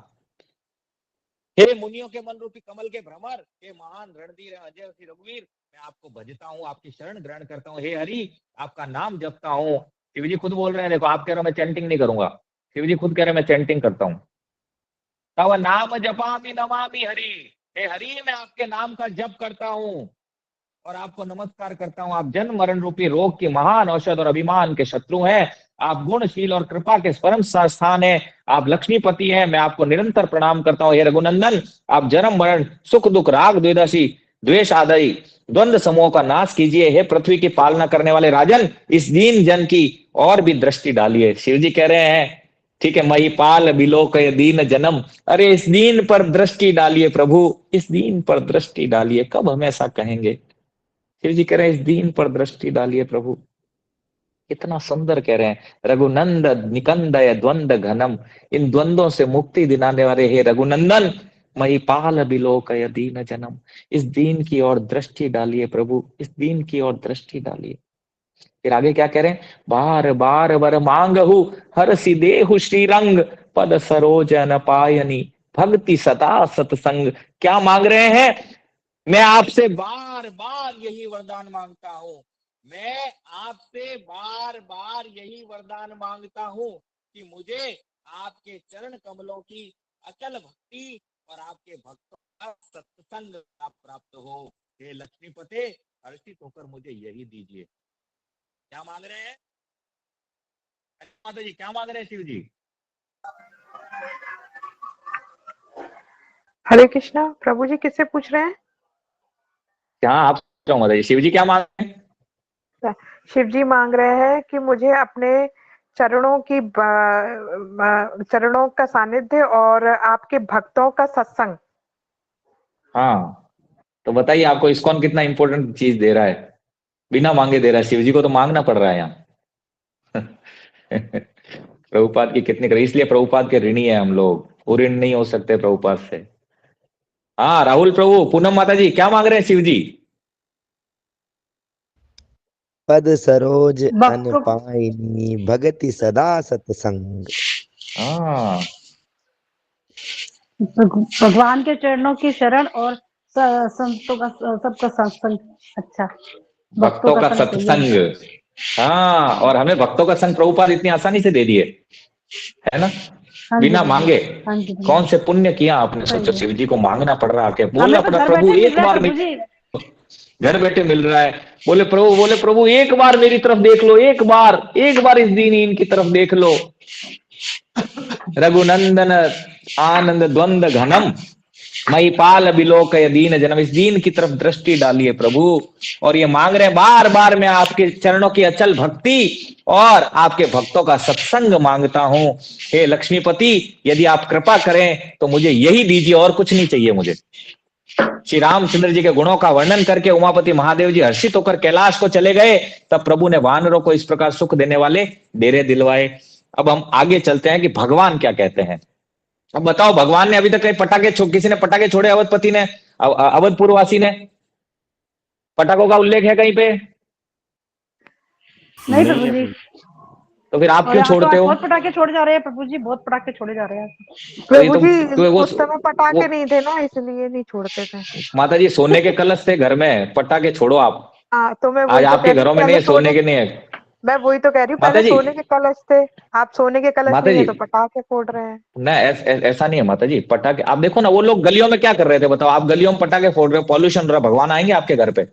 [SPEAKER 1] हे मुनियों के मन रूपी कमल के भ्रमर, हे महान रणधीर अजय श्री रघुवीर, मैं आपको भजता हूँ, आपकी शरण ग्रहण करता हूँ। हे हरि, आपका नाम जपता हूँ। शिव जी खुद बोल रहे हैं, देखो आप कह रहे हो मैं चैंटिंग नहीं करूंगा, शिव जी खुद कह रहे हैं मैं चैंटिंग करता हूँ। तव नाम जपामि नमामि हरि, हे हरि मैं आपके नाम का जप करता हूँ और आपको नमस्कार करता हूँ। आप जन्म मरण रूपी रोग की महान औषध और अभिमान के शत्रु हैं। आप गुणशील और कृपा के परम स्थान है। आप लक्ष्मीपति हैं, मैं आपको निरंतर प्रणाम करता हूँ। हे रघुनंदन, आप जन्म मरण सुख दुख राग द्वेदशी द्वेष आदि द्वंद्व समूह का नाश कीजिए। हे पृथ्वी की पालना करने वाले राजन, इस दीन जन की और भी दृष्टि डालिए। शिव जी कह रहे हैं, ठीक है, महिपाल बिलोक दीन जन्म, अरे इस दीन पर दृष्टि डालिए प्रभु, इस दीन पर दृष्टि डालिए। कब हम ऐसा कहेंगे? शिव जी कह रहे हैं इस दीन पर दृष्टि डालिए प्रभु। कितना सुंदर कह रहे हैं, रघुनंद निकंदय द्वंद घनम, इन द्वंद्वों से मुक्ति दिलाने वाले हे रघुनंदन, महिपाल बिलोकय दीन जन्म, इस दीन की ओर दृष्टि डालिए प्रभु, इस दीन की ओर दृष्टि डालिए। फिर आगे क्या कह रहे हैं? बार बार वर मांगहु हर सिदेहु श्रीरंग, पद सरोजन पायनी भक्ति सदा सतसंग। क्या मांग रहे हैं? मैं आपसे बार बार यही वरदान मांगता हूँ, मैं आपसे बार बार यही वरदान मांगता हूँ कि मुझे आपके चरण कमलों की अचल भक्ति और आपके भक्तों का सत्संग प्राप्त हो। हे लक्ष्मीपते, हर्षित होकर मुझे यही दीजिए। क्या मांग रहे हैं माता जी? क्या मांग रहे हैं शिव जी?
[SPEAKER 5] हरे कृष्णा। प्रभु जी किससे पूछ रहे हैं?
[SPEAKER 1] क्या आप माता जी? शिव जी क्या मांग रहे हैं?
[SPEAKER 5] शिव जी मांग रहे हैं कि मुझे अपने चरणों का सानिध्य और आपके भक्तों का सत्संग।
[SPEAKER 1] हाँ, तो बताइए आपको इस्कॉन कितना इंपॉर्टेंट चीज दे रहा है, बिना मांगे दे रहा है। शिव जी को तो मांगना पड़ रहा है यहाँ। प्रभुपाद की कितनी करी, इसलिए प्रभुपाद के ऋणी है हम लोग, वो ऋण नहीं हो सकते प्रभुपाद से। हाँ राहुल प्रभु, पूनम माता जी क्या मांग रहे हैं शिव जी?
[SPEAKER 4] पद सरोज अन
[SPEAKER 6] भक्तों
[SPEAKER 4] पाइनी भगति सदा सतसंग।
[SPEAKER 1] हाँ,
[SPEAKER 6] भगवान के चरणों की शरण और संतों का सबका सत्संग। अच्छा,
[SPEAKER 1] भक्तों का
[SPEAKER 6] संग चाहिए।
[SPEAKER 1] सत्संग। हाँ, और हमें भक्तों का संग प्रभुपाद इतनी आसानी से दे दिए, है ना,
[SPEAKER 6] हाँ जी,
[SPEAKER 1] बिना मांगे।
[SPEAKER 6] हाँ जी, हाँ
[SPEAKER 1] कौन
[SPEAKER 6] जी।
[SPEAKER 1] से पुण्य किया आपने?
[SPEAKER 6] सही
[SPEAKER 1] सोचो,
[SPEAKER 6] है।
[SPEAKER 1] शिव जी को मांगना पड़ रहा है, बोलना
[SPEAKER 6] हमें तो
[SPEAKER 1] पड़ रहा
[SPEAKER 6] घर
[SPEAKER 1] प्रभु
[SPEAKER 6] बैठे मिल
[SPEAKER 1] एक
[SPEAKER 6] रहा है
[SPEAKER 1] बार
[SPEAKER 6] प्रभु जी।
[SPEAKER 1] घर बैठे मिल रहा है। बोले प्रभु एक बार मेरी तरफ देख लो, एक बार इस दीन की तरफ देख लो। रघुनंदन आनंद द्वंद घनम, महिपाल बिलोकय दीन जन्म, इस दीन की तरफ दृष्टि डालिए प्रभु। और ये मांग रहे हैं बार बार मैं आपके चरणों की अचल भक्ति और आपके भक्तों का सत्संग मांगता हूं। हे लक्ष्मीपति, यदि आप कृपा करें तो मुझे यही दीजिए, और कुछ नहीं चाहिए मुझे। श्री रामचंद्र जी के गुणों का वर्णन करके उमापति महादेव जी हर्षित होकर कैलाश को चले गए। तब प्रभु ने वानरों को इस प्रकार सुख देने वाले डेरे दिलवाए। अब हम आगे चलते हैं कि भगवान क्या कहते हैं। अब बताओ, भगवान ने अभी तक कहीं किसी ने पटाखे छोड़े? अवधपति ने, अवधपुरवासी ने पटाखों का उल्लेख है कहीं पे?
[SPEAKER 6] नहीं प्रभु जी।
[SPEAKER 1] तो फिर आप
[SPEAKER 6] और
[SPEAKER 1] क्यों
[SPEAKER 6] यहाँ तो
[SPEAKER 1] छोड़ते
[SPEAKER 6] आज
[SPEAKER 1] हो?
[SPEAKER 6] बहुत पटाखे छोड़े जा रहे हैं प्रभु जी, बहुत पटाखे छोड़े जा रहे हैं।
[SPEAKER 5] प्रभु जी
[SPEAKER 1] तो
[SPEAKER 5] उस समय पटाखे नहीं थे ना, इसलिए नहीं छोड़ते थे।
[SPEAKER 1] माता जी सोने के कलश थे घर में, पटाखे छोड़ो आप।
[SPEAKER 5] हाँ, तो मैं
[SPEAKER 1] आज
[SPEAKER 5] वही तो
[SPEAKER 1] आपके
[SPEAKER 5] कहती
[SPEAKER 1] घरों
[SPEAKER 5] हूँ,
[SPEAKER 1] में नहीं
[SPEAKER 5] पहले
[SPEAKER 1] है, सोने के नहीं है।
[SPEAKER 5] मैं वही तो कह रही हूँ,
[SPEAKER 1] माता
[SPEAKER 5] पहले
[SPEAKER 1] जी,
[SPEAKER 5] सोने के कलश थे, आप सोने के कलश
[SPEAKER 1] माता
[SPEAKER 5] नहीं है
[SPEAKER 1] जी,
[SPEAKER 5] तो पटाखे फोड़ रहे हैं।
[SPEAKER 1] ना ऐसा नहीं है माता जी। पटाखे आप देखो ना, वो लोग गलियों में क्या कर रहे थे बताओ? आप गलियों में पटाखे फोड़ रहे हो, पॉल्यूशन हो रहा है, भगवान आएंगे आपके घर पे?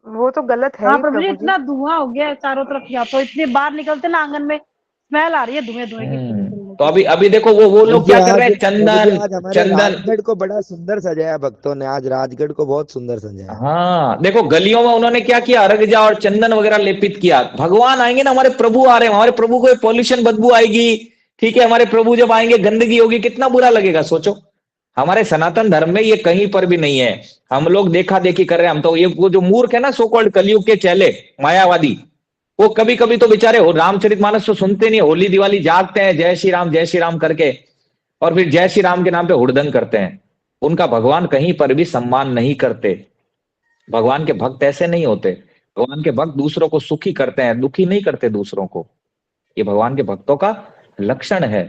[SPEAKER 5] वो तो गलत है
[SPEAKER 6] हाँ
[SPEAKER 5] ही
[SPEAKER 6] प्रभु जी,
[SPEAKER 5] प्रभु जी।
[SPEAKER 6] इतना धुआं हो गया है चारों तरफ, या तो इतने बाहर निकलते ना आंगन में स्मेल आ रही है धुएं धुएं की, जलने
[SPEAKER 1] तो
[SPEAKER 6] की।
[SPEAKER 1] अभी अभी देखो वो
[SPEAKER 4] प्रभु
[SPEAKER 1] लोग
[SPEAKER 4] जी
[SPEAKER 1] क्या कर
[SPEAKER 4] आज
[SPEAKER 1] रहे हैं,
[SPEAKER 4] प्रभु जी
[SPEAKER 1] चंदन,
[SPEAKER 4] आज हमारे
[SPEAKER 1] चंदन।
[SPEAKER 4] राजगढ़ को बड़ा सुंदर सजाया भक्तों ने, आज राजगढ़ को बहुत सुंदर सजाया।
[SPEAKER 1] हाँ देखो, गलियों में उन्होंने क्या किया, अर्घजा और चंदन वगैरह लेपित किया। भगवान आएंगे ना, हमारे प्रभु आ रहे हैं, हमारे प्रभु को पॉल्यूशन बदबू आएगी, ठीक है? हमारे प्रभु जब आएंगे गंदगी होगी, कितना बुरा लगेगा सोचो। हमारे सनातन धर्म में ये कहीं पर भी नहीं है। हम लोग देखा देखी कर रहे हैं। हम तो ये वो जो मूर्ख है ना, सो कॉल्ड कलयुग के चेले मायावादी, वो कभी कभी तो बेचारे हो रामचरितमानस तो सुनते नहीं, होली दिवाली जागते हैं जय श्री राम करके, और फिर जय श्री राम के नाम पे हुड़दंग करते हैं। उनका भगवान कहीं पर भी सम्मान नहीं करते। भगवान के भक्त ऐसे नहीं होते। भगवान के भक्त दूसरों को सुखी करते हैं, दुखी नहीं करते दूसरों को। ये भगवान के भक्तों का लक्षण है,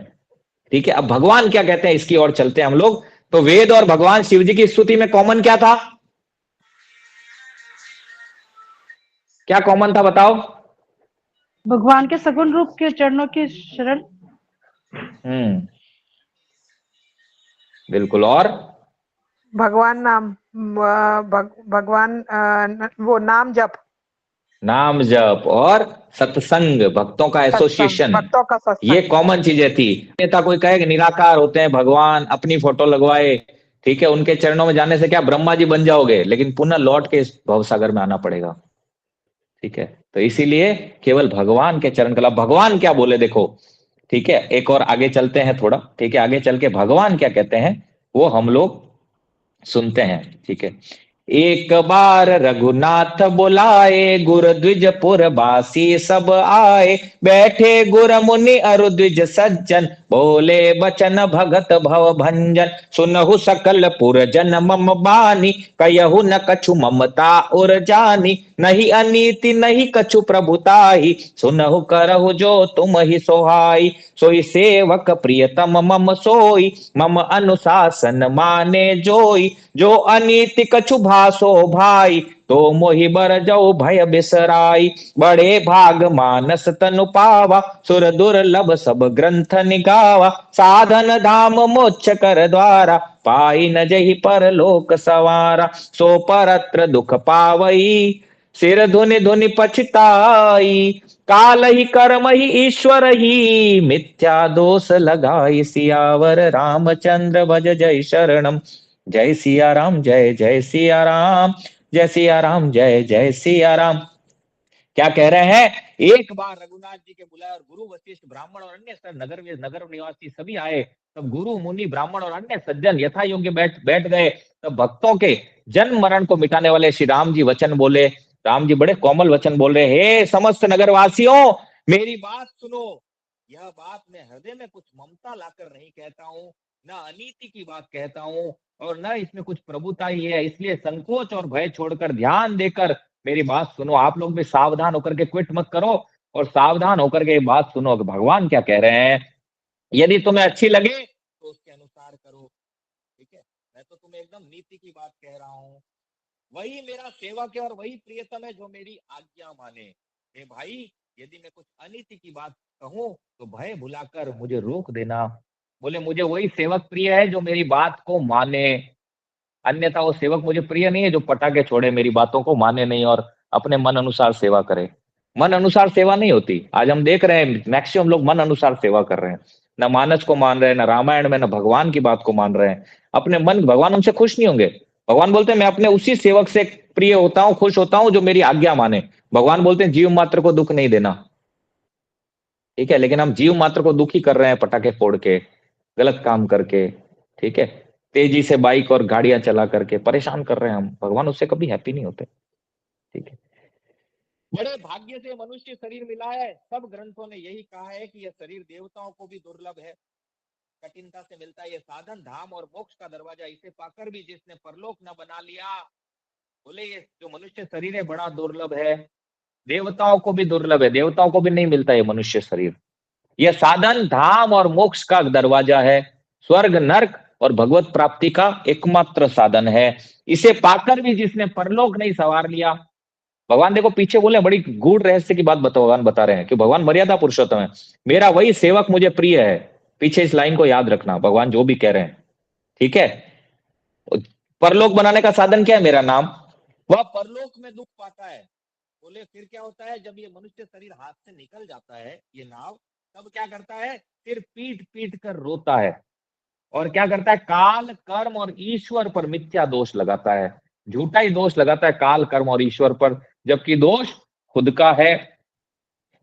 [SPEAKER 1] ठीक है? अब भगवान क्या कहते हैं इसकी ओर चलते हैं हम लोग। तो वेद और भगवान शिव जी की स्तुति में कॉमन क्या था? क्या कॉमन था बताओ?
[SPEAKER 6] भगवान के सगुण रूप के चरणों की शरण।
[SPEAKER 1] बिल्कुल। और
[SPEAKER 5] भगवान नाम, भगवान वो नाम जप,
[SPEAKER 1] नाम जप और सत्संग, भक्तों का
[SPEAKER 5] सत्संग,
[SPEAKER 1] एसोसिएशन,
[SPEAKER 5] भक्तों का
[SPEAKER 1] ये
[SPEAKER 5] सत्संग।
[SPEAKER 1] कॉमन चीजें थी। नेता कोई कहे कि निराकार होते हैं भगवान, अपनी फोटो लगवाए, ठीक है? उनके चरणों में जाने से क्या ब्रह्मा जी बन जाओगे, लेकिन पुनः लौट के इस भवसागर में आना पड़ेगा, ठीक है? तो इसीलिए केवल भगवान के चरण कला। भगवान क्या बोले देखो, ठीक है? एक और आगे चलते हैं थोड़ा, ठीक है? आगे चल के भगवान क्या कहते हैं वो हम लोग सुनते हैं, ठीक है? एक बार रघुनाथ बुलाए, गुर द्विजपुर बासी सब आए, बैठे गुर मुनि अरु द्विज सज्जन, बोले बचन भगत भव भंजन, सुनहु सकल पुर जन मम बानी, कयहु न कछु ममता उर जानी, नहीं अनीति नहीं कछु प्रभुताई, सुनहु करहु जो तुम ही सोहाई, सोई सेवक प्रियतम मम सोई, मम अनुशासन माने जोई, जो अनीति कछु भासो भाई, तो मोहि बर जाओ भय बिसराई, बड़े भाग मानस तनु पावा, सुर दुर्लभ सब ग्रंथ निगावा, साधन धाम मोक्ष कर द्वारा, पाई न जहि पर लोक सवारा, सो परत्र दुख पावई, सिर धुनि धुनि पछताई, काल ही कर्म ही ईश्वर ही, मिथ्या दोष लगाई, सियावर रामचंद्र भज जय शरणम, जय सिया राम, जय जय सिया राम, जय सिया राम, जय जय सिया राम। क्या कह रहे हैं? एक बार रघुनाथ जी के बुलाए और गुरु वशिष्ठ ब्राह्मण और अन्य सब नगर निवासी सभी आए। तब गुरु मुनि ब्राह्मण और अन्य सज्जन यथा योग्य बैठ गए। तब भक्तों के जन्म मरण को मिटाने वाले श्री राम जी वचन बोले। राम जी बड़े कोमल वचन बोल रहे, हे समस्त नगरवासियों, मेरी बात सुनो। यह बात मैं हृदय में कुछ ममता लाकर नहीं कहता हूँ, न अनीति की बात कहता हूँ, और न इसमें कुछ प्रभुता ही है। इसलिए संकोच और भय छोड़कर ध्यान देकर मेरी बात सुनो। आप लोग भी सावधान होकर के क्विट मत करो, और सावधान होकर के बात सुनो कि भगवान क्या कह रहे हैं। यदि तुम्हें अच्छी लगे तो उसके अनुसार करो, ठीक है? मैं तो तुम्हें एकदम नीति की बात कह रहा हूँ। वही मेरा सेवक है और वही प्रियतम है जो मेरी आज्ञा माने। हे भाई, यदि मैं कुछ अनीति की बात कहूं तो भय भुलाकर मुझे रोक देना। बोले मुझे वही सेवक प्रिय है जो मेरी बात को माने, अन्यथा वो सेवक मुझे प्रिय नहीं है जो पटाखे छोड़े, मेरी बातों को माने नहीं और अपने मन अनुसार सेवा करे। मन अनुसार सेवा नहीं होती। आज हम देख रहे हैं मैक्सिमम लोग मन अनुसार सेवा कर रहे हैं, न मानस को मान रहे हैं, न रामायण में, न भगवान की बात को मान रहे हैं। अपने मन, भगवान उनसे खुश नहीं होंगे। भगवान बोलते हैं मैं अपने उसी सेवक से प्रिय होता हूं, खुश होता हूं जो मेरी आज्ञा माने। भगवान बोलते हैं जीव मात्र को दुख नहीं देना, ठीक है? लेकिन हम जीव मात्र को दुखी कर रहे हैं पटाखे फोड़ के, गलत काम करके, ठीक है? तेजी से बाइक और गाड़ियां चला करके परेशान कर रहे हैं हम। भगवान उससे कभी हैप्पी नहीं होते, ठीक है? बड़े भाग्य से मनुष्य शरीर मिला है। सब ग्रंथों ने यही कहा है कि यह शरीर देवताओं को भी दुर्लभ है, कठिनता से मिलता है। यह साधन धाम और मोक्ष का दरवाजा, इसे पाकर भी जिसने परलोक न बना लिया। बोले ये जो मनुष्य शरीर है बड़ा दुर्लभ है, देवताओं को भी दुर्लभ है, देवताओं को भी नहीं मिलता ये मनुष्य शरीर। यह साधन धाम और मोक्ष का दरवाजा है, स्वर्ग नर्क और भगवत प्राप्ति का एकमात्र साधन है। इसे पाकर भी जिसने परलोक नहीं संवार लिया, भगवान देखो पीछे बोले, बड़ी गूढ़ रहस्य की बात भगवान बता रहे हैं कि भगवान मर्यादा पुरुषोत्तम है, मेरा वही सेवक मुझे प्रिय है। पीछे इस लाइन को याद रखना, भगवान जो भी कह रहे हैं, ठीक है। परलोक बनाने का साधन क्या है? मेरा नाम। वह परलोक में दुख पाता है। बोले फिर क्या होता है? जब ये मनुष्य शरीर हाथ से निकल जाता है, ये नाव, तब क्या करता है? फिर पीट पीट कर रोता है, और क्या करता है? काल, कर्म और ईश्वर पर मिथ्या दोष लगाता है, झूठा ही दोष लगाता है काल, कर्म और ईश्वर पर, जबकि दोष खुद का है।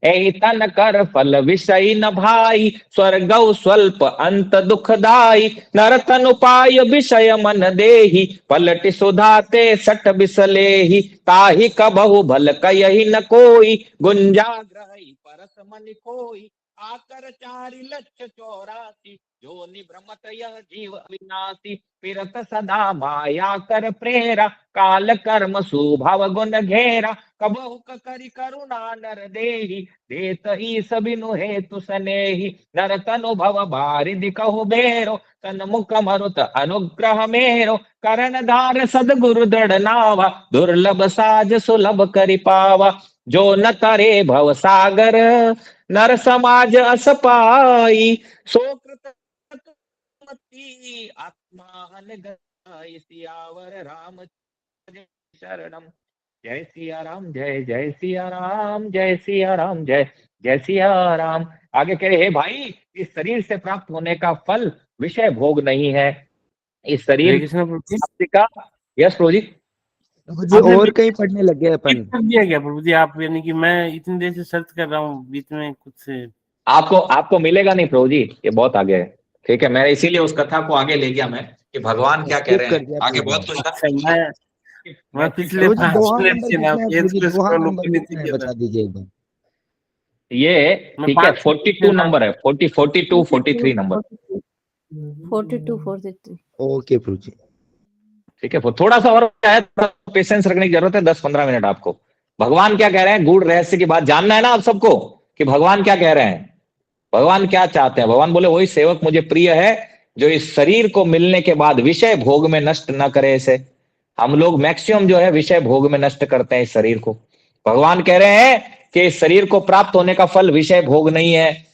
[SPEAKER 1] एतन कर फल विषय न भाई, स्वर्ग स्वल्प अंत दुखदाई, नरतन उपाय विषय मन देहि, पलटि सुधाते सठ बिसलेहि, ताहि कबहु भल कयहि न कोई, गुंजा ग्रही परस मन खोई, आकर 4,84,000, जो निभ्रमत यह जीव अविनाशी, फिरत सदा माया कर प्रेरा, काल कर्म सुभव गुण घेरा, कबहु करी करुणा नर देहि, देत ही सबिनु हेतु सनेहि, नर तनु भव बारिधि कहु बेरो, तन मुख मरुत अनुग्रह मेरो, करण धार सदगुरु दृढ़ नावा, दुर्लभ साज सुलभ करि पावा, जो न तरे भव सागर, नर समाज अस पाई, सो कृत आत्मा अनगाई, सियावर राम शरणम। जय सिया राम, जय जय सिया राम, जय सिया राम, जय जय सिया राम। आगे कह रहे, हे भाई, इस शरीर से प्राप्त होने का फल विषय भोग नहीं है। इस शरीर
[SPEAKER 7] कृष्ण प्रभु जी,
[SPEAKER 1] प्राप्ति का, यस प्रभु जी,
[SPEAKER 4] मुझे
[SPEAKER 7] आपने
[SPEAKER 4] और
[SPEAKER 7] बीच
[SPEAKER 4] कहीं पढ़ने लग गए अपन।
[SPEAKER 7] कर दिया क्या प्रभु जी? आप यानी कि मैं इतनी देर से सर्च कर रहा हूँ, बीच में कुछ
[SPEAKER 1] आपको मिलेगा नहीं प्रभु जी, ये बहुत आगे है, ठीक है। मैं इसीलिए उस कथा को आगे ले गया मैं, कि भगवान क्या कह
[SPEAKER 4] स्किप
[SPEAKER 1] रहे
[SPEAKER 4] कर
[SPEAKER 1] हैं,
[SPEAKER 4] दिया
[SPEAKER 1] आगे
[SPEAKER 4] प्रभु
[SPEAKER 1] बहुत
[SPEAKER 4] जी।
[SPEAKER 1] कुछ था।
[SPEAKER 7] अच्छा, मैं पिछले
[SPEAKER 4] प्रभु जी
[SPEAKER 7] 5
[SPEAKER 4] दोहा
[SPEAKER 7] मिनट
[SPEAKER 4] नंबर
[SPEAKER 7] से ना
[SPEAKER 4] कितना है?
[SPEAKER 7] पेज
[SPEAKER 4] प्रभु जी
[SPEAKER 7] को
[SPEAKER 4] दोहा
[SPEAKER 7] स्क्रॉल
[SPEAKER 4] नंबर
[SPEAKER 7] करने
[SPEAKER 4] कितना है,
[SPEAKER 7] से
[SPEAKER 4] बता दीजिए एक बार।
[SPEAKER 1] ये
[SPEAKER 7] मैं
[SPEAKER 1] ठीक है,
[SPEAKER 7] 5
[SPEAKER 1] 42 नंबर है, 42 43 नंबर,
[SPEAKER 6] 42 43।
[SPEAKER 4] ओके प्रभु जी।
[SPEAKER 1] ठीक है। थोड़ा सा और है, पेशेंस रखने की जरूरत है, 10-15 मिनट आपको। भगवान क्या कह रहे हैं, गूढ़ रहस्य की बात जानना है ना आप सबको, कि भगवान क्या कह रहे हैं, भगवान क्या चाहते हैं। भगवान बोले, वही सेवक मुझे प्रिय है, जो इस शरीर को मिलने के बाद विषय भोग में नष्ट न करे इसे। हम लोग मैक्सिमम जो है विषय भोग में नष्ट करते हैं इस शरीर को। भगवान कह रहे हैं कि इस शरीर को प्राप्त होने का फल विषय भोग नहीं है।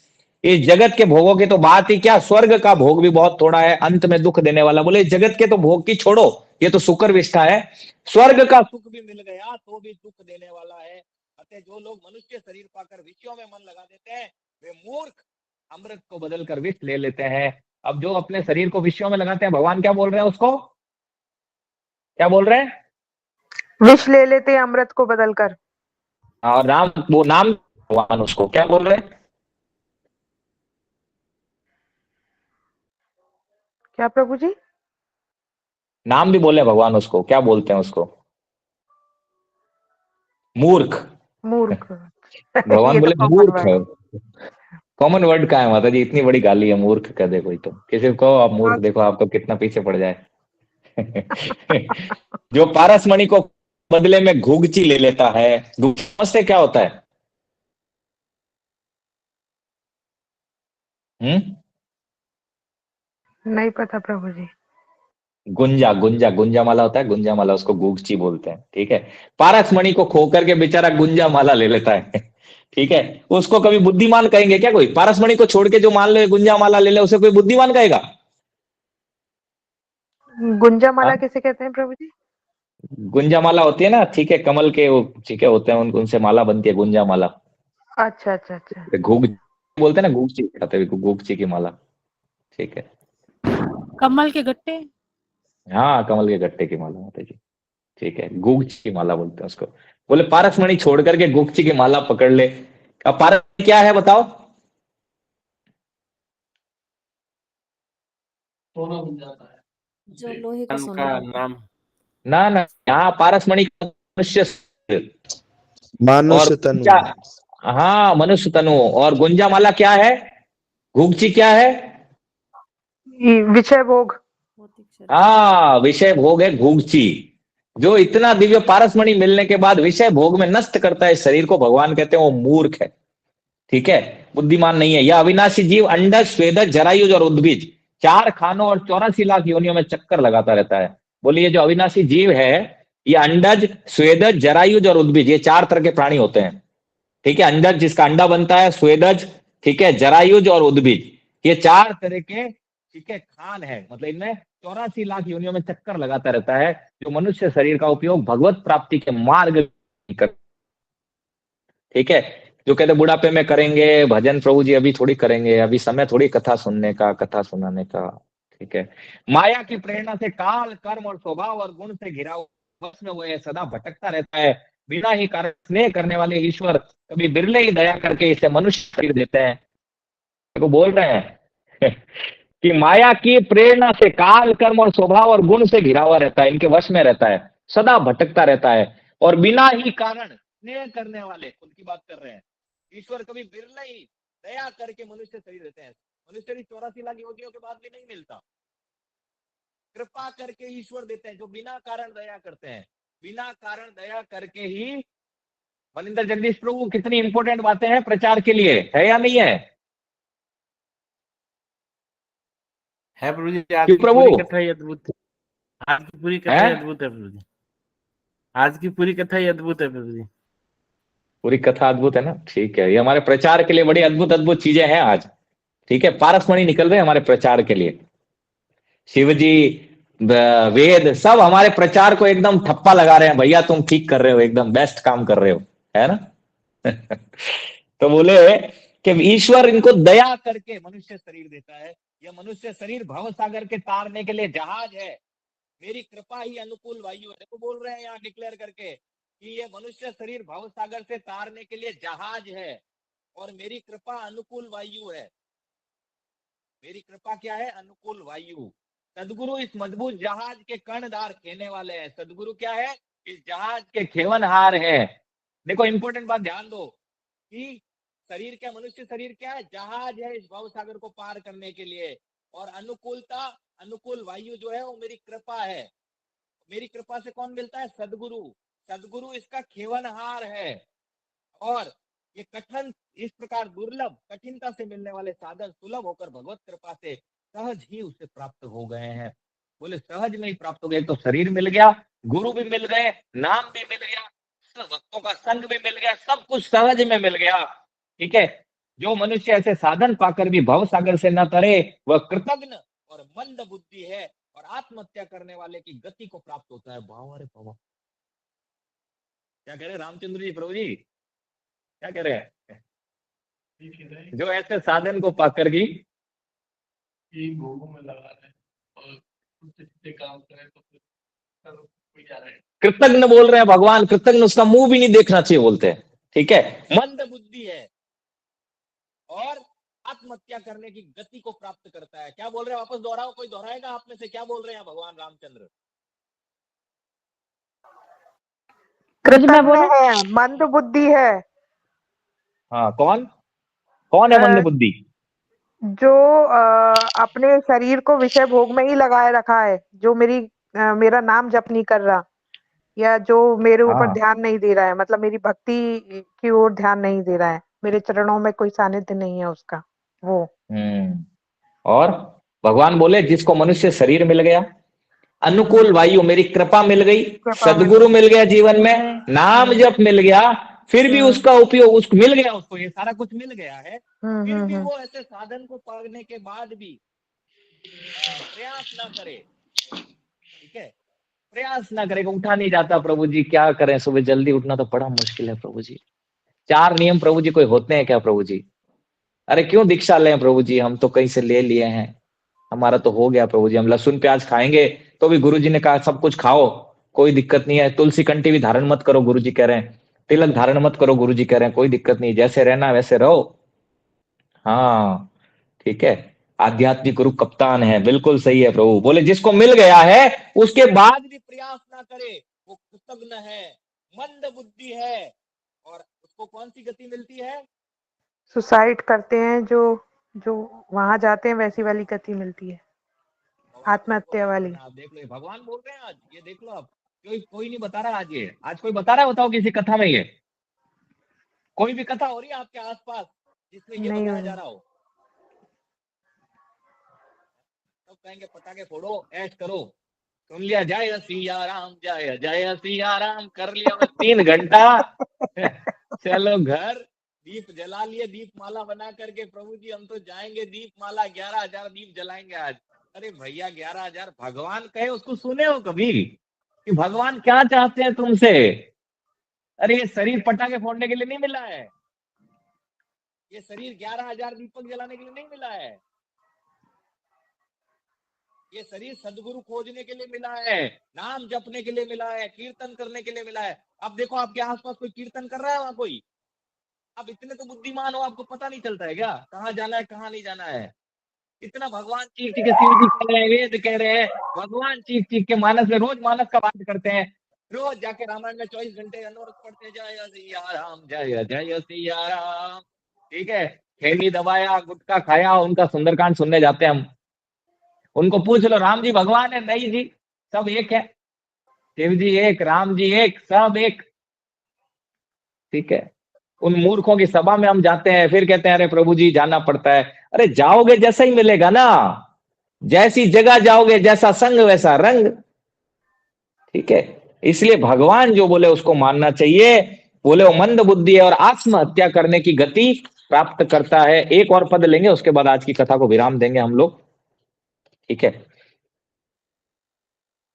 [SPEAKER 1] इस जगत के भोगों की तो बात ही क्या, स्वर्ग का भोग भी बहुत थोड़ा है, अंत में दुख देने वाला। बोले जगत के तो भोग की छोड़ो, ये तो शुक्र विष्ठा है, स्वर्ग का सुख भी मिल गया तो भी दुख देने वाला है। अतः जो लोग मनुष्य शरीर पाकर विषयों में मन लगा देते हैं, वे मूर्ख अमृत को बदल कर विष ले लेते हैं। अब जो अपने शरीर को विषयों में लगाते हैं, भगवान क्या बोल रहे हैं उसको, क्या बोल रहे हैं?
[SPEAKER 5] विष ले लेते हैं अमृत को बदल कर।
[SPEAKER 1] और राम, वो नाम भगवान उसको क्या बोल रहे हैं?
[SPEAKER 5] क्या प्रभु जी?
[SPEAKER 1] नाम भी बोले भगवान उसको, क्या बोलते हैं उसको? मूर्ख।
[SPEAKER 5] मूर्ख।
[SPEAKER 1] भगवान
[SPEAKER 5] ये तो
[SPEAKER 1] बोले
[SPEAKER 5] कॉमन
[SPEAKER 1] मूर्ख
[SPEAKER 5] वर्ड
[SPEAKER 1] है। कॉमन वर्ड का है माता जी, इतनी बड़ी गाली है, मूर्ख कह दे कोई तो, किसी को कहो आप मूर्ख, देखो आप तो कितना पीछे पड़ जाए। जो पारसमणि को बदले में घुघची ले लेता है, घुघची से क्या होता है?
[SPEAKER 5] नहीं पता प्रभु जी।
[SPEAKER 1] गुंजा, गुंजा, गुंजा माला होता है, गुंजा माला, उसको गुगची बोलते हैं, ठीक है। पारसमणि को खोकर के बेचारा गुंजा माला ले लेता है, ठीक है। उसको कभी बुद्धिमान कहेंगे क्या कोई? पारसमणि को छोड़ के जो मान लो गुंजा माला ले ले, उसे कोई बुद्धिमान कहेगा?
[SPEAKER 5] गुंजा माला
[SPEAKER 1] हाँ?
[SPEAKER 5] किसे कहते हैं प्रभु जी?
[SPEAKER 1] गुंजा माला होती है ना, ठीक है, कमल के वो ठीक है होते हैं, उनसे माला बनती है गुंजा माला।
[SPEAKER 5] अच्छा अच्छा अच्छा।
[SPEAKER 1] घुग बोलते हैं ना, गुगची कहते हैं, गुगची की माला, ठीक है।
[SPEAKER 6] कमल के गट्टे।
[SPEAKER 1] हाँ, कमल के गट्टे की माला माता जी, ठीक है, गुगची की माला बोलते हैं उसको। बोले पारसमणि छोड़ करके गुगची की माला पकड़ ले। अब पारस क्या है बताओ?
[SPEAKER 6] जो लोहे का सोना
[SPEAKER 7] का
[SPEAKER 6] बनता है।
[SPEAKER 7] नाम
[SPEAKER 1] ना ना, यहाँ पारसमणि का मनुष्य और
[SPEAKER 4] मानुष तनु।
[SPEAKER 1] गुंजा, हाँ मनुष्य तनु, और गुंजा माला क्या है, गुगची क्या है?
[SPEAKER 5] विषय भोग।
[SPEAKER 6] भौतिक शरीर।
[SPEAKER 1] हाँ, विषय भोग है गुगची। जो इतना दिव्य पारसमणि मिलने के बाद विषय भोग में नष्ट करता है शरीर को, भगवान कहते हैं वो मूर्ख है, ठीक है, बुद्धिमान नहीं है। यह अविनाशी जीव अंडज, स्वेदज, जरायुज और उद्भिज 4 खानों और 84 लाख योनियों में चक्कर लगाता रहता है। बोलिए जो अविनाशी जीव है, ये अंडज, स्वेदज, जरायुज और उद्भिज, ये 4 तरह के प्राणी होते हैं। ठीक है, अंडज जिसका अंडा बनता है, स्वेदज, ठीक है, जरायुज और उद्भिज, ये 4 तरह के, ठीक है, खान है। मतलब इनमें 84 लाख योनियों में चक्कर लगाता रहता है, जो मनुष्य शरीर का उपयोग भगवत प्राप्ति के मार्ग में कर, ठीक है। जो कहते बुढ़ापे में करेंगे भजन, प्रभु जी अभी थोड़ी करेंगे, अभी समय थोड़ी कथा सुनने का, कथा सुनाने का, ठीक है। माया की प्रेरणा से काल, कर्म और स्वभाव और गुण से घिरा हुआ में वो सदा भटकता रहता है। बिना ही कारण स्नेह करने वाले ईश्वर कभी बिरले ही दया करके इसे मनुष्य शरीर देते हैं। को बोल रहे हैं कि माया की प्रेरणा से काल, कर्म और स्वभाव और गुण से घिरा हुआ रहता है, इनके वश में रहता है, सदा भटकता रहता है। और बिना ही कारण स्नेह करने वाले, खुद की बात कर रहे हैं, ईश्वर कभी बिरले ही दया करके मनुष्य शरीर देते हैं। मनुष्य शरीर 84 लाख योगियों के बाद भी नहीं मिलता, कृपा करके ईश्वर देते हैं, जो बिना कारण दया करते हैं। बिना कारण दया करके ही। मनिंदर जगदीश प्रभु, कितनी इंपॉर्टेंट बातें हैं प्रचार के लिए, है या नहीं है?
[SPEAKER 7] है प्रभु जी, आज
[SPEAKER 1] क्यों
[SPEAKER 7] की
[SPEAKER 1] प्रभु?
[SPEAKER 7] पूरी कथा ही अद्भुत है। आज की पूरी कथा ही
[SPEAKER 1] है?
[SPEAKER 7] अद्भुत है प्रभु जी। आज की पूरी कथा ही अद्भुत है प्रभु जी।
[SPEAKER 1] पूरी कथा अद्भुत है ना, ठीक है। ये हमारे प्रचार के लिए बड़ी अद्भुत अद्भुत चीजें हैं आज, ठीक है। पारसमणि निकल रहे हैं हमारे प्रचार के लिए। शिव जी, वेद, सब हमारे प्रचार को एकदम ठप्पा लगा रहे हैं, भैया तुम ठीक कर रहे हो, एकदम बेस्ट काम कर रहे हो, है ना। तो बोले कि ईश्वर इनको दया करके मनुष्य शरीर देता है। यह मनुष्य शरीर भव सागर के तारने के लिए जहाज है, मेरी कृपा ही अनुकूल वायु है। देखो बोल रहे हैं यहाँ डिक्लेयर करके कि ये मनुष्य शरीर भव सागर से तारने के लिए जहाज है, और मेरी कृपा अनुकूल वायु है। मेरी कृपा क्या है? अनुकूल वायु। सदगुरु इस मजबूत जहाज के कर्णधार खेने वाले हैं। सदगुरु क्या है? इस जहाज के खेवनहार है। देखो इंपॉर्टेंट बात ध्यान दो कि शरीर क्या, मनुष्य शरीर क्या है? जहाज है इस भव सागर को पार करने के लिए। और अनुकूलता, अनुकूल वायु जो है वो मेरी कृपा है। मेरी कृपा से कौन मिलता है? सदगुरु। सदगुरु इसका खेवनहार है। और ये कठिन, इस प्रकार दुर्लभ, कठिनता से मिलने वाले साधन सुलभ होकर भगवत कृपा से सहज ही उसे प्राप्त हो गए हैं। बोले सहज में ही प्राप्त हो गए। तो शरीर मिल गया, गुरु भी मिल गए, नाम भी मिल गया, भक्तों का संग भी मिल गया, सब कुछ सहज में मिल गया, ठीक है। जो मनुष्य ऐसे साधन पाकर भी भव सागर से न तरे, वह कृतज्ञ और मंद बुद्धि है, और आत्महत्या करने वाले की गति को प्राप्त होता है। भाव, अरे भाव, क्या कह रहे रामचंद्र जी, प्रभु जी क्या कह रहे हैं? जो ऐसे साधन को पाकर भी
[SPEAKER 8] भोगों में लगा रहे हैं और सीधे काम करें तो फिर कोई जा रहे हैं।
[SPEAKER 1] कृतज्ञ बोल रहे हैं भगवान, कृतज्ञ उसका मुंह भी नहीं देखना चाहिए बोलते हैं, ठीक है। मंद बुद्धि है और आत्महत्या करने की गति को प्राप्त करता है। क्या बोल रहे हैं? वापस दोहराओ, कोई दोहराएगा आप में से? क्या बोल रहे हैं भगवान रामचंद्र?
[SPEAKER 5] कृतज्ञ है, मंद बुद्धि है।
[SPEAKER 1] हाँ, कौन कौन है मंद बुद्धि?
[SPEAKER 5] जो अपने शरीर को विषय भोग में ही लगाए रखा है, जो मेरा नाम जप नहीं कर रहा, या जो मेरे ऊपर
[SPEAKER 1] हाँ।
[SPEAKER 5] ध्यान नहीं दे रहा है, मतलब मेरी भक्ति की ओर ध्यान नहीं दे रहा है, मेरे चरणों में कोई सानिध्य नहीं है उसका, वो।
[SPEAKER 1] और भगवान बोले जिसको मनुष्य शरीर मिल गया, अनुकूल वायु, मेरी कृपा मिल गई, सदगुरु मिल गया जीवन में, नाम जप मिल गया, फिर भी उसका उपयोग, उसको मिल गया, उसको ये सारा कुछ मिल गया है, फिर भी वो ऐसे साधन को पाने के बाद भी प्रयास ना करे, ठीक है, प्रयास ना करे। उठा नहीं जाता प्रभु जी, क्या करें, सुबह जल्दी उठना तो बड़ा मुश्किल है प्रभु जी। 4 नियम प्रभु जी कोई होते हैं क्या प्रभु जी? अरे क्यों दीक्षा लें प्रभु जी, हम तो कहीं से ले लिए हैं, हमारा तो हो गया प्रभु जी। हम लहसुन प्याज खाएंगे तो भी गुरु जी ने कहा सब कुछ खाओ, कोई दिक्कत नहीं है। तुलसी कंठी भी धारण मत करो, गुरु जी कह रहे हैं। तिलक धारण मत करो, गुरु जी कह रहे हैं, कोई दिक्कत नहीं, जैसे रहना वैसे रहो। हाँ, ठीक है। आध्यात्मिक गुरु कप्तान है, बिल्कुल सही है प्रभु। बोले जिसको मिल गया है उसके बाद भी प्रयास ना करे, वो कृतज्ञ है, मंद बुद्धि है। और उसको कौन सी गति मिलती है?
[SPEAKER 5] सुसाइड करते हैं जो जो वहां जाते हैं, वैसी वाली गति मिलती है, आत्महत्या वाली।
[SPEAKER 1] आप देख लो, भगवान बोल रहे हैं आज, ये देख लो आप। कोई नहीं बता रहा आज, ये आज कोई बता रहा है? बताओ किसी कथा में, ये कोई भी कथा हो रही है आपके आसपास जिसमें ये बताया जा रहा हो? सब कहेंगे पटाखे फोड़ो, ऐश करो, सुन लिया, जय सिया राम, जय जय सिया राम कर लिया मैं 3 घंटा। चलो घर, दीप जला लिए, दीप माला बना करके, प्रभु जी हम तो जाएंगे दीप माला, 11,000 दीप जलाएंगे आज। अरे भैया 11,000 भगवान कहे उसको सुने हो कभी कि भगवान क्या चाहते हैं तुमसे? अरे ये शरीर पटाखे फोड़ने के लिए नहीं मिला है, ये शरीर 11,000 दीपक जलाने के लिए नहीं मिला है, ये शरीर सदगुरु खोजने के लिए मिला है, नाम जपने के लिए मिला है, कीर्तन करने के लिए मिला है। अब देखो आपके आसपास कोई कीर्तन कर रहा है वहां कोई? आप इतने तो बुद्धिमान हो, आपको पता नहीं चलता है क्या कहाँ जाना है कहाँ नहीं जाना है? इतना भगवान चीख चीख के, शिव जी कह रहे हैं, वेद कह रहे हैं, भगवान चीख चीख के मानस में, रोज मानस का पाठ करते हैं, रोज जाके रामायण में 24 घंटे अनुरोध पढ़ते, जय सिया राम, जय जय सिया राम। ठीक है, खैनी दबाया, गुटखा खाया, उनका सुंदरकांड सुनने जाते हैं हम। उनको पूछ लो राम जी भगवान है? नहीं जी, सब एक है, शिव जी एक, राम जी एक, सब एक। ठीक है, उन मूर्खों की सभा में हम जाते हैं, फिर कहते हैं अरे प्रभु जी जाना पड़ता है। अरे जाओगे जैसा ही मिलेगा ना, जैसी जगह जाओगे जैसा संग वैसा रंग। ठीक है, इसलिए भगवान जो बोले उसको मानना चाहिए। बोले वो मंद बुद्धि है और आत्महत्या करने की गति प्राप्त करता है। एक और पद लेंगे, उसके बाद आज की कथा को विराम देंगे हम लोग। ठीक है,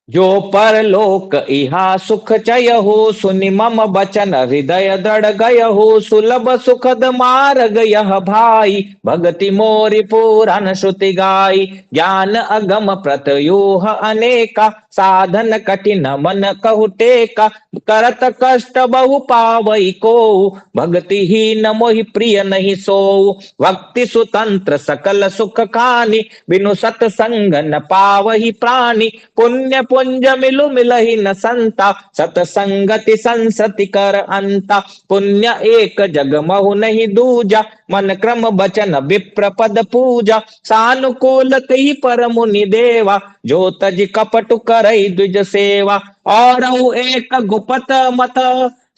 [SPEAKER 1] जो परलोक इहा सुख चयहु, सुनि मम बचन हृदय दृढ़ गयहु, सुलभ सुखद मार्ग यह भाई, भक्ति मोरि पुराण श्रुति गाई, ज्ञान अगम प्रत्यूह अनेका, साधन कठिन मन कहु टेका, करत कष्ट बहु पावई को, भक्ति ही न मोहि प्रिय नहीं सो, भक्ति सुतंत्र सकल सुख खानी, बिनु सत्संग न पावहि प्राणी, पुण्य पुंज मिलु मिलहि न संता, सतसंगति संसति कर अंता, पुण्य एक जग महु नहीं दूजा, मन क्रम बचन विप्र पद पूजा, सानुकूल ही पर मुनि देवा, जो तज कपट करई द्विज सेवा, और एक गुपत मत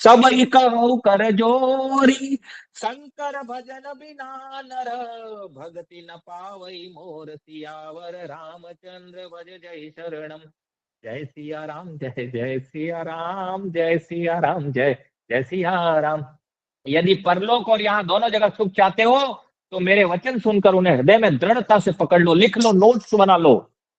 [SPEAKER 1] सब कहु कर जोरी, शंकर भजन बिना नर, भगति न पावई मोर सियावर, रामचंद्र भज जय शरणम। जय सिया राम, जय जय सिया राम, जय सिया राम, जय जय सिया राम। यदि परलोक और यहाँ दोनों जगह सुख चाहते हो तो मेरे वचन सुनकर उन्हें हृदय में दृढ़ता से पकड़ लो, लिख लो, नोट्स बना लो,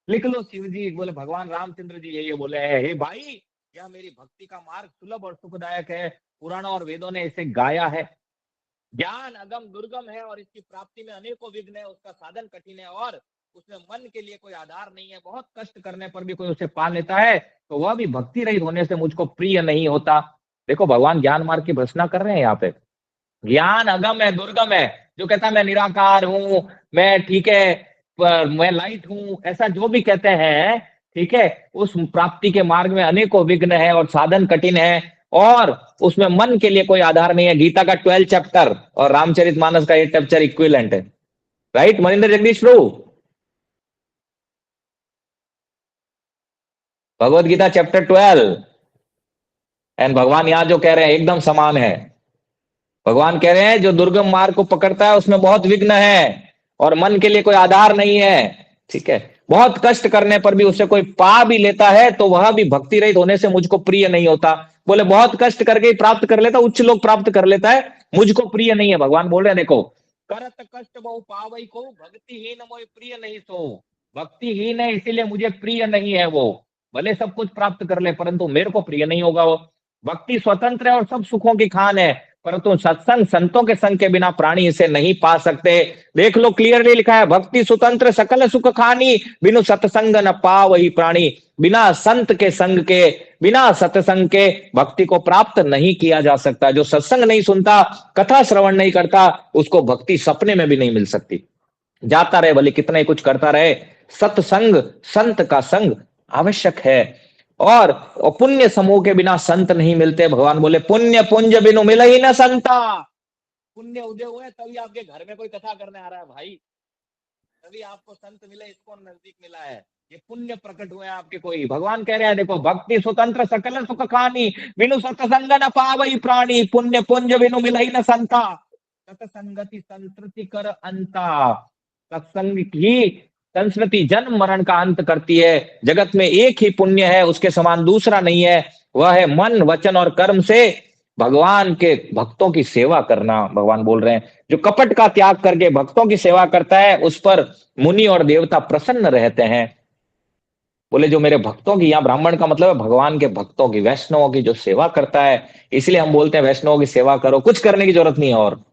[SPEAKER 1] लिख लो। शिव जी बोले, भगवान रामचंद्र जी ये बोले हैं, हे भाई यह मेरी भक्ति का मार्ग सुलभ और सुखदायक है, पुराणों और वेदों ने इसे गाया है। ज्ञान अगम दुर्गम है और इसकी प्राप्ति में अनेकों विघ्न है, उसका साधन कठिन है और उसमें मन के लिए कोई आधार नहीं है। बहुत कष्ट करने पर भी कोई उसे पा लेता है तो वह भी भक्ति रहित होने से मुझको प्रिय नहीं होता। देखो भगवान ज्ञान मार्ग की भर्त्सना कर रहे हैं यहाँ पे। ज्ञान अगम है, दुर्गम है। जो कहता है मैं निराकार हूं, मैं ठीक है, मैं लाइट हूं, ऐसा जो भी कहते हैं, ठीक है, उस प्राप्ति के मार्ग में अनेकों विघ्न है और साधन कठिन है और उसमें मन के लिए कोई आधार नहीं है। गीता का 12 चैप्टर और रामचरितमानस का 8 चैप्टर इक्विवेलेंट है, right Maninder Jagdish Prabhu? Bhagavad Gita chapter 12 and भगवान यहां जो कह रहे हैं एकदम समान है। भगवान कह रहे हैं जो दुर्गम मार्ग को पकड़ता है उसमें बहुत विघ्न है और मन के लिए कोई आधार नहीं है। ठीक है, बहुत कष्ट करने पर भी उसे कोई पा भी लेता है तो वह भी भक्ति रहित होने से मुझको प्रिय नहीं होता। बोले बहुत कष्ट करके ही प्राप्त कर लेता, उच्च लोग प्राप्त कर लेता है, मुझको प्रिय नहीं है। भगवान बोल रहे हैं देखो, करत कष्ट बहु पावई को, भक्तिहीन मोहि प्रिय नहीं सो। भक्तिहीन है इसीलिए मुझे प्रिय नहीं है वो, भले सब कुछ प्राप्त कर ले परंतु मेरे को प्रिय नहीं होगा वो। भक्ति स्वतंत्र है और सब सुखों की खान है परंतु सत्संग संतों के संग के बिना प्राणी इसे नहीं पा सकते। देख लो क्लियरली लिखा है, भक्ति स्वतंत्र सकल सुख खानी, बिनु सत्संग न पावहि प्राणी। बिना संत के संग के, बिना सत्संग के भक्ति को प्राप्त नहीं किया जा सकता। जो सत्संग नहीं सुनता, कथा श्रवण नहीं करता, उसको भक्ति सपने में भी नहीं मिल सकती। जाता रहे भले कितना ही कुछ करता रहे, सत्संग संत का संग आवश्यक है और पुण्य समूह के बिना संत नहीं मिलते। भगवान बोले पुण्य पुंज बिनु मिले ही न संता। पुण्य उदय हुए तभी आपके घर में कोई कथा करने आ रहा है भाई, तभी आपको संत मिले, इसको नजदीक मिला है, ये पुण्य प्रकट हुए आपके कोई। भगवान कह रहे हैं देखो, भक्ति स्वतंत्र सकल सुख खानी, बिनु सत्संग न पावई प्राणी, पुण्य पुंज बिनु मिले ही न संता, सत्संगति संतृति कर अंता। सत्संग ही संस्कृति जन्म मरण का अंत करती है। जगत में एक ही पुण्य है, उसके समान दूसरा नहीं है, वह है मन वचन और कर्म से भगवान के भक्तों की सेवा करना। भगवान बोल रहे हैं जो कपट का त्याग करके भक्तों की सेवा करता है उस पर मुनि और देवता प्रसन्न रहते हैं। बोले जो मेरे भक्तों की, यहाँ ब्राह्मण का मतलब है भगवान के भक्तों की, वैष्णवों की जो सेवा करता है, इसलिए हम बोलते हैं वैष्णवों की सेवा करो। कुछ करने की जरूरत नहीं है, और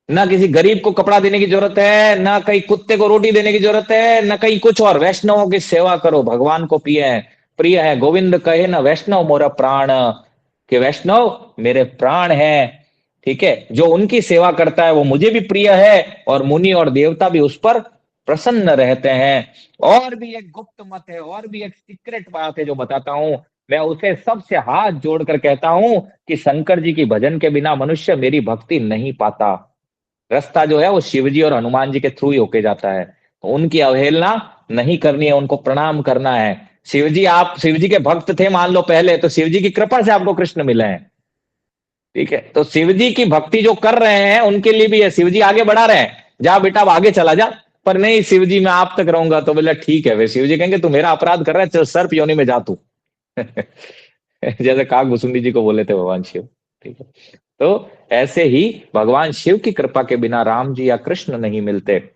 [SPEAKER 1] ना किसी गरीब को कपड़ा देने की जरूरत है, ना कहीं कुत्ते को रोटी देने की जरूरत है, ना कहीं कुछ और। वैष्णवों की सेवा करो, भगवान को प्रिय है। गोविंद कहे ना वैष्णव मोरा प्राण, कि वैष्णव मेरे प्राण है। ठीक है, जो उनकी सेवा करता है वो मुझे भी प्रिय है, और मुनि और देवता भी उस पर प्रसन्न रहते हैं। और भी एक गुप्त मत है, और भी एक सीक्रेट बात है जो बताता हूं, मैं उसे सबसे हाथ जोड़कर कहता हूं कि शंकर जी की भजन के बिना मनुष्य मेरी भक्ति नहीं पाता। रास्ता जो है वो शिव जी और हनुमान जी के थ्रू ही होके जाता है, तो उनकी अवहेलना नहीं करनी है, उनको प्रणाम करना है। शिव जी, आप शिव जी के भक्त थे मान लो पहले, तो शिव जी की कृपा से आपको कृष्ण मिले हैं। ठीक है, तो शिव जी की भक्ति जो कर रहे हैं उनके लिए भी है, शिव जी आगे बढ़ा रहे हैं, जा बेटा अब आगे चला जा। पर नहीं, शिव जी मैं आप तक रहूंगा, तो बोला ठीक है। वे शिव जी कहेंगे तू मेरा अपराध कर रहा है, चल सर्प योनि में जा तू। जैसे काग भुसुंडी जी को बोले थे भगवान शिव। ठीक है, तो ऐसे ही भगवान शिव की कृपा के बिना राम जी या कृष्ण नहीं मिलते।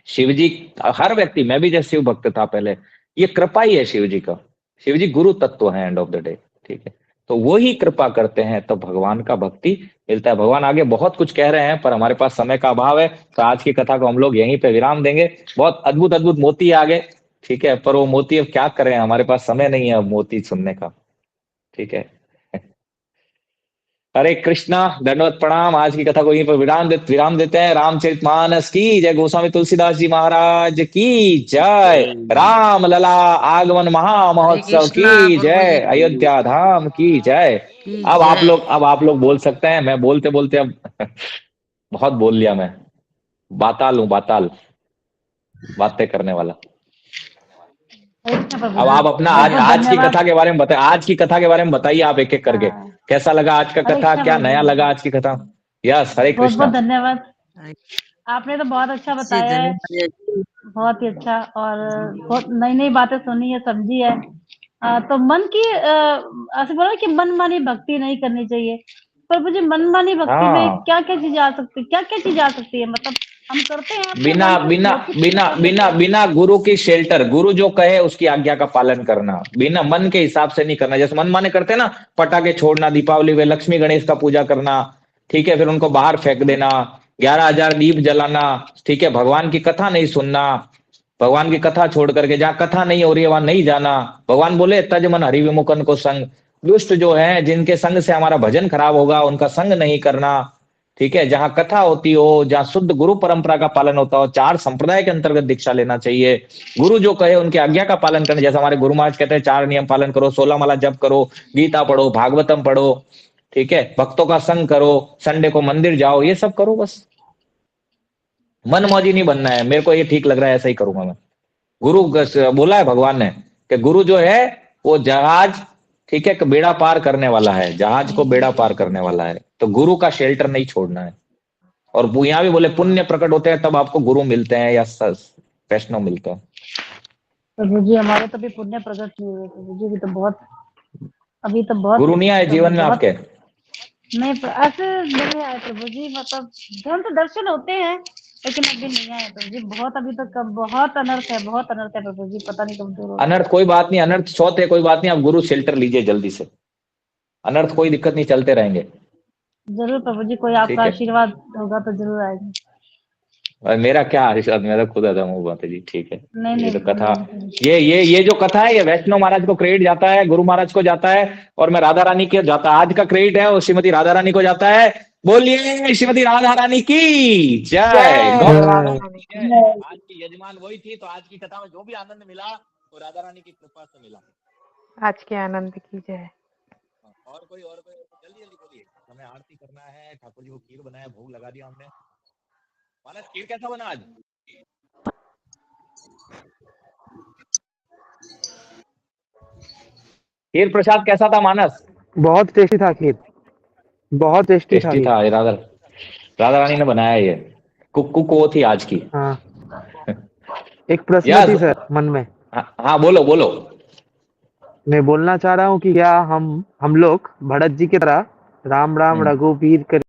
[SPEAKER 1] शिव जी, हर व्यक्ति, मैं भी जैसे शिव भक्त था पहले, ये कृपा ही है शिव जी का। शिव जी गुरु तत्व है एंड ऑफ द डे। ठीक है, तो वो ही कृपा करते हैं तो भगवान का भक्ति मिलता है। भगवान आगे बहुत कुछ कह रहे हैं पर हमारे पास समय का अभाव है, तो आज की कथा को हम लोग यहीं पे विराम देंगे। बहुत अद्भुत अद्भुत मोती है आगे। ठीक है, पर वो मोती अब क्या करें, हमारे पास समय नहीं है अब मोती सुनने का। ठीक है, हरे कृष्णा, दंडवत प्रणाम। आज की कथा को यहीं पर विराम देते हैं। रामचरितमानस की जय, गोस्वामी तुलसीदास जी महाराज की जय, राम लला आगमन महा महोत्सव की जय, अयोध्या धाम की जय। अब आप लोग बोल सकते हैं। मैं बोलते बोलते अब बहुत बोल लिया मैं। बाताल हूँ, बाताल, बातें करने वाला। अब आप अपना आज की कथा के बारे में बताइए। आज की कथा के बारे में बताइए आप एक एक करके। कैसा लगा आज का कथा, क्या नया लगा आज की कथा? यस, हरे
[SPEAKER 6] बहुत
[SPEAKER 1] कृष्णा।
[SPEAKER 6] बहुत धन्यवाद, आपने तो बहुत अच्छा बताया है, बहुत ही अच्छा, और बहुत नई नई बातें सुनी है, समझी है। तो मन की ऐसे बोला कि मनमानी भक्ति नहीं करनी चाहिए। पर मुझे मनमानी भक्ति में क्या क्या चीज आ सकती, क्या क्या चीज आ सकती है? मतलब हम करते हैं अपने
[SPEAKER 1] बिना
[SPEAKER 6] मन से
[SPEAKER 1] बिना
[SPEAKER 6] बहुत कुछ
[SPEAKER 1] बिना
[SPEAKER 6] कर
[SPEAKER 1] बिना
[SPEAKER 6] लेते हैं।
[SPEAKER 1] बिना गुरु की शेल्टर, गुरु जो कहे उसकी आज्ञा का पालन करना, बिना मन के हिसाब से नहीं करना। जैसे मन माने करते हैं ना, पटाखे छोड़ना, दीपावली में लक्ष्मी गणेश का पूजा करना, ठीक है, फिर उनको बाहर फेंक देना, 11,000 दीप जलाना, ठीक है, भगवान की कथा नहीं सुनना, भगवान की कथा छोड़ करके जहाँ कथा नहीं हो रही है वहां नहीं जाना। भगवान बोले तज मन हरि विमुखन को संग, दुष्ट जो है जिनके संग से हमारा भजन खराब होगा उनका संग नहीं करना। ठीक है, जहां कथा होती हो, जहां शुद्ध गुरु परंपरा का पालन होता हो, 4 संप्रदाय के अंतर्गत दीक्षा लेना चाहिए। गुरु जो कहे उनकी आज्ञा का पालन करना। जैसे हमारे गुरु महाराज कहते हैं 4 नियम पालन करो, 16 माला जप करो, गीता पढ़ो, भागवतम पढ़ो, ठीक है, भक्तों का संग करो, संडे को मंदिर जाओ, ये सब करो। बस मन मौजी नहीं बनना है, मेरे को ये ठीक लग रहा है ऐसा ही करूंगा मैं। गुरु बोला है भगवान ने कि गुरु जो है वो जहाज, ठीक है, बेड़ा पार करने वाला है, जहाज को बेड़ा पार करने वाला है, तो गुरु का शेल्टर नहीं छोड़ना है। और वो यहाँ भी बोले पुण्य प्रकट होते हैं तब आपको गुरु मिलते हैं या वैष्णव मिलते हैं।
[SPEAKER 6] प्रभु जी हमारे तो भी पुण्य प्रकट नहीं हुए प्रभु जी, अभी तो बहुत
[SPEAKER 1] गुरु नहीं आए जीवन में आपके?
[SPEAKER 6] नहीं, ऐसे नहीं आए प्रभु जी। मतलब धन तो दर्शन होते हैं लेकिन अभी नहीं आए प्रभु जी। बहुत अभी तक बहुत अनर्थ है, बहुत अनर्थ है प्रभु जी, पता नहीं कब दूर होगा।
[SPEAKER 1] अनर्थ कोई बात नहीं, अनर्थ सौत है, कोई बात नहीं, आप गुरु शेल्टर लीजिए जल्दी से। अनर्थ कोई दिक्कत नहीं, चलते रहेंगे।
[SPEAKER 6] जरूर प्रभु जी, कोई आपका आशीर्वाद होगा तो जरूर आएंगे।
[SPEAKER 1] और मेरा क्या आशीर्वाद, मेरा खुद आता हूँ बात है जी। ठीक है,
[SPEAKER 6] नहीं,
[SPEAKER 1] ये तो कथा, ये जो कथा है ये वैष्णव महाराज को क्रेडिट जाता है, गुरु महाराज को जाता है, और मैं राधा रानी के जाता है। आज का क्रेडिट है वो श्रीमती राधा रानी को जाता है। बोलिए श्रीमती राधा रानी की जय। आज की यजमान वही थी, तो आज की कथा में जो भी आनंद मिला वो राधा रानी की कृपा से मिला।
[SPEAKER 5] आज के आनंद की जय।
[SPEAKER 1] और कोई जल्दी जल्दी बोलिए। हमें आरती करना है, ठाकुर जी को खीर बनाया, भोग लगा दिया हमने। मानस खीर कैसा बना आज? खीर प्रसाद कैसा था मानस?
[SPEAKER 9] बहुत टेस्टी था खीर, बहुत टेस्टी था।
[SPEAKER 1] राधा रानी ने बनाया ये, कुक वो थी आज की।
[SPEAKER 9] हाँ। एक प्रश्न
[SPEAKER 1] या
[SPEAKER 9] थी सर मन में।
[SPEAKER 1] हाँ हाँ, बोलो बोलो।
[SPEAKER 9] मैं बोलना चाह रहा हूँ कि क्या हम लोग भरत जी की तरह राम राम
[SPEAKER 1] हम्म।
[SPEAKER 9] रघुवीर कर